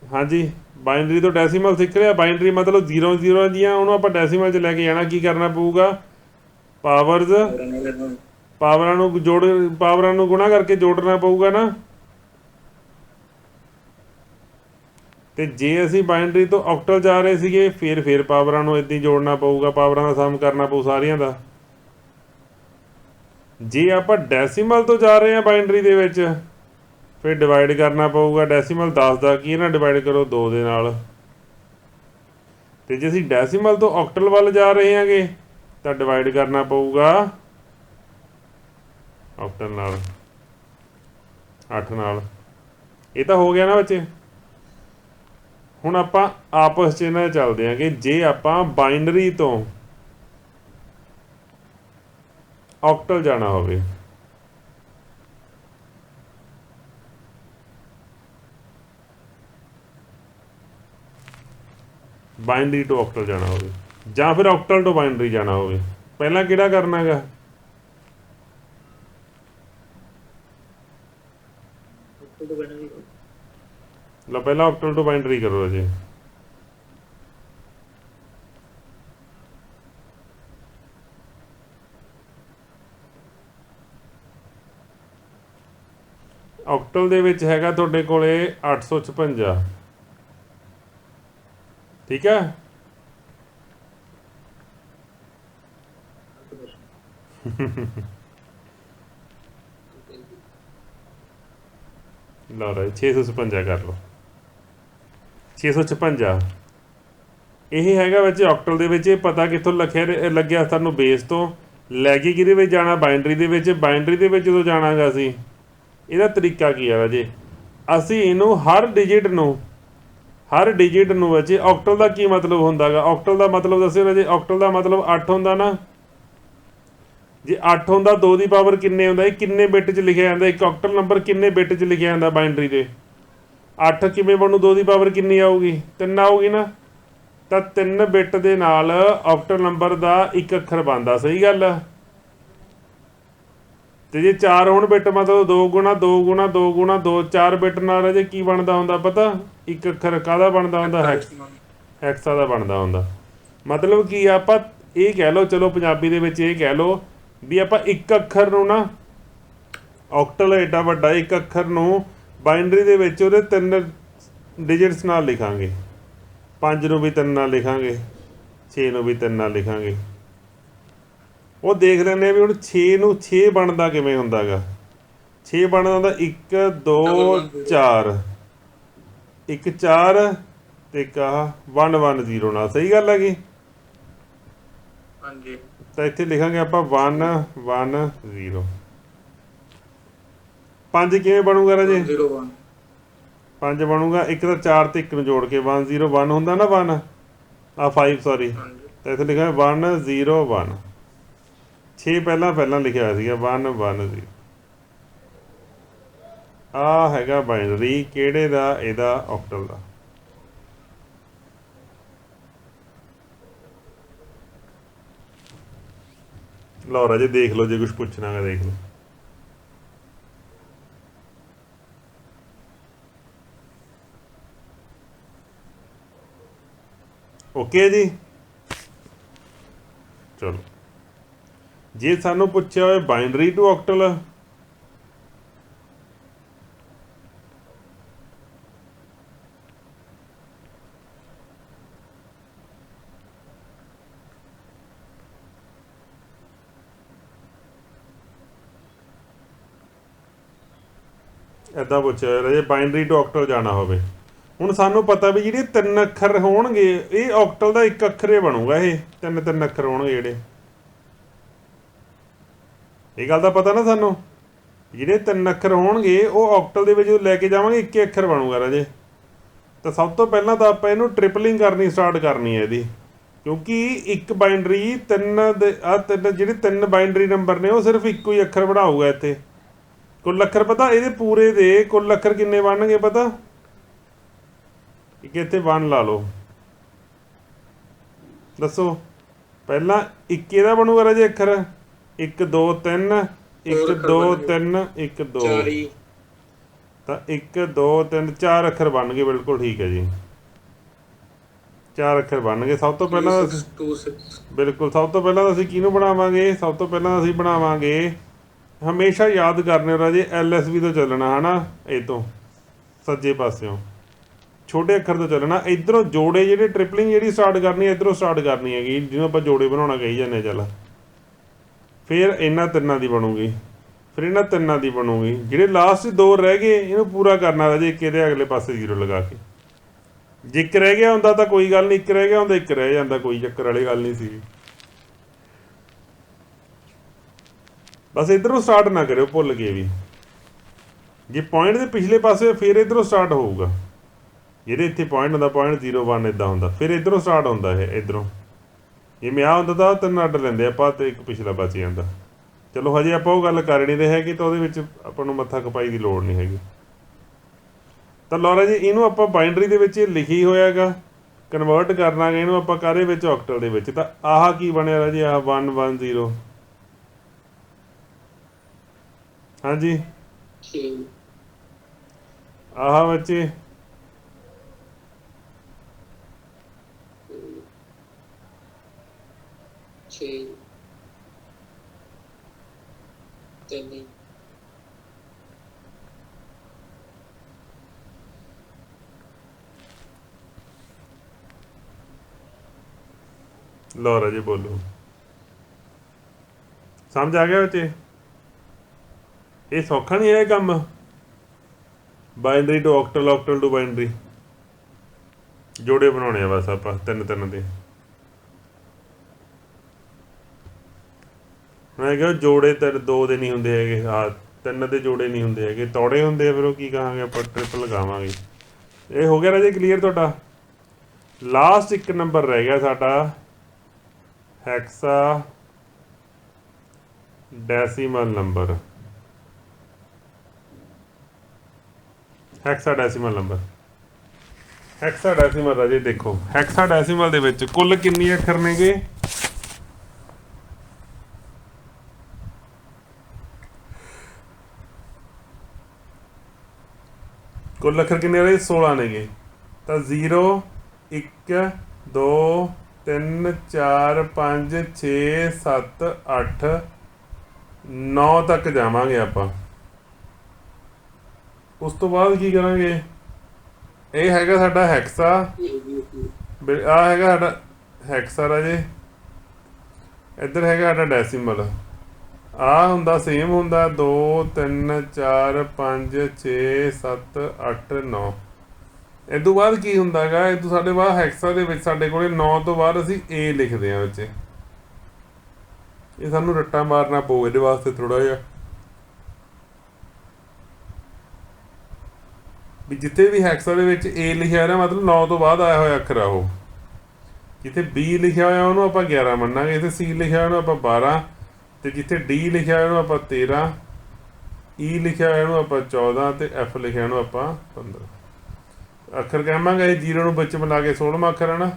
ਹਾਂਜੀ, ਬਾਈਨਰੀ ਤੋਂ ਡੈਸੀਮਲ ਸਿੱਖ ਲਿਆ। ਬਾਈਨਰੀ ਮਤਲਬ 0 0 ਦੀਆਂ, ਉਹਨੂੰ ਆਪਾਂ ਡੈਸੀਮਲ 'ਚ ਲੈ ਕੇ ਜਾਣਾ। ਕੀ ਕਰਨਾ ਪਊਗਾ? ਪਾਵਰਾਂ ਨੂੰ ਪਾਵਰਾਂ ਨੂੰ ਗੁਣਾ ਕਰਕੇ ਜੋੜਨਾ ਪਊਗਾ ਨਾ। ਤੇ ਜੇ ਅਸੀਂ ਬਾਈਨਰੀ ਤੋਂ ਆਕਟਲ ਜਾ ਰਹੇ ਸੀਗੇ, ਫਿਰ ਪਾਵਰਾਂ ਨੂੰ ਇੱਦਾਂ ਹੀ ਜੋੜਨਾ ਪਊਗਾ, ਪਾਵਰਾਂ ਦਾ ਸਮ ਕਰਨਾ ਪਊ ਸਾਰੀਆਂ ਦਾ। ਜੇ ਆਪਾਂ ਡੈਸੀਮਲ ਤੋਂ ਜਾ ਰਹੇ ਹਾਂ ਬਾਈਨਰੀ ਦੇ ਵਿੱਚ, ਫਿਰ ਡਿਵਾਈਡ ਕਰਨਾ ਪਊਗਾ। ਡੈਸੀਮਲ 10 ਦਾ ਕੀ ਨਾਲ ਡਿਵਾਈਡ ਕਰੋ? 2 ਦੇ ਨਾਲ। ਤੇ ਜੇ ਅਸੀਂ ਡੈਸੀਮਲ ਤੋਂ ਆਕਟਲ ਵੱਲ ਜਾ ਰਹੇ ਹਾਂਗੇ ਤਾਂ ਡਿਵਾਈਡ ਕਰਨਾ ਪਊਗਾ ਆਕਟਲ ਨਾਲ, 8 ਨਾਲ। ਇਹ ਤਾਂ ਹੋ ਗਿਆ ਨਾ ਬੱਚੇ। ਹੁਣ ਆਪਾਂ ਆਪਸ 'ਚ ਇਹਨਾਂ ਚੱਲਦੇ ਹਾਂ ਕਿ ਜੇ ਆਪਾਂ ਬਾਈਨਰੀ ਤੋਂ ਆਕਟਲ ਜਾਣਾ ਹੋਵੇ, ਬਾਈਨਰੀ ਤੋਂ ਆਕਟਲ ਜਾਣਾ ਹੋਵੇ ਜਾਂ ਫਿਰ ਆਕਟਲ ਤੋਂ ਬਾਈਨਰੀ ਜਾਣਾ ਹੋਵੇ, ਪਹਿਲਾਂ ਕਿਹੜਾ ਕਰਨਾ ਹੈਗਾ? ਲਓ ਪਹਿਲਾਂ ਆਕਟਲ ਤੋਂ ਬਾਈਨਰੀ ਕਰੋ ਜੀ। ਆਕਟਲ ਦੇ ਵਿੱਚ ਹੈਗਾ ਤੁਹਾਡੇ ਕੋਲੇ 856, ਠੀਕ ਹੈ। ਲਓ ਰਾਈ 656 ਕਰ ਲਓ। 656 ਇਹ ਹੈਗਾ ਵਿੱਚ ਆਕਟਲ ਦੇ ਵਿੱਚ। ਇਹ ਪਤਾ ਕਿੱਥੋਂ ਲੱਗਿਆ ਸਾਨੂੰ? ਬੇਸ ਤੋਂ ਲੈ ਕੇ ਕਿਹਦੇ ਵਿੱਚ ਜਾਣਾ? ਬਾਈਨਰੀ ਦੇ ਵਿੱਚ। ਬਾਈਨਰੀ ਦੇ ਵਿੱਚ ਜਦੋਂ ਜਾਣਾਗਾ ਅਸੀਂ, ਇਹਦਾ ਤਰੀਕਾ ਕੀ ਆ ਜੀ? ਅਸੀਂ ਇਹਨੂੰ ਹਰ ਡਿਜਿਟ ਨੂੰ ਵਿੱਚ ਆਕਟਲ ਦਾ ਕੀ ਮਤਲਬ ਹੁੰਦਾ ਗਾ? ਆਕਟਲ ਦਾ ਮਤਲਬ ਦੱਸਿਓ ਰਾਜੇ। ਆਕਟਲ ਦਾ ਮਤਲਬ 8 ਹੁੰਦਾ ਨਾ। ਜੇ 8 ਹੁੰਦਾ 2 ਦੀ ਪਾਵਰ ਕਿੰਨੇ ਹੁੰਦਾ? ਇਹ ਕਿੰਨੇ ਬਿੱਟ 'ਚ ਲਿਖਿਆ ਜਾਂਦਾ? ਇੱਕ ਆਕਟਲ ਨੰਬਰ ਕਿੰਨੇ ਬਿੱਟ 'ਚ ਲਿਖਿਆ ਜਾਂਦਾ ਬਾਈਨਰੀ ਦੇ? 8 ਕਿਵੇਂ ਬਣੂ? 2 ਦੀ ਪਾਵਰ ਕਿੰਨੀ ਆਊਗੀ? 3 ਆਊਗੀ ਨਾ। ਤਾਂ 3 ਬਿੱਟ ਦੇ ਨਾਲ ਆਕਟਲ ਨੰਬਰ ਦਾ ਇੱਕ ਅੱਖਰ ਬਣਦਾ, ਸਹੀ ਗੱਲ ਆ। ਤੇ ਜੇ 4 ਹੋਣ ਬਿੱਟ ਮਤਲਬ 2 ਗੁਣਾ 2 ਗੁਣਾ 2 ਗੁਣਾ 2, 4 ਬਿੱਟ ਨਾਲ ਅਜੇ ਕੀ ਬਣਦਾ ਹੁੰਦਾ ਪਤਾ? ਇੱਕ ਅੱਖਰ ਕਾਹਦਾ ਬਣਦਾ ਹੁੰਦਾ? ਹੈਕਸਾ ਦਾ ਬਣਦਾ ਹੁੰਦਾ। ਮਤਲਬ ਕੀ ਆ, ਆਪਾਂ ਇਹ ਕਹਿ ਲਓ, ਚਲੋ ਪੰਜਾਬੀ ਦੇ ਵਿੱਚ ਇਹ ਕਹਿ ਲਓ ਵੀ ਆਪਾਂ ਇੱਕ ਅੱਖਰ ਨੂੰ ਨਾ, ਆਕਟਲ ਏਡਾ ਵੱਡਾ ਇੱਕ ਅੱਖਰ ਨੂੰ ਬਾਈਨਰੀ ਦੇ ਵਿੱਚ ਉਹਦੇ 3 ਡਿਜਿਟਸ ਨਾਲ ਲਿਖਾਂਗੇ। 5 ਨੂੰ ਵੀ 3 ਨਾਲ ਲਿਖਾਂਗੇ, 6 ਨੂੰ ਵੀ 3 ਨਾਲ ਲਿਖਾਂਗੇ। ਉਹ ਦੇਖ ਲੈਂਦੇ ਹਾਂ ਵੀ ਹੁਣ 6 ਨੂੰ 6 ਬਣਦਾ ਕਿਵੇਂ ਹੁੰਦਾ ਗਾ। 6 ਬਣਦਾ ਹੁੰਦਾ 1 2 4, 1 4 ਤੇ ਇੱਕ ਆਹ 1 1 0 ਨਾਲ, ਸਹੀ ਗੱਲ ਹੈਗੀ। ਹਾਂਜੀ ਤਾਂ ਇੱਥੇ ਲਿਖਾਂਗੇ ਆਪਾਂ 1 1 0। 5 ਕਿਵੇਂ ਬਣੂਗਾ ਰਾਜੇ? 01 5 ਬਣੂਗਾ, ਇੱਕ ਤਾਂ 4 ਤੇ 1 ਨੂੰ ਜੋੜ ਕੇ 1 0 1 ਹੁੰਦਾ ਨਾ, 1 ਆ 5 ਸੌਰੀ। ਤਾਂ ਇੱਥੇ ਲਿਖਿਆ 1 0 1, 6 ਪਹਿਲਾਂ ਲਿਖਿਆ ਹੋਇਆ ਸੀਗਾ 1 1 0। ਆਹ ਹੈਗਾ ਬਾਈਨਰੀ, ਕਿਹੜੇ ਦਾ? ਇਹਦਾ ਆਕਟਲ ਦਾ। ਲਓ ਰਾਜੇ ਦੇਖ ਲਓ, ਜੇ ਕੁਝ ਪੁੱਛਣਾ ਹੈ ਦੇਖ ਲਓ। ਓਕੇ ਜੀ, ਚਲੋ। ਜੇ ਸਾਨੂੰ ਪੁੱਛਿਆ ਹੋਵੇ ਬਾਈਨਰੀ ਟੂ ਆਕਟਲ, ਇੱਦਾਂ ਪੁੱਛਿਆ ਹੋਇਆ ਜੇ ਬਾਈਨਰੀ ਟੂ ਆਕਟਲ ਜਾਣਾ ਹੋਵੇ। ਹੁਣ ਸਾਨੂੰ ਪਤਾ ਵੀ ਜਿਹੜੇ 3 ਅੱਖਰ ਹੋਣਗੇ ਇਹ ਆਕਟਲ ਦਾ ਇੱਕ ਅੱਖਰ ਹੀ ਬਣੂਗਾ। ਇਹ 3 ਅੱਖਰ ਹੋਣਗੇ ਜਿਹੜੇ, ਇਹ ਗੱਲ ਦਾ ਪਤਾ ਨਾ ਸਾਨੂੰ। ਜਿਹੜੇ 3 ਅੱਖਰ ਹੋਣਗੇ ਉਹ ਆਕਟਲ ਦੇ ਵਿੱਚ ਲੈ ਕੇ ਜਾਵਾਂਗੇ, ਇੱਕ ਅੱਖਰ ਬਣੂਗਾ ਰਾਜੇ। ਤਾਂ ਸਭ ਤੋਂ ਪਹਿਲਾਂ ਤਾਂ ਆਪਾਂ ਇਹਨੂੰ ਟ੍ਰਿਪਲਿੰਗ ਕਰਨੀ ਸਟਾਰਟ ਕਰਨੀ ਹੈ ਇਹਦੀ, ਕਿਉਂਕਿ ਇੱਕ ਬਾਈਨਰੀ 3 ਦੇ ਜਿਹੜੇ 3 ਬਾਈਨਰੀ ਨੰਬਰ ਨੇ ਉਹ ਸਿਰਫ ਇੱਕੋ ਹੀ ਅੱਖਰ ਬਣਾਊਗਾ। ਇੱਥੇ ਕੁੱਲ ਅੱਖਰ ਪਤਾ ਇਹਦੇ ਪੂਰੇ ਦੇ ਕੁੱਲ ਅੱਖਰ ਕਿੰਨੇ ਬਣਨਗੇ ਪਤਾ? ਇੱਕ ਇੱਥੇ 1 ਲਾ ਲਓ, ਦੱਸੋ। ਪਹਿਲਾਂ ਇੱਕ ਇਹਦਾ ਬਣੂਗਾ ਰਾਜੇ ਅੱਖਰ, 1 2 3 1 2 3 1 2, ਤਾਂ 1 2 3 4 ਅੱਖਰ ਬਣ ਗਏ। ਬਿਲਕੁਲ ਠੀਕ ਹੈ ਜੀ, 4 ਅੱਖਰ ਬਣ ਗਏ। ਸਭ ਤੋਂ ਪਹਿਲਾਂ ਬਿਲਕੁਲ ਸਭ ਤੋਂ ਪਹਿਲਾਂ ਅਸੀਂ ਕਿਹਨੂੰ ਬਣਾਵਾਂਗੇ? ਸਭ ਤੋਂ ਪਹਿਲਾਂ ਅਸੀਂ ਬਣਾਵਾਂਗੇ, ਹਮੇਸ਼ਾ ਯਾਦ ਕਰਨੇ ਰਾਜੇ, LSB ਤੋਂ ਚੱਲਣਾ ਹੈ ਨਾ, ਇਹ ਤੋਂ ਸੱਜੇ ਪਾਸਿਓਂ ਛੋਟੇ ਅੱਖਰ ਤੋਂ ਚੱਲਣਾ। ਇੱਧਰੋਂ ਜੋੜੇ ਜਿਹੜੇ ਟ੍ਰਿਪਲਿੰਗ ਜਿਹੜੀ ਸਟਾਰਟ ਕਰਨੀ ਹੈ ਇੱਧਰੋਂ ਸਟਾਰਟ ਕਰਨੀ ਹੈਗੀ, ਜਿਹਨੂੰ ਆਪਾਂ ਜੋੜੇ ਬਣਾਉਣਾ ਕਹੀ ਜਾਂਦੇ। ਚੱਲ ਫਿਰ ਇਹਨਾਂ 3 ਦੀ ਬਣੂਗੀ, ਫਿਰ ਇਹਨਾਂ 3 ਦੀ ਬਣੂਗੀ। ਜਿਹੜੇ ਲਾਸਟ 2 ਰਹਿ ਗਏ ਇਹਨੂੰ ਪੂਰਾ ਕਰਨਾ ਰਾਜੇ, ਇੱਕ ਇਹਦੇ ਅਗਲੇ ਪਾਸੇ 0 ਲਗਾ ਕੇ। ਜੇ ਇੱਕ ਰਹਿ ਗਿਆ ਹੁੰਦਾ ਤਾਂ ਕੋਈ ਗੱਲ ਨਹੀਂ, ਇੱਕ ਰਹਿ ਗਿਆ ਹੁੰਦਾ ਇੱਕ ਰਹਿ ਜਾਂਦਾ, ਕੋਈ ਚੱਕਰ ਵਾਲੀ ਗੱਲ ਨਹੀਂ ਸੀ। ਬਸ ਇੱਧਰੋਂ ਸਟਾਰਟ ਨਾ ਕਰਿਓ ਭੁੱਲ ਕੇ ਵੀ। ਜੇ ਪੁਆਇੰਟ ਦੇ ਪਿਛਲੇ ਪਾਸੇ ਫਿਰ ਇੱਧਰੋਂ ਸਟਾਰਟ ਹੋਊਗਾ। ਜਿਹਦੇ ਇੱਥੇ ਪੁਆਇੰਟ ਹੁੰਦਾ, ਪੁਆਇੰਟ 0 1 ਇੱਦਾਂ ਹੁੰਦਾ, ਫਿਰ ਇੱਧਰੋਂ ਸਟਾਰਟ ਹੁੰਦਾ ਇਹ। ਇੱਧਰੋਂ ਜਿਵੇਂ ਆਹ ਹੁੰਦਾ ਤਾਂ 3 ਅੱਡ ਲੈਂਦੇ ਆਪਾਂ ਤੇ ਇੱਕ ਪਿਛਲਾ ਬਚ ਜਾਂਦਾ। ਚਲੋ ਹਜੇ ਆਪਾਂ ਉਹ ਗੱਲ ਕਰ ਨਹੀਂ ਰਹੇ ਹੈਗੇ, ਤਾਂ ਉਹਦੇ ਵਿੱਚ ਆਪਾਂ ਨੂੰ ਮੱਥਾ ਖਪਾਈ ਦੀ ਲੋੜ ਨਹੀਂ ਹੈਗੀ। ਤਾਂ ਲਓ ਜੀ, ਇਹਨੂੰ ਆਪਾਂ ਬਾਈਨਰੀ ਦੇ ਵਿੱਚ ਲਿਖੀ ਹੋਇਆ ਹੈਗਾ, ਕਨਵਰਟ ਕਰਨਾ ਇਹਨੂੰ ਆਪਾਂ ਕਾਹਦੇ ਵਿੱਚ? ਆਕਟਲ ਦੇ ਵਿੱਚ। ਤਾਂ ਆਹ ਕੀ ਬਣਿਆ ਰਾਜੇ? ਆਹ 1 1 0, ਹਾਂਜੀ। ਆਹ ਬੱਚੇ 6 3 ਲਓ ਰਾਜੇ ਬੋਲੋ, ਸਮਝ ਆ ਗਿਆ ਬੱਚੇ? ਇਹ ਸੌਖਾ ਨਹੀਂ ਹੈ ਕੰਮ, ਬਾਈਨਰੀ ਟੂ ਆਕਟਲ, ਆਕਟਲ ਟੂ ਬਾਈਨਰੀ। ਜੋੜੇ ਬਣਾਉਣੇ ਆ ਬਸ ਆਪਾਂ 3 ਦੇ। ਮੈਂ ਕਿਹਾ ਜੋੜੇ 2 ਦੇ ਨਹੀਂ ਹੁੰਦੇ ਹੈਗੇ, ਹਾਂ 3 ਦੇ ਜੋੜੇ ਨਹੀਂ ਹੁੰਦੇ ਹੈਗੇ, ਤੌੜੇ ਹੁੰਦੇ ਆ। ਫਿਰ ਉਹ ਕੀ ਕਹਾਂਗੇ ਆਪਾਂ? ਟ੍ਰਿਪਲ ਲਗਾਵਾਂਗੇ। ਇਹ ਹੋ ਗਿਆ ਰਾਜੇ ਕਲੀਅਰ ਤੁਹਾਡਾ? ਲਾਸਟ ਇੱਕ ਨੰਬਰ ਰਹਿ ਗਿਆ ਸਾਡਾ, hexadecimal number. Hexadecimal number hexadecimal ਰਾਜੇ ਦੇਖੋ, ਹੈਕਸਾਡੈਸੀਮਲ ਦੇ ਵਿੱਚ ਕੁੱਲ ਕਿੰਨੇ ਅੱਖਰ ਨੇਗੇ? ਕੁੱਲ ਅੱਖਰ ਕਿੰਨੇ ਰਹੇ? 16 ਨੇਗੇ। ਤਾਂ 0 1 2 3 4 5 6 7 8 9 ਤੱਕ ਜਾਵਾਂਗੇ ਆਪਾਂ। ਉਸ ਤੋਂ ਬਾਅਦ ਕੀ ਕਰਾਂਗੇ? ਇਹ ਹੈਗਾ ਸਾਡਾ ਹੈਕਸਾ, ਆ ਹੈਗਾ ਸਾਡਾ ਹੈਕਸਾ ਰਾਜੇ, ਇੱਧਰ ਹੈਗਾ ਸਾਡਾ ਡੈਸੀਮਲ। ਆ ਹੁੰਦਾ ਸੇਮ ਹੁੰਦਾ 2 3 4 5 6 7 8 9। ਇਹ ਤੋਂ ਬਾਅਦ ਕੀ ਹੁੰਦਾ ਹੈਗਾ? ਇਹ ਤੋਂ ਸਾਡੇ ਬਾਅਦ ਹੈਕਸਾ ਦੇ ਵਿੱਚ ਸਾਡੇ ਕੋਲੇ 9 ਤੋਂ ਬਾਅਦ ਅਸੀਂ A ਲਿਖਦੇ ਹਾਂ ਵਿੱਚ। ਇਹ ਸਾਨੂੰ ਰੱਟਾ ਮਾਰਨਾ ਪਊ ਇਹਦੇ ਵਾਸਤੇ ਥੋੜਾ ਜਿਹਾ, ਵੀ ਜਿੱਥੇ ਵੀ ਹੈਕਸਾ ਦੇ ਵਿੱਚ A ਲਿਖਿਆ ਨਾ ਮਤਲਬ 9 ਤੋਂ ਬਾਅਦ ਆਇਆ ਹੋਇਆ ਅੱਖਰ ਆ ਉਹ। ਜਿੱਥੇ B ਲਿਖਿਆ ਹੋਇਆ ਉਹਨੂੰ ਆਪਾਂ 11 ਮੰਨਾਂਗੇ, ਜਿੱਥੇ C ਲਿਖਿਆ ਹੋਇਆ ਉਹਨੂੰ ਆਪਾਂ 12, ਤੇ ਜਿੱਥੇ D ਲਿਖਿਆ ਹੋਇਆ ਉਹਨੂੰ ਆਪਾਂ 13, E ਲਿਖਿਆ ਹੋਇਆ ਉਹਨੂੰ ਆਪਾਂ 14 ਤੇ F ਲਿਖਿਆ ਉਹਨੂੰ ਆਪਾਂ 15 ਅੱਖਰ ਕਹਾਂਗੇ। ਇਹ 0 ਨੂੰ ਵਿੱਚ ਮਿਲਾ ਕੇ 16ਵਾਂ ਅੱਖਰ ਹੈ ਨਾ,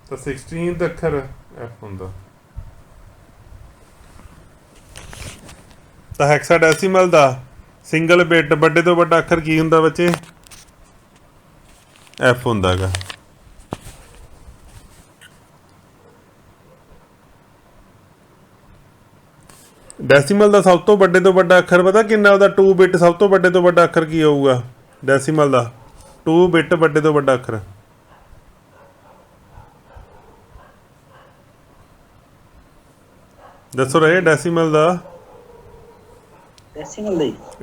ਤਾਂ 16th ਅੱਖਰ F ਹੁੰਦਾ। ਤਾਂ ਹੈਕਸਾਡੈਸੀਮਲ ਦਾ ਸਿੰਗਲ ਬਿਟ ਵੱਡੇ ਤੋਂ ਵੱਡਾ ਅੱਖਰ ਕੀ ਹੁੰਦਾ ਬੱਚੇ? F ਹੁੰਦਾ ਗਾ। ਡੈਸੀਮਲ ਦਾ ਸਭ ਤੋਂ ਵੱਡੇ ਤੋਂ ਵੱਡਾ ਅੱਖਰ ਪਤਾ ਕਿੰਨਾ ਉਹਦਾ? 2 ਬਿਟ ਸਭ ਤੋਂ ਵੱਡੇ ਤੋਂ ਵੱਡਾ ਅੱਖਰ ਕੀ ਹੋਊਗਾ ਡੈਸੀਮਲ ਦਾ? 2 ਬਿਟ ਵੱਡੇ ਤੋਂ ਵੱਡਾ ਅੱਖਰ ਦੱਸੋ ਰਹੇ। ਡੈਸੀਮਲ ਦਾ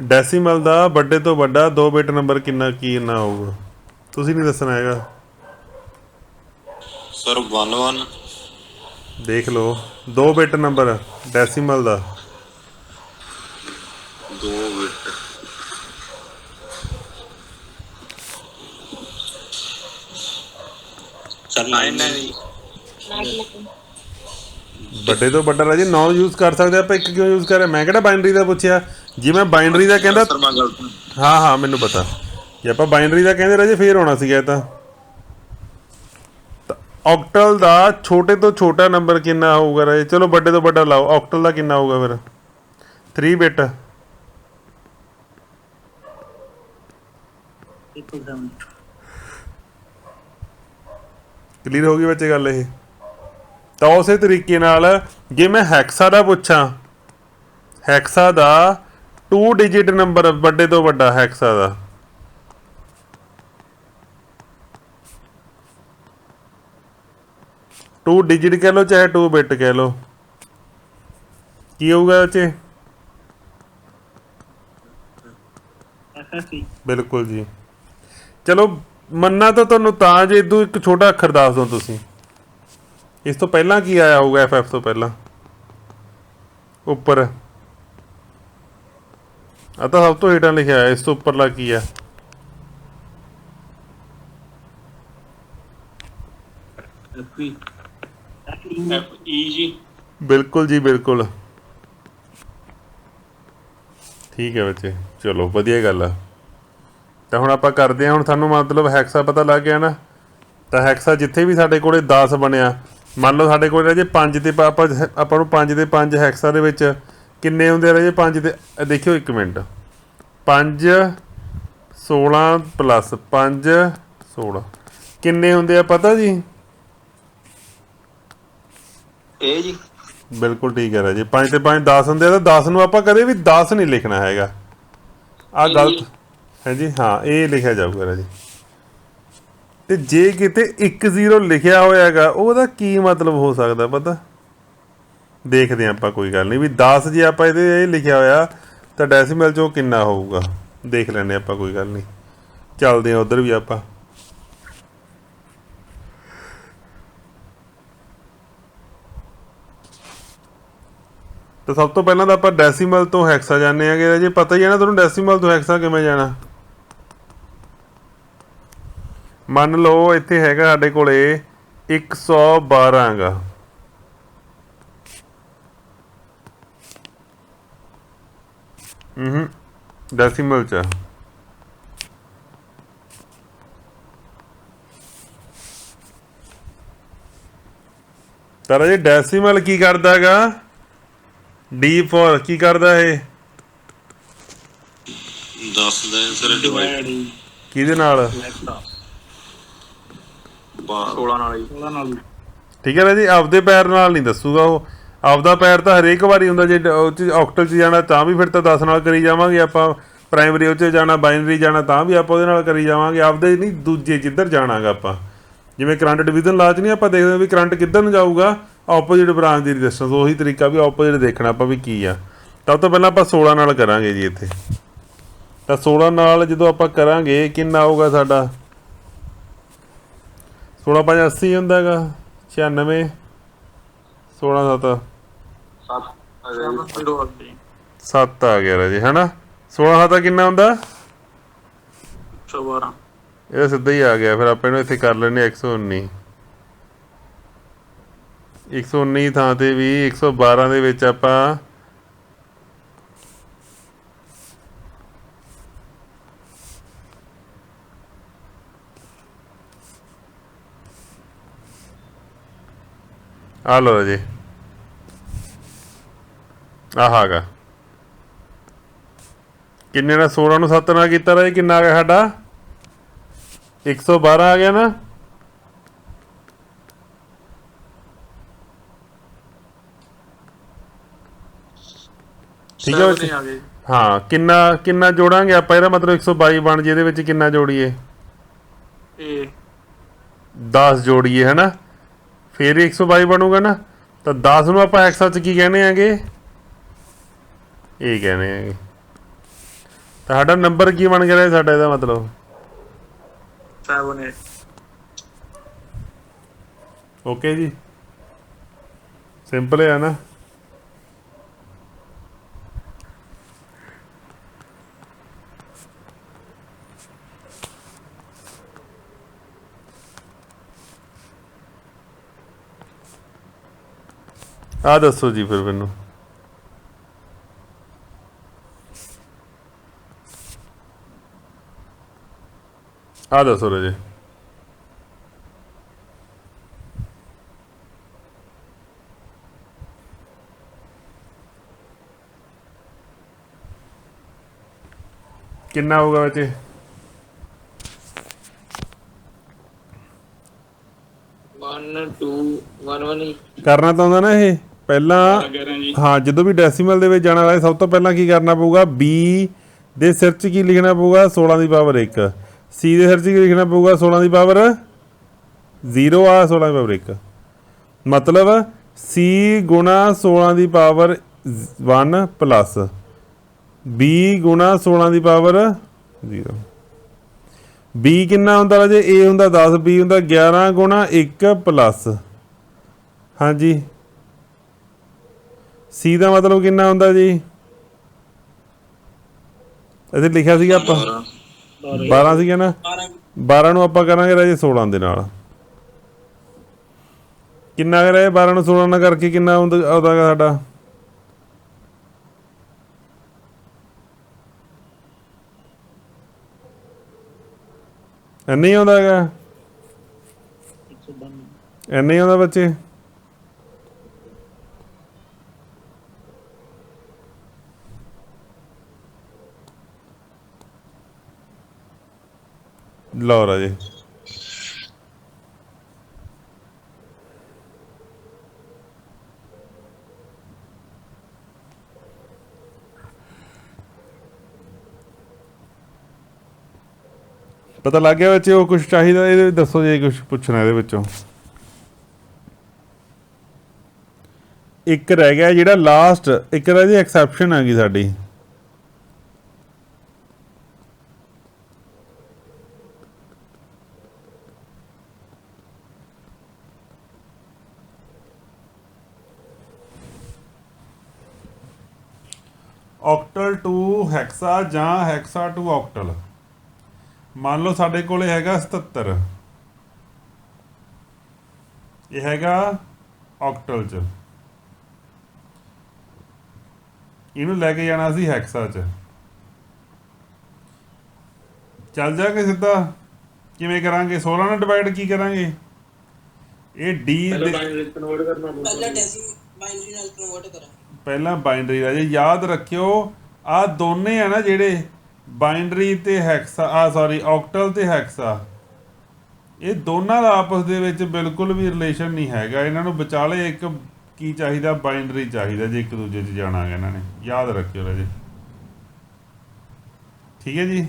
ਡੈਸੀਮਲ ਦਾ ਵੱਡੇ ਤੋਂ ਵੱਡਾ 2 ਬਿਟ ਨੰਬਰ ਕਿੰਨਾ ਨਾ ਹੋਊਗਾ? ਤੁਸੀਂ ਨਹੀਂ ਦੱਸਣਾ ਹੈਗਾ ਸਰ 11 ਦੇਖ ਲਓ। 2 ਬਿਟ ਨੰਬਰ ਡੈਸੀਮਲ ਦਾ 2 ਬਿਟ ਸਰ 9 ਵੱਡੇ ਤੋਂ ਵੱਡਾ ਰਾਜੇ 9 ਯੂਜ਼ ਕਰ ਸਕਦੇ ਆਪਾਂ, 1 ਕਿਉਂ ਯੂਜ਼ ਕਰ ਰਿਹਾ? ਮੈਂ ਕਿਹੜਾ ਬਾਈਨਰੀ ਦਾ ਪੁੱਛਿਆ। ਜੇ ਮੈਂ ਬਾਈਨਰੀ ਦਾ ਕਹਿੰਦਾ, ਸਰ ਮੈਂ ਗਲਤ ਹਾਂ ਮੈਨੂੰ ਪਤਾ, ਜੇ ਆਪਾਂ ਬਾਈਨਰੀ ਦਾ ਕਹਿੰਦੇ ਰਾਜੇ ਫੇਰ ਹੋਣਾ ਸੀਗਾ ਇਹ ਤਾਂ। ਆਕਟਲ ਦਾ ਛੋਟੇ ਤੋਂ ਛੋਟਾ ਨੰਬਰ ਕਿੰਨਾ ਹੋਊਗਾ ਰਾਜੇ? ਚਲੋ ਵੱਡੇ ਤੋਂ ਵੱਡਾ ਲਾਓ। ਆਕਟਲ ਦਾ ਕਿੰਨਾ ਹੋਊਗਾ ਫਿਰ? 3 ਬਿਟ। ਕਲੀਅਰ ਹੋ ਗਈ ਬੱਚੇ ਗੱਲ ਇਹ? ਤਾਂ ਉਸੇ ਤਰੀਕੇ ਨਾਲ ਜੇ ਮੈਂ ਹੈਕਸਾ ਦਾ ਪੁੱਛਾਂ, ਹੈਕਸਾ ਦਾ 2 ਡਿਜਿਟ ਨੰਬਰ ਵੱਡੇ ਤੋਂ ਵੱਡਾ ਹੈਕਸਾ ਦਾ टू डिजिट कह लो चाहे 2 बिट कह लो, की होगा बच्चे? बिल्कुल जी। चलो मन्ना तो तुहानू तां जे इदू एक छोटा अखर दस दो तुसीं, इस तो पहला की आया होगा? FF तो पहला उपर आ तो सब तो हेठां लिखा है, इस तो उपरला की है? जी बिल्कुल जी बिल्कुल ठीक है बच्चे। चलो वधिया गल आ। तो हुण आपां करदे हां, हुण सानूं मतलब हैक्सा पता लग गया ना। तो हैक्सा जिथे भी साडे कोले 10 बनया, मान लो साडे कोले जे 5 ते आपां नूं 5 ते 5 हैक्सा दे विच किन्ने हुंदे रहे? 5 ते देखियो एक मिनट, 5 16 प्लस 5 16 किन्ने हुंदे आ पता जी? ए जी बिल्कुल ठीक है राजी। 5 ते 5 10 होंगे, तो 10 नूं आपां कदे भी 10 नहीं लिखना हैगा, आ गलत है जी। हाँ ये लिखा जाऊगा राजी। ते जे किते 1 0 लिखिया होएगा ओहदा की मतलब हो सकता पता? देखते हैं आपां, कोई गल नहीं भी 10 जे आपां इहदे लिखिया होया तो डेसिमल चो किन्ना होऊगा देख लैंदे आपां, कोई गल नहीं। चलदे हैं उधर भी आपां। तो सब तो पहला तो आप डेसीमल तो हैक्सा जाने जी, पता ही है ना तुहानूं डेसीमल तो हैक्सा किवें जाना। मान लो इत्थे हैगा साडे कोले 112 गा, डेसीमल च ਤਾਂ ਰਾਜੇ ਡੈਸੀਮਲ ਕੀ ਕਰਦਾ ਹੈਗਾ? D4 ਕੀ ਕਰਦਾ ਇਹ? ਦੱਸਦਾ ਸਰ ਡਿਵਾਈਡ ਕਿਹਦੇ ਨਾਲ? 16 ਨਾਲ ਹੀ। ਠੀਕ ਹੈ ਨਾ ਜੀ, ਆਪਦੇ ਪੈਰ ਨਾਲ ਨਹੀਂ ਦੱਸੂਗਾ ਉਹ। ਆਪਦਾ ਪੈਰ ਤਾਂ ਹਰੇਕ ਵਾਰੀ ਹੁੰਦਾ, ਜੇ ਉਹ 'ਚ ਔਕਟਲ 'ਚ ਜਾਣਾ ਤਾਂ ਵੀ ਫਿਰ ਤਾਂ 10 ਨਾਲ ਕਰੀ ਜਾਵਾਂਗੇ ਆਪਾਂ, ਪ੍ਰਾਇਮਰੀ ਉਹ 'ਚ ਜਾਣਾ ਬਾਈਨਰੀ ਜਾਣਾ ਤਾਂ ਵੀ ਆਪਾਂ ਉਹਦੇ ਨਾਲ ਕਰੀ ਜਾਵਾਂਗੇ। ਆਪਦੇ ਨਹੀਂ, ਦੂਜੇ ਜਿੱਧਰ ਜਾਣਾਗਾ ਆਪਾਂ, ਜਿਵੇਂ ਕਰੰਟ ਡਿਵੀਜ਼ਨ ਲਾ 'ਚ ਨਹੀਂ ਆਪਾਂ ਦੇਖਦੇ ਵੀ ਕਰੰਟ ਕਿੱਧਰ ਨੂੰ ਜਾਊਗਾ, ਆਪੋਜਿਟ ਬ੍ਰਾਂਚ ਦੀ ਰੈਜ਼ਿਸਟੈਂਸ। ਉਹੀ ਤਰੀਕਾ ਵੀ ਆਪੋਜਿਟ ਦੇਖਣਾ ਆਪਾਂ ਵੀ ਕੀ ਆ। ਸਭ ਤੋਂ ਪਹਿਲਾਂ ਆਪਾਂ 16 ਨਾਲ ਕਰਾਂਗੇ ਜੀ ਇੱਥੇ। ਤਾਂ 16 ਨਾਲ ਜਦੋਂ ਆਪਾਂ ਕਰਾਂਗੇ ਕਿੰਨਾ ਆਊਗਾ ਸਾਡਾ? 16 5 80 ਹੁੰਦਾ ਹੈਗਾ, 96, 16 7 7 ਆ ਗਿਆ ਰਾਜੇ, ਹੈ ਨਾ। 16 7 ਕਿੰਨਾ ਹੁੰਦਾ? 112। ਇਹ ਸਿੱਧਾ ਹੀ ਆ ਗਿਆ। ਫਿਰ ਆਪਾਂ ਇਹਨੂੰ ਇੱਥੇ ਕਰ ਲੈਂਦੇ 119। 119 ਥਾਂ ਤੇ ਵੀ 112 ਦੇ ਵਿੱਚ ਆਪਾਂ ਆ ਲਓ ਜੀ, ਆਹ ਹੈਗਾ ਕਿੰਨੇ ਨਾਲ? 16 ਨੂੰ 7 ਨਾਲ ਕੀਤਾ ਰਾਜੇ, ਕਿੰਨਾ ਆ ਗਿਆ ਸਾਡਾ? 112 ਆ ਗਿਆ ਨਾ। ਠੀਕ ਹੈ ਬੱਚੇ? ਹਾਂ, ਕਿੰਨਾ ਕਿੰਨਾ ਜੋੜਾਂਗੇ ਆਪਾਂ? ਇਹਦਾ ਮਤਲਬ 122 ਬਣ ਜੇ। ਇਹਦੇ ਵਿੱਚ ਕਿੰਨਾ ਜੋੜੀਏ? 10 ਜੋੜੀਏ, ਹੈ ਨਾ, ਫਿਰ 122 ਬਣੂਗਾ ਨਾ। ਤਾਂ 10 ਨੂੰ ਆਪਾਂ ਐਕਸਾਂ 'ਚ ਕੀ ਕਹਿੰਦੇ ਆਂਗੇ? ਇਹ ਕਹਿੰਦੇ ਆਂਗੇ। ਤਾਂ ਸਾਡਾ ਨੰਬਰ ਕੀ ਬਣ ਗਿਆ ਸਾਡਾ? ਇਹਦਾ ਮਤਲਬ 78। ਓਕੇ ਜੀ, ਸਿੰਪਲ ਹੈ ਨਾ। ਆ ਦੱਸੋ ਜੀ ਫਿਰ ਮੈਨੂੰ। ਆ ਦੱਸੋ ਰਾਜੇ। ਕਿੰਨਾ ਹੋਊਗਾ ਬੱਚੇ? 1 2 1 1 ਕਰਨਾ ਤਾਂ ਹੁੰਦਾ ਨਾ ਇਹ ਪਹਿਲਾਂ। ਹਾਂ, ਜਦੋਂ ਵੀ ਡੈਸੀਮਲ ਦੇ ਵਿੱਚ ਜਾਣਾ ਹੋਵੇ ਸਭ ਤੋਂ ਪਹਿਲਾਂ ਕੀ ਕਰਨਾ ਪਊਗਾ? B ਦੇ ਸਿਰ 'ਚ ਕੀ ਲਿਖਣਾ ਪਊਗਾ? 16 ਦੀ ਪਾਵਰ 1। C ਦੇ ਸਿਰ 'ਚ ਕੀ ਲਿਖਣਾ ਪਊਗਾ? 16 ਦੀ ਪਾਵਰ 0 ਆ 16 ਦੀ ਪਾਵਰ 1। ਮਤਲਬ C ਗੁਣਾ 16 ਦੀ ਪਾਵਰ 1 ਪਲੱਸ B ਗੁਣਾ 16 ਦੀ ਪਾਵਰ 0। B ਕਿੰਨਾ ਹੁੰਦਾ ਰਾਜੇ? A ਹੁੰਦਾ 10, B ਹੁੰਦਾ 11 ਗੁਣਾ 1 ਪਲੱਸ, ਹਾਂਜੀ, C ਦਾ ਮਤਲਬ ਕਿੰਨਾ ਹੁੰਦਾ ਜੀ? ਇੱਥੇ ਲਿਖਿਆ ਸੀਗਾ ਆਪਾਂ 12 ਸੀਗਾ ਨਾ। 12 ਨੂੰ ਆਪਾਂ ਕਰਾਂਗੇ ਰਾਜੇ 16 ਦੇ ਨਾਲ। ਕਿੰਨਾ ਕਰਿਆ? 12 ਨੂੰ 16 ਨਾਲ ਕਰਕੇ ਕਿੰਨਾ ਆਉਂਦਾ ਸਾਡਾ? ਇੰਨਾ ਹੀ ਆਉਂਦਾ ਹੈਗਾ। ਇੰਨਾ ਹੀ ਆਉਂਦਾ ਬੱਚੇ। ਲਓ ਰਾਜੇ, ਪਤਾ ਲੱਗ ਗਿਆ ਬੱਚੇ? ਉਹ ਕੁਛ ਚਾਹੀਦਾ ਇਹਦੇ ਦੱਸੋ ਜੇ ਕੁਛ ਪੁੱਛਣਾ ਇਹਦੇ ਵਿੱਚੋਂ। ਇੱਕ ਰਹਿ ਗਿਆ ਜਿਹੜਾ ਲਾਸਟ, ਇੱਕ ਦਾ ਜੀ ਐਕਸੈਪਸ਼ਨ ਆ ਗਈ ਸਾਡੀ। ਆਕਟਲ ਟੂ ਹੈਕਸਾ ਜਾਂ ਹੈਕਸਾ ਟੂ ਆਕਟਲ। ਮੰਨ ਲਓ ਸਾਡੇ ਕੋਲੇ ਹੈਗਾ 77, ਇਹ ਹੈਗਾ ਆਕਟਲ 'ਚ, ਇਹਨੂੰ ਲੈ ਕੇ ਜਾਣਾ ਸੀ ਹੈਕਸਾ 'ਚ। ਚੱਲ ਜਾਗੇ ਸਿੱਧਾ। ਕਿਵੇਂ ਕਰਾਂਗੇ? 16 ਨਾਲ ਡਿਵਾਈਡ ਕੀ ਕਰਾਂਗੇ? ਇਹ ਡੀ ਬਾਈਨਰੀ ਕਨਵਰਟ ਕਰਨਾ ਪਹਿਲਾਂ ਡੈਸੀ ਬਾਈਨਰੀ ਨਾਲ ਕਨਵਰਟ ਕਰਾਂ। ਪਹਿਲਾਂ ਬਾਈਨਰੀ ਰਾਜੇ ਯਾਦ ਰੱਖਿਓ, ਆ ਦੋਨੇ ਆ ਨਾ ਜਿਹੜੇ ਬਾਈਨਰੀ ਤੇ ਹੈਕਸਾ, ਸੌਰੀ ਆਕਟਲ ਤੇ ਹੈਕਸਾ, ਇਹ ਦੋਨਾਂ ਦਾ ਆਪਸ ਦੇ ਵਿੱਚ ਬਿਲਕੁਲ ਵੀ ਰਿਲੇਸ਼ਨ ਨਹੀਂ ਹੈਗਾ। ਇਹਨਾਂ ਨੂੰ ਵਿਚਾਲੇ ਇੱਕ ਕੀ ਚਾਹੀਦਾ, ਬਾਈਨਰੀ ਚਾਹੀਦਾ ਜੇ ਇੱਕ ਦੂਜੇ 'ਚ ਜਾਣਾ ਹੈ ਇਹਨਾਂ ਨੇ, ਯਾਦ ਰੱਖਿਓ ਰਾਜੇ। ਠੀਕ ਹੈ ਜੀ।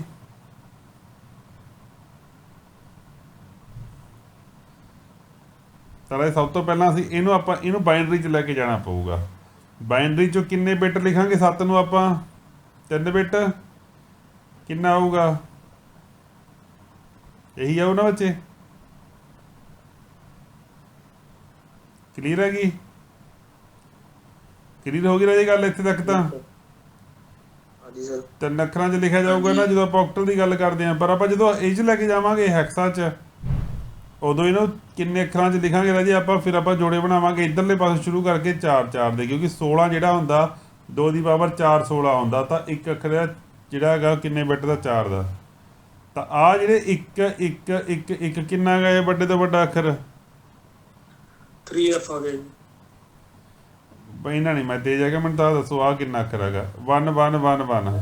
ਤਾਂ ਸਭ ਤੋਂ ਪਹਿਲਾਂ ਅਸੀਂ ਇਹਨੂੰ ਬਾਈਨਰੀ 'ਚ ਲੈ ਕੇ ਜਾਣਾ ਪਊਗਾ। ਬਾਈਨਰੀ 'ਚੋਂ ਕਿੰਨੇ ਬਿੱਟ ਲਿਖਾਂਗੇ? 7 ਨੂੰ ਆਪਾਂ 3 ਬਿੱਟ, ਕਿੰਨਾ ਆਊਗਾ? ਇਹੀ ਆਊ ਨਾ ਬੱਚੇ? ਕਲੀਅਰ ਹੈਗੀ? ਕਲੀਅਰ ਹੋ ਗਈ ਰਾਜੇ ਗੱਲ ਇੱਥੇ ਤੱਕ ਤਾਂ? ਹਾਂਜੀ ਸਰ। 3 ਅੱਖਰਾਂ 'ਚ ਲਿਖਿਆ ਜਾਊਗਾ ਨਾ ਜਦੋਂ ਆਪਾਂ ਆਕਟਲ ਦੀ ਗੱਲ ਕਰਦੇ ਹਾਂ, ਪਰ ਆਪਾਂ ਜਦੋਂ ਇਹ 'ਚ ਲੈ ਕੇ ਜਾਵਾਂਗੇ ਹੈਕਸਾ 'ਚ, ਉਦੋਂ ਇਹਨੂੰ ਕਿੰਨੇ ਅੱਖਰਾਂ 'ਚ ਲਿਖਾਂਗੇ ਰਾਜੇ ਆਪਾਂ? ਫਿਰ ਆਪਾਂ ਜੋੜੇ ਬਣਾਵਾਂਗੇ ਇੱਧਰਲੇ ਪਾਸੇ ਸ਼ੁਰੂ ਕਰਕੇ 4 ਦੇ, ਕਿਉਂਕਿ 16 ਜਿਹੜਾ ਹੁੰਦਾ 2 ਦੀ ਪਾਵਰ 4 16 ਹੁੰਦਾ, ਤਾਂ ਇੱਕ ਅੱਖਰ ਦਾ ਜਿਹੜਾ ਹੈਗਾ ਕਿੰਨੇ ਬਿੱਟ ਦਾ? 4 ਦਾ। ਤਾਂ ਆ ਜਿਹੜੇ 1 1 1 1 ਕਿੰਨਾ ਹੈਗਾ ਇਹ ਵੱਡੇ ਤੋਂ ਵੱਡਾ ਅੱਖਰ? 3F ਆ ਗਿਆ ਜੀ। ਬਈ ਇਹਨਾਂ ਨਹੀਂ ਮੈਂ ਤੇਜ਼ ਹੈਗਾ, ਮੈਨੂੰ ਤਾਂ ਦੱਸੋ ਆ ਕਿੰਨਾ ਅੱਖਰ ਹੈਗਾ? 1 1 1 1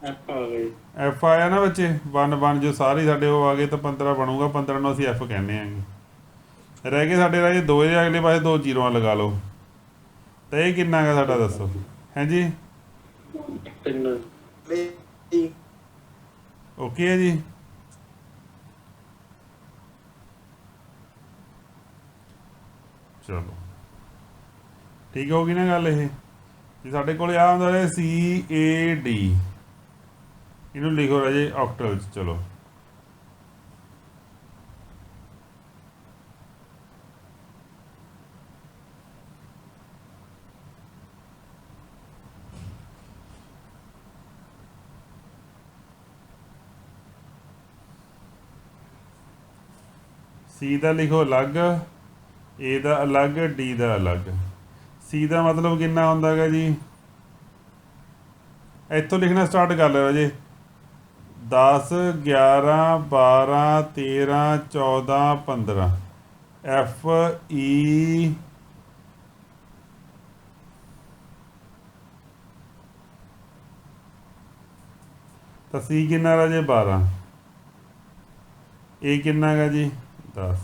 ਐਫ ਆ ਗਈ। ਐਫ ਆਇਆ ਨਾ ਬੱਚੇ? 1 1 ਜੋ ਸਾਰੇ ਸਾਡੇ ਉਹ ਆ ਗਏ ਤਾਂ 15 ਬਣੂਗਾ। 15 ਨੂੰ ਅਸੀਂ ਐਫ ਕਹਿੰਦੇ ਆਂਗੇ। ਰਹਿ ਗਏ ਸਾਡੇ ਰਾਜੇ 2, ਇਹਦੇ ਅਗਲੇ ਪਾਸੇ 2 ਜ਼ੀਰੋਆਂ ਲਗਾ ਲਓ। ਤਾਂ ਇਹ ਕਿੰਨਾ ਹੈਗਾ ਸਾਡਾ ਦੱਸੋ? ਹੈਂ ਜੀ? 3 ਓਕੇ ਹੈ ਜੀ। ਚਲੋ ਠੀਕ ਹੋ ਗਈ ਨਾ ਗੱਲ ਇਹ? ਜੇ ਸਾਡੇ ਕੋਲ ਆ ਹੁੰਦਾ ਹੈ CAD, ਇਹਨੂੰ ਲਿਖੋ ਰਾਜੇ ਆਕਟਲ 'ਚ। ਚਲੋ C ਦਾ ਲਿਖੋ ਅਲੱਗ, A ਦਾ ਅਲੱਗ, D ਦਾ ਅਲੱਗ। C ਦਾ ਮਤਲਬ ਕਿੰਨਾ ਹੁੰਦਾ ਹੈਗਾ ਜੀ? ਇੱਥੋਂ ਲਿਖਣਾ ਸਟਾਰਟ ਕਰ ਲਿਓ ਜੀ। 10 11 12 13 14 15 FE ਤਾਂ C ਕਿੰਨਾ ਰਾਜੇ? 12। A ਕਿੰਨਾ ਹੈਗਾ ਜੀ? 10।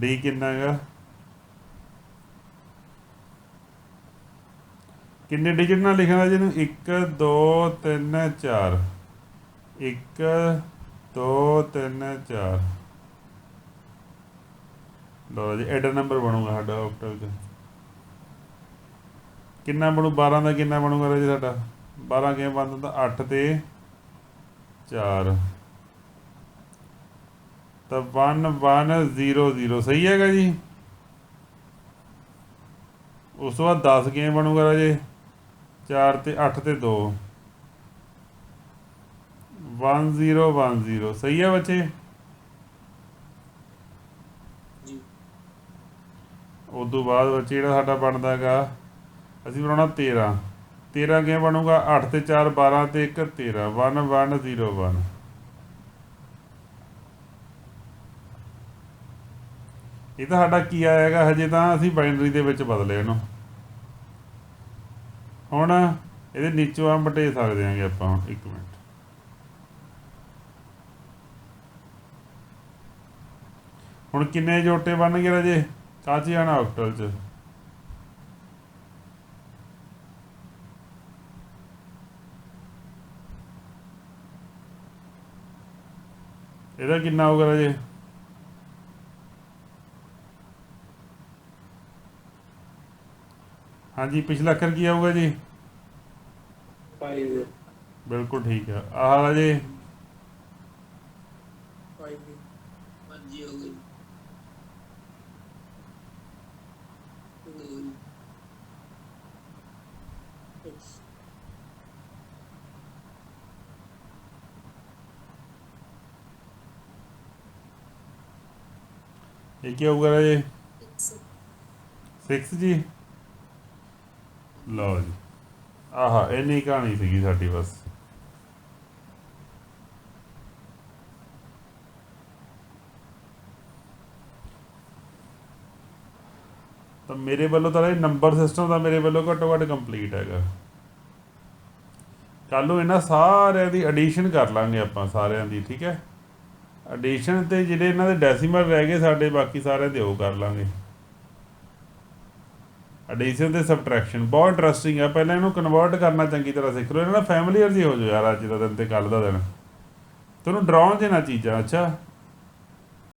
D ਕਿੰਨਾ ਹੈਗਾ? ਕਿੰਨੇ ਡਿਜਿਟ ਨਾਲ ਲਿਖਣਾ ਜੀ ਇਹਨੂੰ? 1 2 3 4 1 2 3 4। ਲਓ ਜੀ ਐਡਰ ਨੰਬਰ ਬਣੂਗਾ ਸਾਡਾ ਆਕਟਲ 'ਚ। ਕਿੰਨਾ ਬਣੂ? 12 ਦਾ ਕਿੰਨਾ ਬਣੂਗਾ ਜੀ ਸਾਡਾ? 12 ਕਿਵੇਂ ਬਣਦਾ ਹੁੰਦਾ? 8 ਤੇ 4 ਤਾਂ 1 1 0 0 ਸਹੀ ਹੈਗਾ ਜੀ। ਉਸ ਤੋਂ ਬਾਅਦ 10 ਕਿਵੇਂ ਬਣੂਗਾ ਰਾਜੇ? 4 ਤੇ 8 ਤੇ 2 1 0 1 0 ਸਹੀ ਹੈ ਬੱਚੇ? ਉਸ ਤੋਂ ਬਾਅਦ ਬੱਚੇ ਜਿਹੜਾ ਸਾਡਾ ਬਣਦਾ ਹੈਗਾ, ਅਸੀਂ ਬਣਾਉਣਾ 13। 13 ਕਿਵੇਂ ਬਣੂਗਾ? 8 ਤੇ 4 12 ਤੇ 1 13 1 1 0 1। ਇਹ ਤਾਂ ਸਾਡਾ ਕੀ ਆਏਗਾ? ਹਜੇ ਤਾਂ ਅਸੀਂ ਬਾਈਨਰੀ ਦੇ ਵਿੱਚ ਬਦਲੇ ਇਹਨੂੰ। ਹੁਣ ਇਹਦੇ ਨੀਚੋਂ ਆ ਮਟੇ ਸਕਦੇ ਆਂਗੇ ਆਪਾਂ। ਹੁਣ 1 ਮਿੰਟ, ਹੁਣ ਕਿੰਨੇ ਜੋਟੇ ਬਣ ਗਏ ਰਾਜੇ? ਕਾਹ 'ਚ ਜਾਣਾ? ਆਕਟਲ 'ਚ। ਇਹਦਾ ਕਿੰਨਾ ਹੋਊਗਾ ਰਾਜੇ? ਹਾਂਜੀ ਪਿਛਲਾ ਅੱਖਰ ਕੀ ਆਊਗਾ ਜੀ? 5 ਬਿਲਕੁਲ ਠੀਕ ਹੈ। ਆਹ ਰਾਜੇ 5 ਹਾਂਜੀ ਹੋ ਗਈ। ਇਹ ਕੀ ਹੋਊਗਾ ਰਾਜੇ? 6 ਜੀ। ਲਓ ਜੀ, ਆਹਾ ਇੰਨੀ ਕਹਾਣੀ ਸੀਗੀ ਸਾਡੀ ਬਸ। ਤਾਂ ਮੇਰੇ ਵੱਲੋਂ ਤਾਂ ਇਹ ਨੰਬਰ ਸਿਸਟਮ ਦਾ ਮੇਰੇ ਵੱਲੋਂ ਘੱਟੋ ਘੱਟ ਕੰਪਲੀਟ ਹੈਗਾ। ਕੱਲ੍ਹ ਨੂੰ ਇਹਨਾਂ ਸਾਰਿਆਂ ਦੀ ਐਡੀਸ਼ਨ ਕਰ ਲਾਂਗੇ ਆਪਾਂ ਸਾਰਿਆਂ ਦੀ, ਠੀਕ ਹੈ। ਐਡੀਸ਼ਨ ਤੇ ਜਿਹੜੇ ਇਹਨਾਂ ਦੇ ਡੈਸੀਮਲ ਰਹਿ ਗਏ ਸਾਡੇ ਬਾਕੀ ਸਾਰਿਆਂ ਦੇ ਉਹ ਕਰ ਲਾਂਗੇ। ਐਡੀਸ਼ਨ ਤੇ ਸਬਟਰੈਕਸ਼ਨ ਬਹੁਤ ਇੰਟਰਸਟਿੰਗ ਆ। ਪਹਿਲਾਂ ਇਹਨੂੰ ਕਨਵਰਟ ਕਰਨਾ ਚੰਗੀ ਤਰ੍ਹਾਂ ਸਿੱਖ ਲਓ, ਇਹਨਾਂ ਨਾਲ ਫੈਮਲੀਅਰ ਜੀ ਹੋ ਜਾਓ ਯਾਰ। ਅੱਜ ਦਾ ਦਿਨ ਤੇ ਕੱਲ੍ਹ ਦਾ ਦਿਨ ਤੁਹਾਨੂੰ ਡਰਾਉਣ ਦੇਣਾ ਚੀਜ਼ਾਂ। ਅੱਛਾ